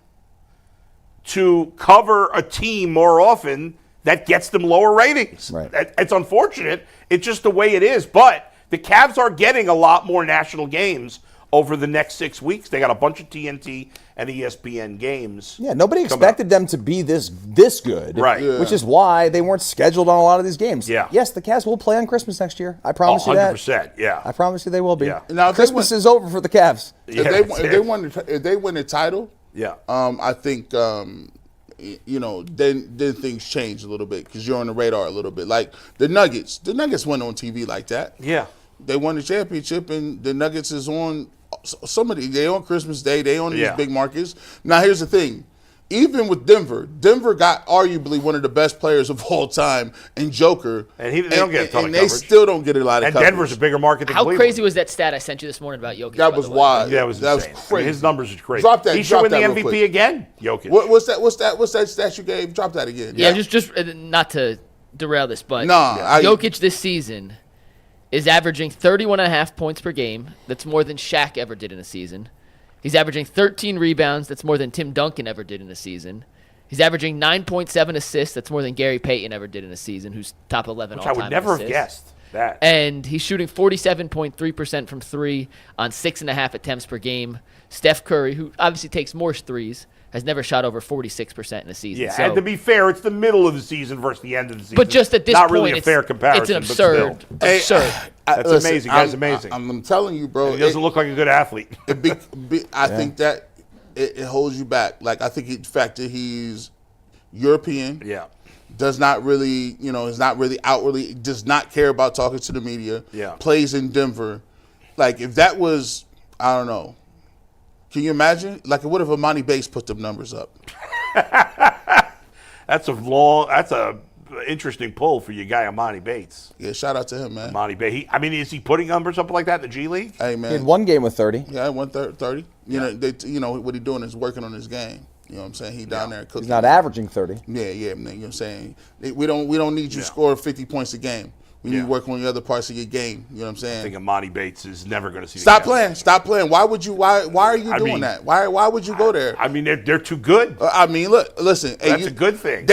to cover a team more often that gets them lower ratings. Right. It's unfortunate. It's just the way it is. But the Cavs are getting a lot more national games over the next 6 weeks. They got a bunch of TNT and ESPN games. Yeah, nobody expected them to be this good. Right. Yeah. Which is why they weren't scheduled on a lot of these games. Yeah. Yes, the Cavs will play on Christmas next year. I promise you that. 100%, yeah. I promise you they will be. Yeah. Now, if they Christmas is over for the Cavs. If they win the title, yeah, I think then things change a little bit because you're on the radar a little bit. Like the Nuggets went on TV like that. Yeah, they won the championship, and the Nuggets is on somebody. They on Christmas Day. They on these big markets. Now here's the thing. Even with Denver got arguably one of the best players of all time in Joker. And they don't get a ton of and coverage. they still don't get a lot of coverage. And Denver's a bigger market than How Cleveland. crazy was that stat I sent you this morning about Jokic? That was wild. Yeah, that was insane. crazy. I mean, his numbers are crazy. Drop that. He should win the real MVP quick. again, Jokic. What's that stat you gave? Drop that again. Yeah, just not to derail this, but Nah, Jokic this season is averaging 31.5 points per game. That's more than Shaq ever did in a season. He's averaging 13 rebounds. That's more than Tim Duncan ever did in a season. He's averaging 9.7 assists. That's more than Gary Payton ever did in a season, who's top 11 Which all-time I would never have assists. guessed that. And he's shooting 47.3% from three on 6.5 attempts per game. Steph Curry, who obviously takes more threes, has never shot over 46% in a season. Yeah, so, and to be fair, it's the middle of the season versus the end of the season. but just at this not point, really a fair comparison. it's an but still. absurd. That's Listen, amazing. Guy's amazing. I'm telling you, bro. And he doesn't look like a good athlete. I think that it holds you back. Like I think the fact that he's European. Yeah. Does not really, is not really outwardly, does not care about talking to the media. Yeah. Plays in Denver. Like, if that was, I don't know. Can you imagine? Like, what if Imani Bates put them numbers up? That's a interesting pull for your guy, Imani Bates. Yeah, shout out to him, man. Imani Bates. Is he putting numbers up like that in the G League? Hey, man. He had one game with 30. Yeah, 130. What he's doing is working on his game. You know what I'm saying? He down there cooking. He's not averaging 30. Yeah, man. You know what I'm saying? We don't need you to score 50 points a game. We need to work on the other parts of your game. You know what I'm saying? I think Imani Bates is never going to see. Stop playing. Why would you? Why are you doing that? Why would you go there? They're too good. Listen. That's a good thing.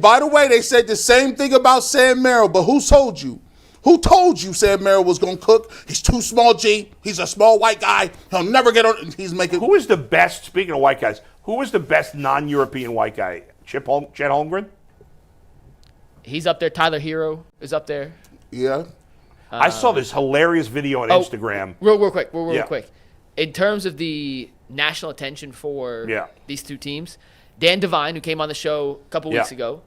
By the way, they said the same thing about Sam Merrill, but who told you? Who told you Sam Merrill was going to cook? He's too small, G. He's a small white guy. He'll never get on. He's making. Who is the best? Speaking of white guys, who is the best non-European white guy? Chet Holmgren. He's up there. Tyler Hero is up there. Yeah. I saw this hilarious video on Instagram. Real quick. In terms of the national attention for these two teams, Dan Devine, who came on the show a couple weeks ago,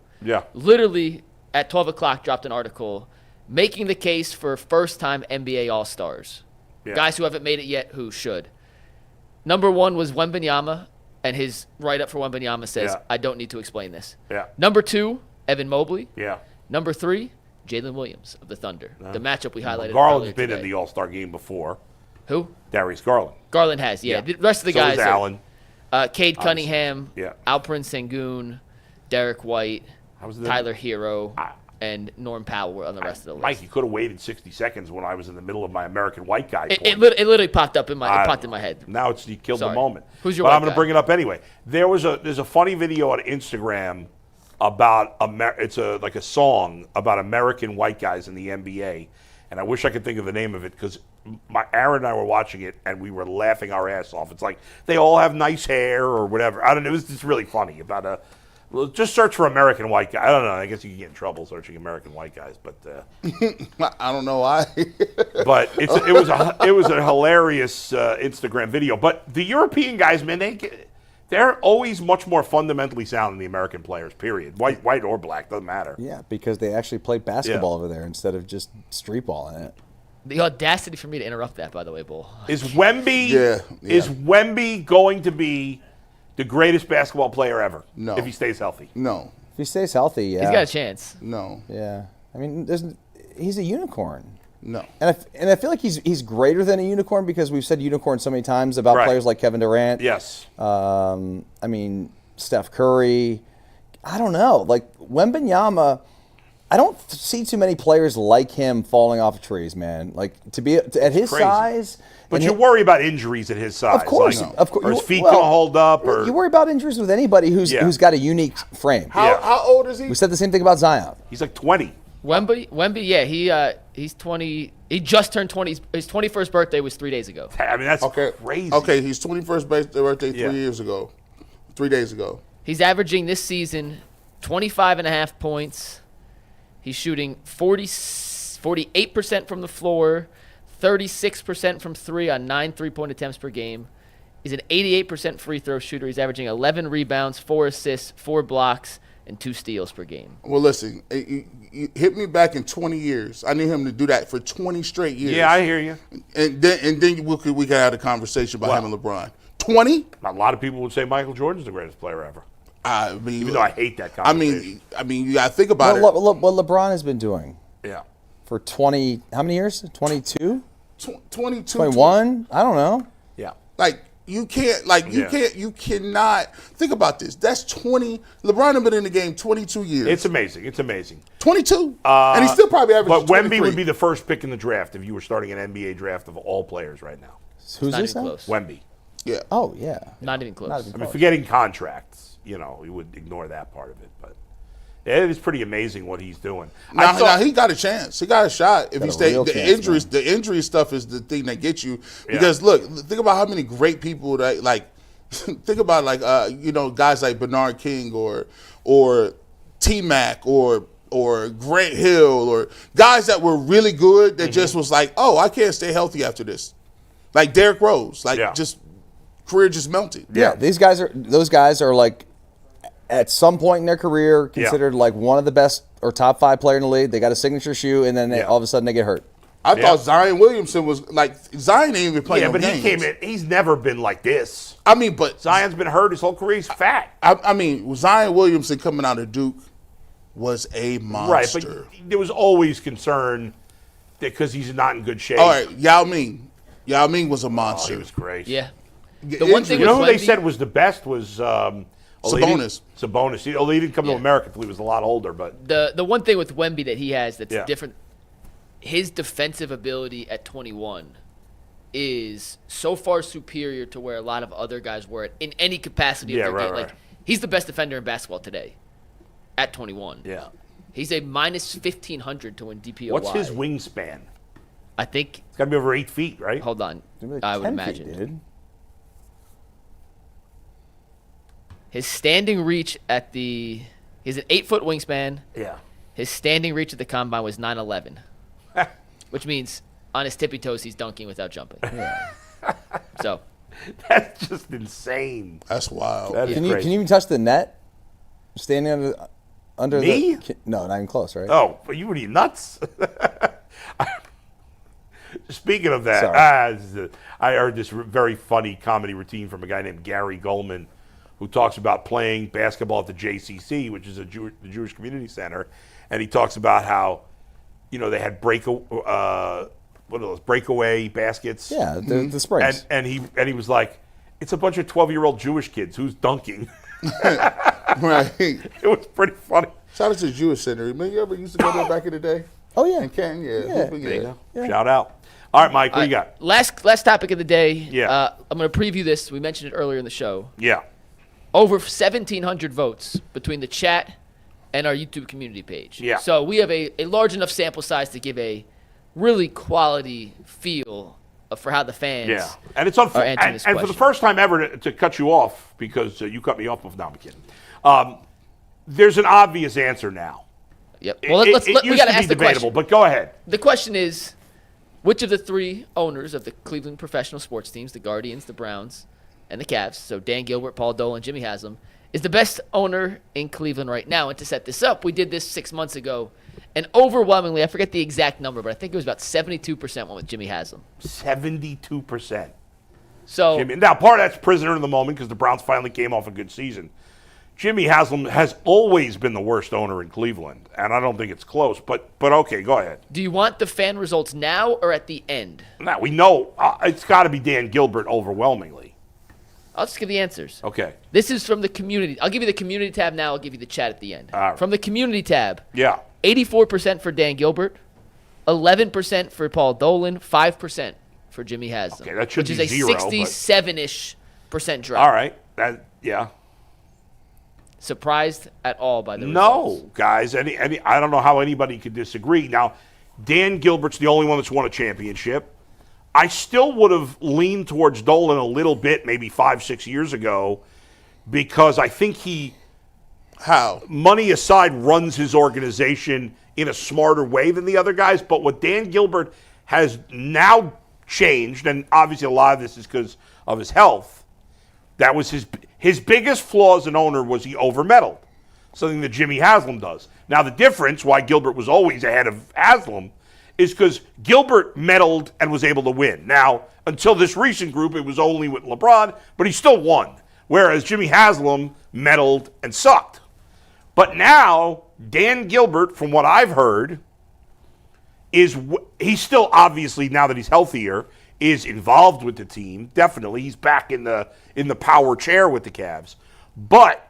literally at 12 o'clock dropped an article making the case for first-time NBA All-Stars. Guys who haven't made it yet who should. Number one was Wembanyama, and his write-up for Wembanyama says, I don't need to explain this. Number two, Evan Mobley. Number three, Jalen Williams of the Thunder. The matchup we highlighted. Garland's been in the All-Star game before. Who? Darius Garland. Garland has, The rest of the guys. So Allen. Cade Cunningham, Alperen Sengun, Derek White, Tyler Hero, and Norm Powell were on the rest of the list. Mike, you could have waited 60 seconds when I was in the middle of my American white guy. It literally popped up in my head. Now you killed the moment. Who's your But white I'm going guy? to bring it up anyway. There's a funny video on Instagram about it's like a song about American white guys in the NBA, and I wish I could think of the name of it because Aaron and I were watching it and we were laughing our ass off. It's like they all have nice hair or whatever. I don't know. It was just really funny about just search for American white guy. I don't know. I guess you can get in trouble searching American white guys, but I don't know why. but it was a hilarious Instagram video. But the European guys, man, they They're always much more fundamentally sound than the American players, period. White or black, doesn't matter. Yeah, because they actually play basketball over there instead of just street balling it. The audacity for me to interrupt that, by the way, Bull. Is Wemby going to be the greatest basketball player ever? No. If he stays healthy? No. If he stays healthy, yeah. He's got a chance. No. Yeah. I mean, he's a unicorn. No. And I feel like he's greater than a unicorn because we've said unicorn so many times about players like Kevin Durant. Yes. I mean, Steph Curry. I don't know. Like, Wembanyama, I don't see too many players like him falling off of trees, man. Like, at his size. But you worry about injuries at his size. Of course. Of course. Or his feet can't hold up. Or you worry about injuries with anybody who's got a unique frame. How old is he? We said the same thing about Zion. He's like 20. Wemby, yeah, he's 20. He just turned 20. His 21st birthday was 3 days ago. I mean, that's crazy. Okay, his 21st birthday 3 days ago. He's averaging this season 25.5 points. He's shooting 48% from the floor, 36% from three on 9 three-point attempts per game. He's an 88% free throw shooter. He's averaging 11 rebounds, 4 assists, 4 blocks, and 2 steals per game. Well, listen, you hit me back in 20 years. I need him to do that for 20 straight years. Yeah, I hear you. And then we could have a conversation about him and LeBron. 20? A lot of people would say Michael Jordan's the greatest player ever. I mean, even though I hate that conversation. I mean, you got to think about what LeBron has been doing. Yeah. For 20, how many years? 22? 22. 21? I don't know. Yeah. Like, you cannot think about this. That's 20. LeBron has been in the game 22 years. It's amazing. 22. And he's still probably averaging But Wemby 23. would be the first pick in the draft if you were starting an NBA draft of all players right now. Who's this now? Wemby. Yeah. Oh, yeah. Not even close. I mean, forgetting contracts, we would ignore that part of it. But it is pretty amazing what he's doing. Now he got a chance. He got a shot if he stays. The injury stuff is the thing that gets you. Because look, think about how many great people that think about guys like Bernard King or T-Mac or Grant Hill or guys that were really good that just was like, oh, I can't stay healthy after this. Like Derrick Rose, career just melted. Yeah, those guys are like at some point in their career considered like one of the best or top 5 player in the league. They got a signature shoe, and then all of a sudden they get hurt. I thought Zion Williamson was like Zion ain't even playing. Yeah, but games. he came in. He's never been like this. I mean, but Zion's been hurt his whole career. He's fat. I mean, Zion Williamson coming out of Duke was a monster. Right, but there was always concern because he's not in good shape. All right, Yao Ming. Yao Ming was a monster. He was great. Yeah. The one thing who with they Wemby- said was the best was Sabonis. Sabonis. He didn't come to America until he was a lot older. But the one thing with Wemby that he has that's different, his defensive ability at 21 is so far superior to where a lot of other guys were in any capacity of their game. Like, he's the best defender in basketball today at 21. Yeah. He's a minus 1,500 to win DPOY. What's his wingspan? I think it's got to be over 8 feet, right? Hold on. I would imagine. His standing reach he's an 8-foot wingspan. Yeah. His standing reach at the combine was 9'11", which means on his tippy toes he's dunking without jumping. Yeah. So that's just insane. That's wild. Can you even touch the net? Standing under Me? No, not even close, right? Oh, but you were nuts. Speaking of that, I heard this very funny comedy routine from a guy named Gary Goldman, who talks about playing basketball at the JCC, which is the Jewish Community Center, and he talks about how, they had breakaway baskets. Yeah, the springs. And he was like, it's a bunch of 12-year-old Jewish kids who's dunking. Right. It was pretty funny. Shout out to the Jewish Center. Remember you ever used to go there back in the day? Oh yeah. In Canton, Yeah. Shout out. All right, Mike, what you got? Last topic of the day. Yeah. I'm going to preview this. We mentioned it earlier in the show. Yeah. Over 1,700 votes between the chat and our YouTube community page. Yeah. So we have a large enough sample size to give a really quality feel for how the fans and it's are answering this and for the first time ever to cut you off because you cut me off before. No, I'm kidding. There's an obvious answer now. Yep. Well, we got to ask the debatable, question. but go ahead. The question is, which of the 3 owners of the Cleveland professional sports teams, the Guardians, the Browns, and the Cavs, so Dan Gilbert, Paul Dolan, Jimmy Haslam, is the best owner in Cleveland right now. And to set this up, we did this 6 months ago, and overwhelmingly, I forget the exact number, but I think it was about 72% went with Jimmy Haslam. 72%. So now, part of that's prisoner in the moment because the Browns finally came off a good season. Jimmy Haslam has always been the worst owner in Cleveland, and I don't think it's close. But okay, go ahead. Do you want the fan results now or at the end? Now, we know it's got to be Dan Gilbert overwhelmingly. I'll just give the answers. Okay. This is from the community. I'll give you the community tab now. I'll give you the chat at the end. All right. From the community tab. Yeah. 84% for Dan Gilbert, 11% for Paul Dolan, 5% for Jimmy Haslam. Okay, that should which be is a zero, 67-ish percent drop. All right. Yeah. Surprised at all by the results? No, guys. I don't know how anybody could disagree. Now, Dan Gilbert's the only one that's won a championship. I still would have leaned towards Dolan a little bit, maybe 5-6 years ago, because I think he, money aside, runs his organization in a smarter way than the other guys. But what Dan Gilbert has now changed, and obviously a lot of this is because of his health, that was his biggest flaw as an owner was he over-meddled, something that Jimmy Haslam does. Now, the difference, why Gilbert was always ahead of Haslam, is because Gilbert meddled and was able to win. Now, until this recent group, it was only with LeBron, but he still won, whereas Jimmy Haslam meddled and sucked. But now, Dan Gilbert, from what I've heard, he's still obviously, now that he's healthier, is involved with the team. Definitely, he's back in the power chair with the Cavs. But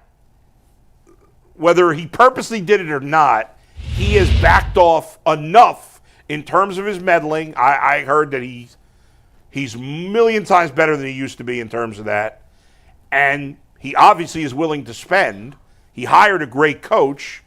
whether he purposely did it or not, he has backed off enough in terms of his meddling. I heard that he's a million times better than he used to be in terms of that. And he obviously is willing to spend. He hired a great coach.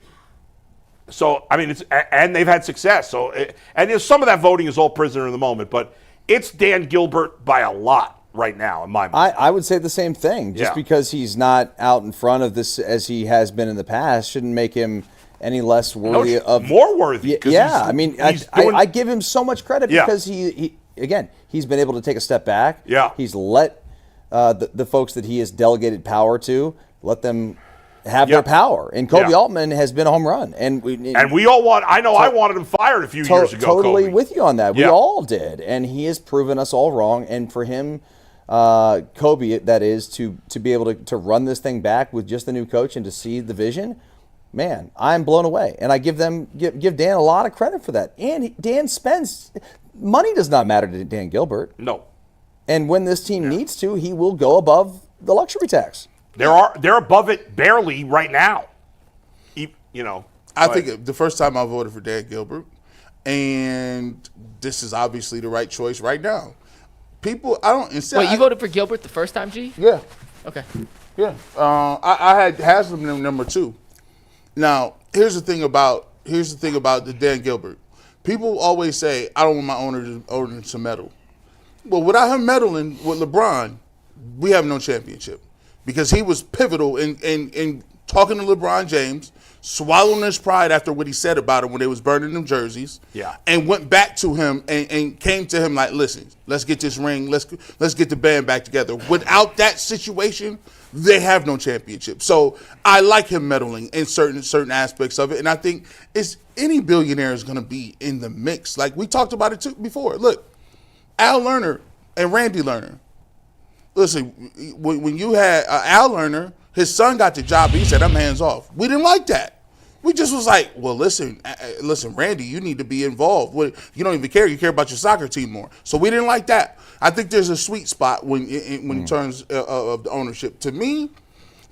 So, I mean, and they've had success. So, and some of that voting is all prisoner in the moment, but it's Dan Gilbert by a lot right now, in my mind. I would say the same thing. Just because he's not out in front of this as he has been in the past shouldn't make him any less worthy of. More worthy. Yeah, I mean, I give him so much credit because he's been able to take a step back. Yeah. He's let the folks that he has delegated power to, let them have their power. And Kobe Altman has been a home run. And we all want, I wanted him fired a few years ago. Totally Kobe. with you on that. We all did. And he has proven us all wrong. And for him, Kobe, that is, to be able to run this thing back with just the new coach and to see the vision, man, I'm blown away. And I give Dan a lot of credit for that. And Dan spends, money does not matter to Dan Gilbert. No. And when this team needs to, he will go above the luxury tax. They're above it barely right now. I think the first time I voted for Dan Gilbert, and this is obviously the right choice right now. People, Wait, you voted for Gilbert the first time, G? Yeah. Okay. Yeah. I had Haslam number 2. Now, here's the thing about the Dan Gilbert. People always say, I don't want my owner to meddle. Well, without him meddling with LeBron, we have no championship. Because he was pivotal in talking to LeBron James, swallowing his pride after what he said about him when they was burning them jerseys, and went back to him and came to him like, listen, let's get this ring, let's get the band back together. Without that situation, they have no championship. So I like him meddling in certain aspects of it, and I think any billionaire is going to be in the mix. Like we talked about it too before. Look, Al Lerner and Randy Lerner. Listen, when you had Al Lerner, his son got the job, but he said, I'm hands off. We didn't like that. We just was like, well, listen, Randy, you need to be involved. You don't even care. You care about your soccer team more. So we didn't like that. I think there's a sweet spot in terms of the ownership. To me,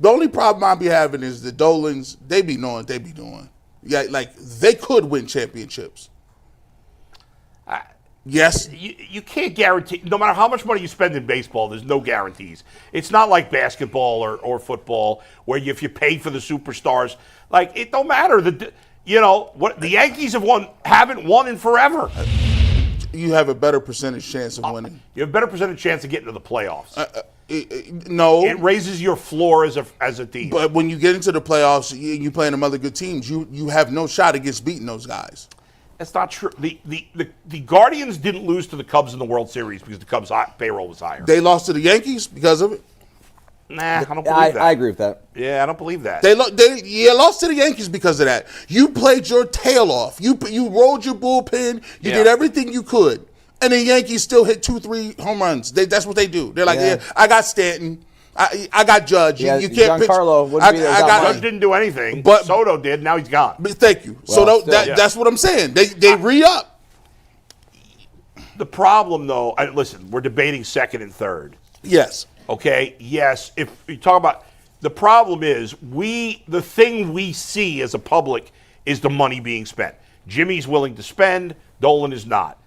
the only problem I be having is the Dolans, they be knowing what they be doing. Yeah, like, they could win championships. Yes. You can't guarantee, no matter how much money you spend in baseball, there's no guarantees. It's not like basketball or football where if you pay for the superstars, like it don't matter. The Yankees haven't won in forever. You have a better percentage chance of winning. You have a better percentage chance of getting to the playoffs. No. It raises your floor as a team. But when you get into the playoffs, you playing them other good teams, you have no shot against beating those guys. That's not true. The Guardians didn't lose to the Cubs in the World Series because the Cubs' payroll was higher. They lost to the Yankees because of it? Nah, I don't believe that. I agree with that. Yeah, I don't believe that. They lost to the Yankees because of that. You played your tail off. You rolled your bullpen. You did everything you could. And the Yankees still hit 2-3 home runs. That's what they do. They're like, I got Stanton. I got Judge. Yeah, you can't pitch. Giancarlo wouldn't be there. Judge didn't do anything. But Soto did. Now he's gone. But thank you. Well, that's what I'm saying. They re-up. The problem, though, listen, we're debating second and third. Yes. Okay? Yes. If you talk about the problem is the thing we see as a public is the money being spent. Jimmy's willing to spend. Dolan is not.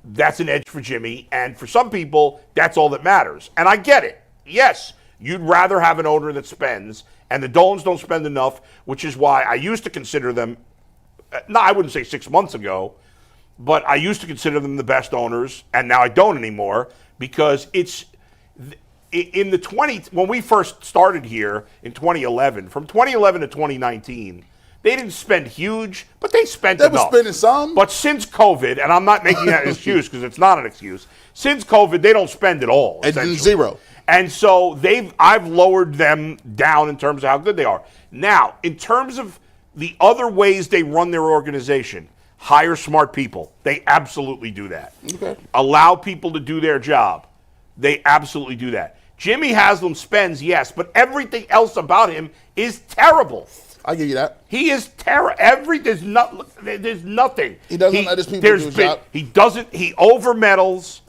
That's an edge for Jimmy. And for some people, that's all that matters. And I get it. Yes, you'd rather have an owner that spends, and the Dolans don't spend enough, which is why I used to consider them, I wouldn't say 6 months ago, but I used to consider them the best owners, and now I don't anymore, because it's in the when we first started here in 2011, from 2011 to 2019, they didn't spend huge, but they spent enough. They were spending some. But since COVID, and I'm not making that an excuse because it's not an excuse, since COVID, they don't spend at all. And zero. And so I've lowered them down in terms of how good they are. Now, in terms of the other ways they run their organization, hire smart people. They absolutely do that. Okay. Allow people to do their job. They absolutely do that. Jimmy Haslam spends, yes, but everything else about him is terrible. I give you that. He is terrible. There's nothing. He doesn't let his people do his job. He doesn't. He over-meddles.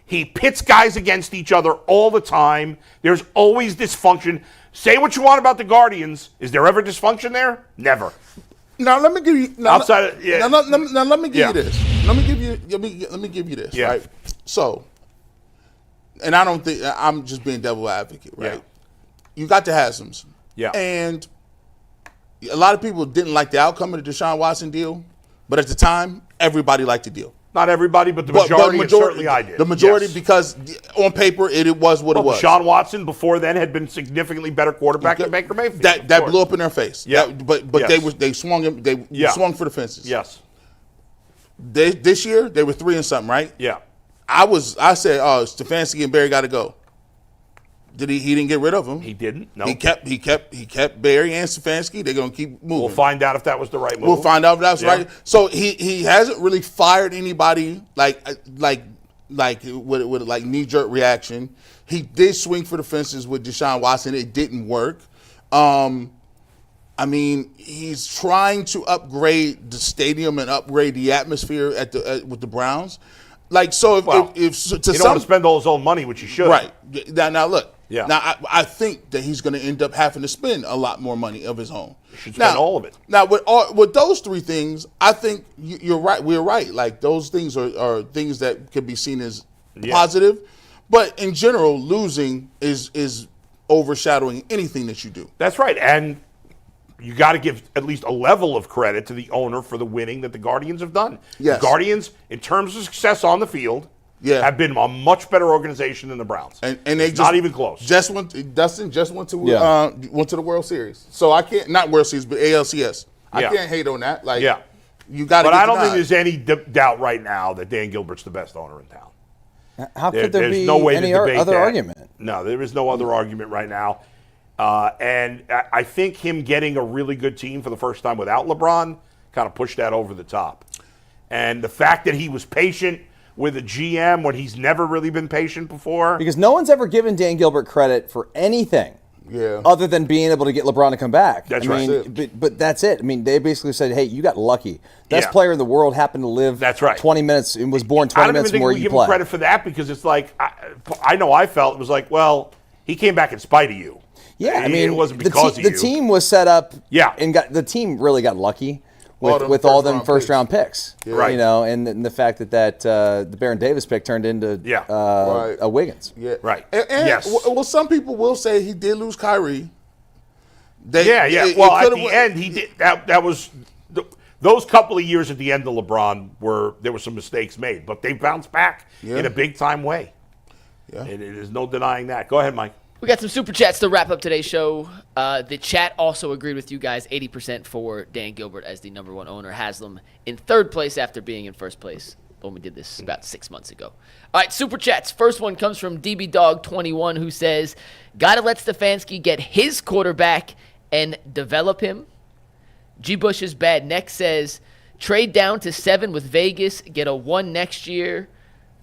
He pits guys against each other all the time. There's always dysfunction. Say what you want about the Guardians. Is there ever dysfunction there? Never. Now let me give you. Now, Outside of, yeah. now let me give you this. Let me give you this. Yeah. Right. So, and I don't think I'm just being devil advocate, right? Yeah. You got the Hasms. Yeah. And a lot of people didn't like the outcome of the Deshaun Watson deal, but at the time, everybody liked the deal. Not everybody, but the majority, and certainly I did. The majority, yes. Because on paper, it was what it was. Deshaun Watson before then had been significantly better quarterback than Baker Mayfield. That blew up in their face. Yeah. But yes. they swung him. They swung for the fences. Yes. This year they were 3 and something, right? Yeah. I said, Stefanski and Barry got to go. He didn't get rid of him. He didn't. No. He kept Barry and Stefanski. They're gonna keep moving. We'll find out if that was the right move. We'll find out if that's right. So he hasn't really fired anybody like with like knee-jerk reaction. He did swing for the fences with Deshaun Watson. It didn't work. I mean, he's trying to upgrade the stadium and upgrade the atmosphere with the Browns. Like, so if you don't want to spend all his own money, which you should. Right. Now look. Yeah. Now, I think that he's going to end up having to spend a lot more money of his own. You should spend all of it. Now, with those 3 things, I think you're right. We're right. Like, those things are things that can be seen as positive. But in general, losing is overshadowing anything that you do. That's right. And you got to give at least a level of credit to the owner for the winning that the Guardians have done. Yes. The Guardians, in terms of success on the field, have been a much better organization than the Browns. And they not even close. Dustin just went to the World Series. So I can't, not World Series, but ALCS. I can't hate on that. Like, you got to. But I don't think there's any doubt right now that Dan Gilbert's the best owner in town. How could there be no way any to debate other that. argument? No, there is no other argument right now. And I think him getting a really good team for the first time without LeBron kind of pushed that over the top. And the fact that he was patient with a GM when he's never really been patient before. Because no one's ever given Dan Gilbert credit for anything other than being able to get LeBron to come back. That's right. But that's it. I mean, they basically said, hey, you got lucky. Best player in the world happened to live 20 minutes and was born 20 minutes from where you play. I don't even think we give him credit for that because it's like, I know I felt it was like, well, he came back in spite of you. Yeah, I mean, it wasn't because of you. The team was set up. Yeah. And the team really got lucky with all them first round picks. Yeah. Right. You know, and the fact that the Baron Davis pick turned into a Wiggins. Yeah. Right. And yes. Well, some people will say he did lose Kyrie. Well, at the end, he did. That was those couple of years at the end of LeBron there were some mistakes made, but they bounced back in a big time way. Yeah. There's no denying that. Go ahead, Mike. We got some super chats to wrap up today's show. The chat also agreed with you guys. 80% for Dan Gilbert as the #1 owner. Haslam in 3rd place after being in 1st place when we did this about 6 months ago. All right, Super Chats. First one comes from DBDog21, who says, gotta let Stefanski get his quarterback and develop him. G. Bush's Bad Neck says, trade down to 7 with Vegas, get a 1 next year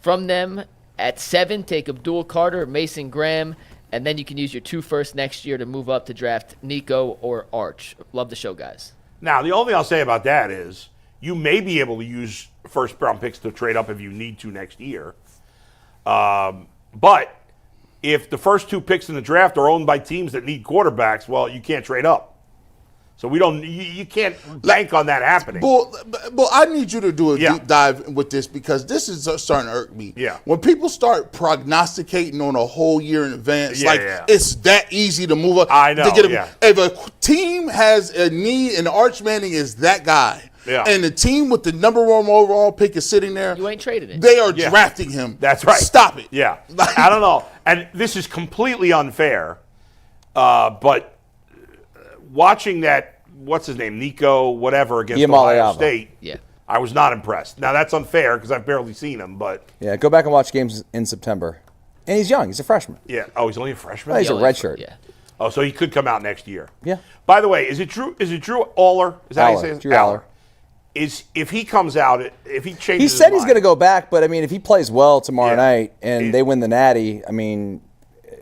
from them. At 7, take Abdul Carter, Mason Graham, and then you can use your 2 first next year to move up to draft Nico or Arch. Love the show, guys. Now, the only thing I'll say about that is you may be able to use first-round picks to trade up if you need to next year. But if the first 2 picks in the draft are owned by teams that need quarterbacks, well, you can't trade up. So you can't bank on that happening. Well, I need you to do a deep dive with this because this is starting to irk me. Yeah. When people start prognosticating on a whole year in advance, it's that easy to move up. I know. If a team has a need and Arch Manning is that guy, and the team with the number 1 overall pick is sitting there, you ain't traded it. They are drafting him. That's right. Stop it. Yeah. I don't know. And this is completely unfair, but watching that, what's his name, Nico, whatever, against Ohio State, I was not impressed. Now, that's unfair because I've barely seen him, but. Yeah, go back and watch games in September. And he's young. He's a freshman. Yeah. Oh, he's only a freshman? Oh, he's a redshirt. Yeah. Oh, so he could come out next year. Yeah. By the way, is it Drew Aller? Is that how you say it? Drew Aller. If he comes out, if he changes he said his he's going to go back, but, I mean, if he plays well tomorrow night and they win the Natty, I mean,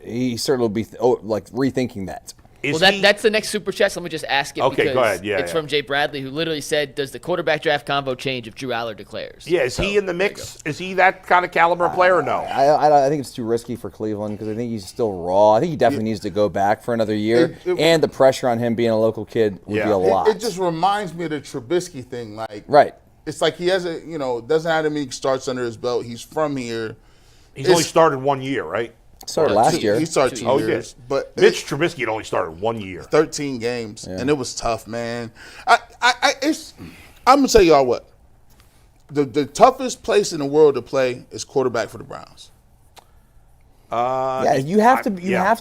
he certainly will be rethinking that. That's the next Super Chat. So let me just ask it because go ahead. it's from Jay Bradley, who literally said, does the quarterback draft combo change if Drew Aller declares? Yeah, is he in the mix? Is he that kind of caliber player or no? I think it's too risky for Cleveland because I think he's still raw. I think he definitely needs to go back for another year, and the pressure on him being a local kid would be a lot. It just reminds me of the Trubisky thing. Right. It's like he has doesn't have any starts under his belt. He's from here. He's only started 1 year, right? Started last year. He started 2 years. But Mitch Trubisky had only started 1 year. 13 games, and it was tough, man. I'm going to tell y'all what. The toughest place in the world to play is quarterback for the Browns. You have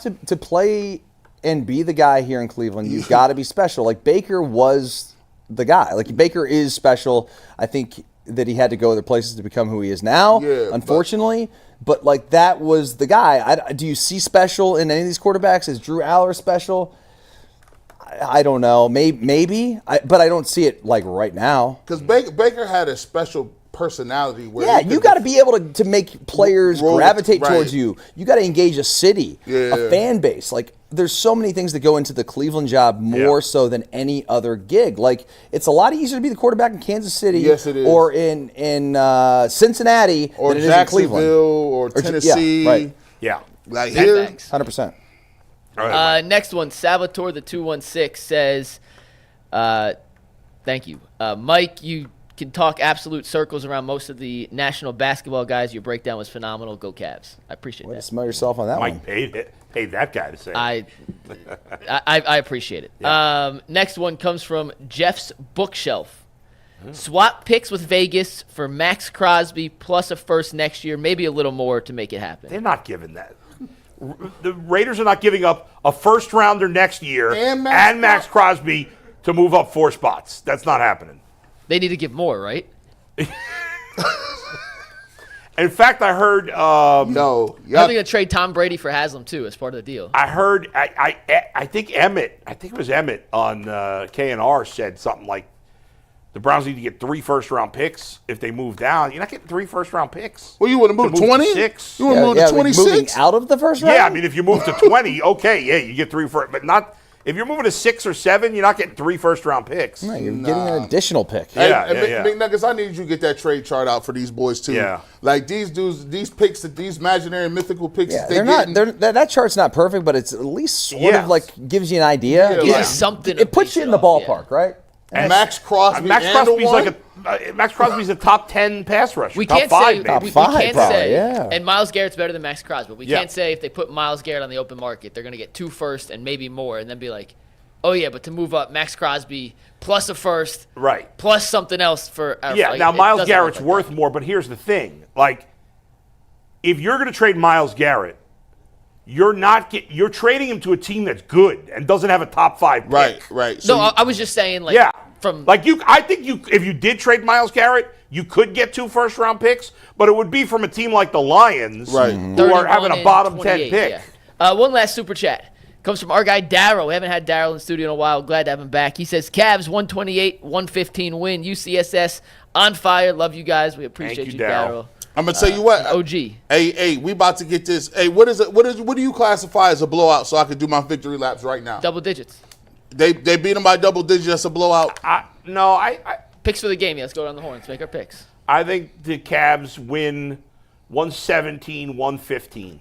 to play and be the guy here in Cleveland. You've got to be special. Like Baker was the guy. Like Baker is special. I think that he had to go other places to become who he is now, unfortunately. But like that was the guy. Do you see special in any of these quarterbacks? Is Drew Aller special? I don't know. Maybe. But I don't see it like right now. Because Baker had a special personality. Where you got to be able to make players gravitate towards you. You got to engage a city, a fan base. Like there's so many things that go into the Cleveland job more so than any other gig. Like it's a lot easier to be the quarterback in Kansas City, or in Cincinnati, or than it Jacksonville, is in Cleveland, or Tennessee. Like here, 100%. Next one, Salvatore the 216 says, "Thank you, Mike. You can talk absolute circles around most of the national basketball guys. Your breakdown was phenomenal. Go Cavs. I appreciate that. Smell yourself on that one. Mike paid that guy to say I appreciate it. Yeah. Next one comes from Jeff's Bookshelf. Swap picks with Vegas for Max Crosby plus a first next year, maybe a little more to make it happen. They're not giving that. The Raiders are not giving up a first rounder next year and Max Crosby to move up 4 spots. That's not happening. They need to give more, right? In fact, I heard. No, they're going to trade Tom Brady for Haslam too as part of the deal. I heard. I think Emmett. I think it was Emmett on KNR said something like, the Browns need to get 3 first-round picks if they move down. You're not getting 3 first-round picks. Well, you want to move 20? 6. You want to move to 26? Moving out of the first round? Yeah, I mean, if you move to 20, okay, you get 3 first, but not. If you're moving to 6 or 7, you're not getting 3 first-round picks. No, you're getting an additional pick. Big Nuggets, I need you to get that trade chart out for these boys too. Yeah. Like these dudes, these picks, these imaginary mythical picks. Yeah, that that chart's not perfect, but it's at least sort of like gives you an idea. Gives you something. It puts you in the ballpark, right? And Max Crosby. Max Crosby's a top 10 pass rusher. We top can't 5, say maybe. we can't say. yeah. And Myles Garrett's better than Max Crosby. We can't say if they put Myles Garrett on the open market, they're going to get 2 firsts and maybe more, and then be like, oh yeah, but to move up, Max Crosby plus a first, right? Plus something else for Now Myles Garrett's worth more, but here's the thing: like, if you're going to trade Myles Garrett, you're trading him to a team that's good and doesn't have a top 5 pick. Right. So I was just saying, like, I think if you did trade Myles Garrett, you could get 2 first-round picks, but it would be from a team like the Lions, right, who are having a bottom 10 pick. Yeah. One last super chat. Comes from our guy Daryl. We haven't had Daryl in the studio in a while. Glad to have him back. He says, Cavs 128-115 win. UCSS on fire. Love you guys. We appreciate you, Daryl. I'm gonna tell you what, OG. Hey, we about to get this. Hey, what do you classify as a blowout? So I can do my victory laps right now. Double digits. They beat them by double digits. That's a blowout. No, picks for the game. Yeah, let's go down the horn. Let's make our picks. I think the Cavs win 117-115.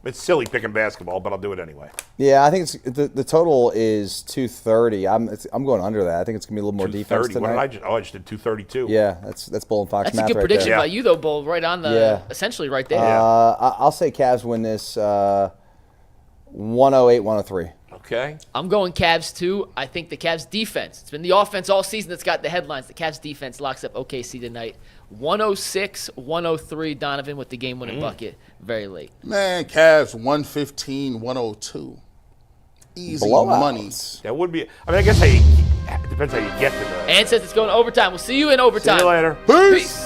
It's silly picking basketball, but I'll do it anyway. Yeah, I think it's the total is 230. I'm going under that. I think it's gonna be a little more defense tonight. What did I just did 232. Yeah, that's Bull and Fox That's math a good right prediction there. by you though, Bull. Right on the essentially right there. I'll say Cavs win this 108-103. Okay. I'm going Cavs too. I think the Cavs defense. It's been the offense all season that's got the headlines. The Cavs defense locks up OKC tonight. 106-103. Donovan with the game-winning bucket very late. Man, Cavs 115-102. Easy money. That would be. I mean, I guess it depends how you get to that. And says it's going to overtime. We'll see you in overtime. See you later. Peace.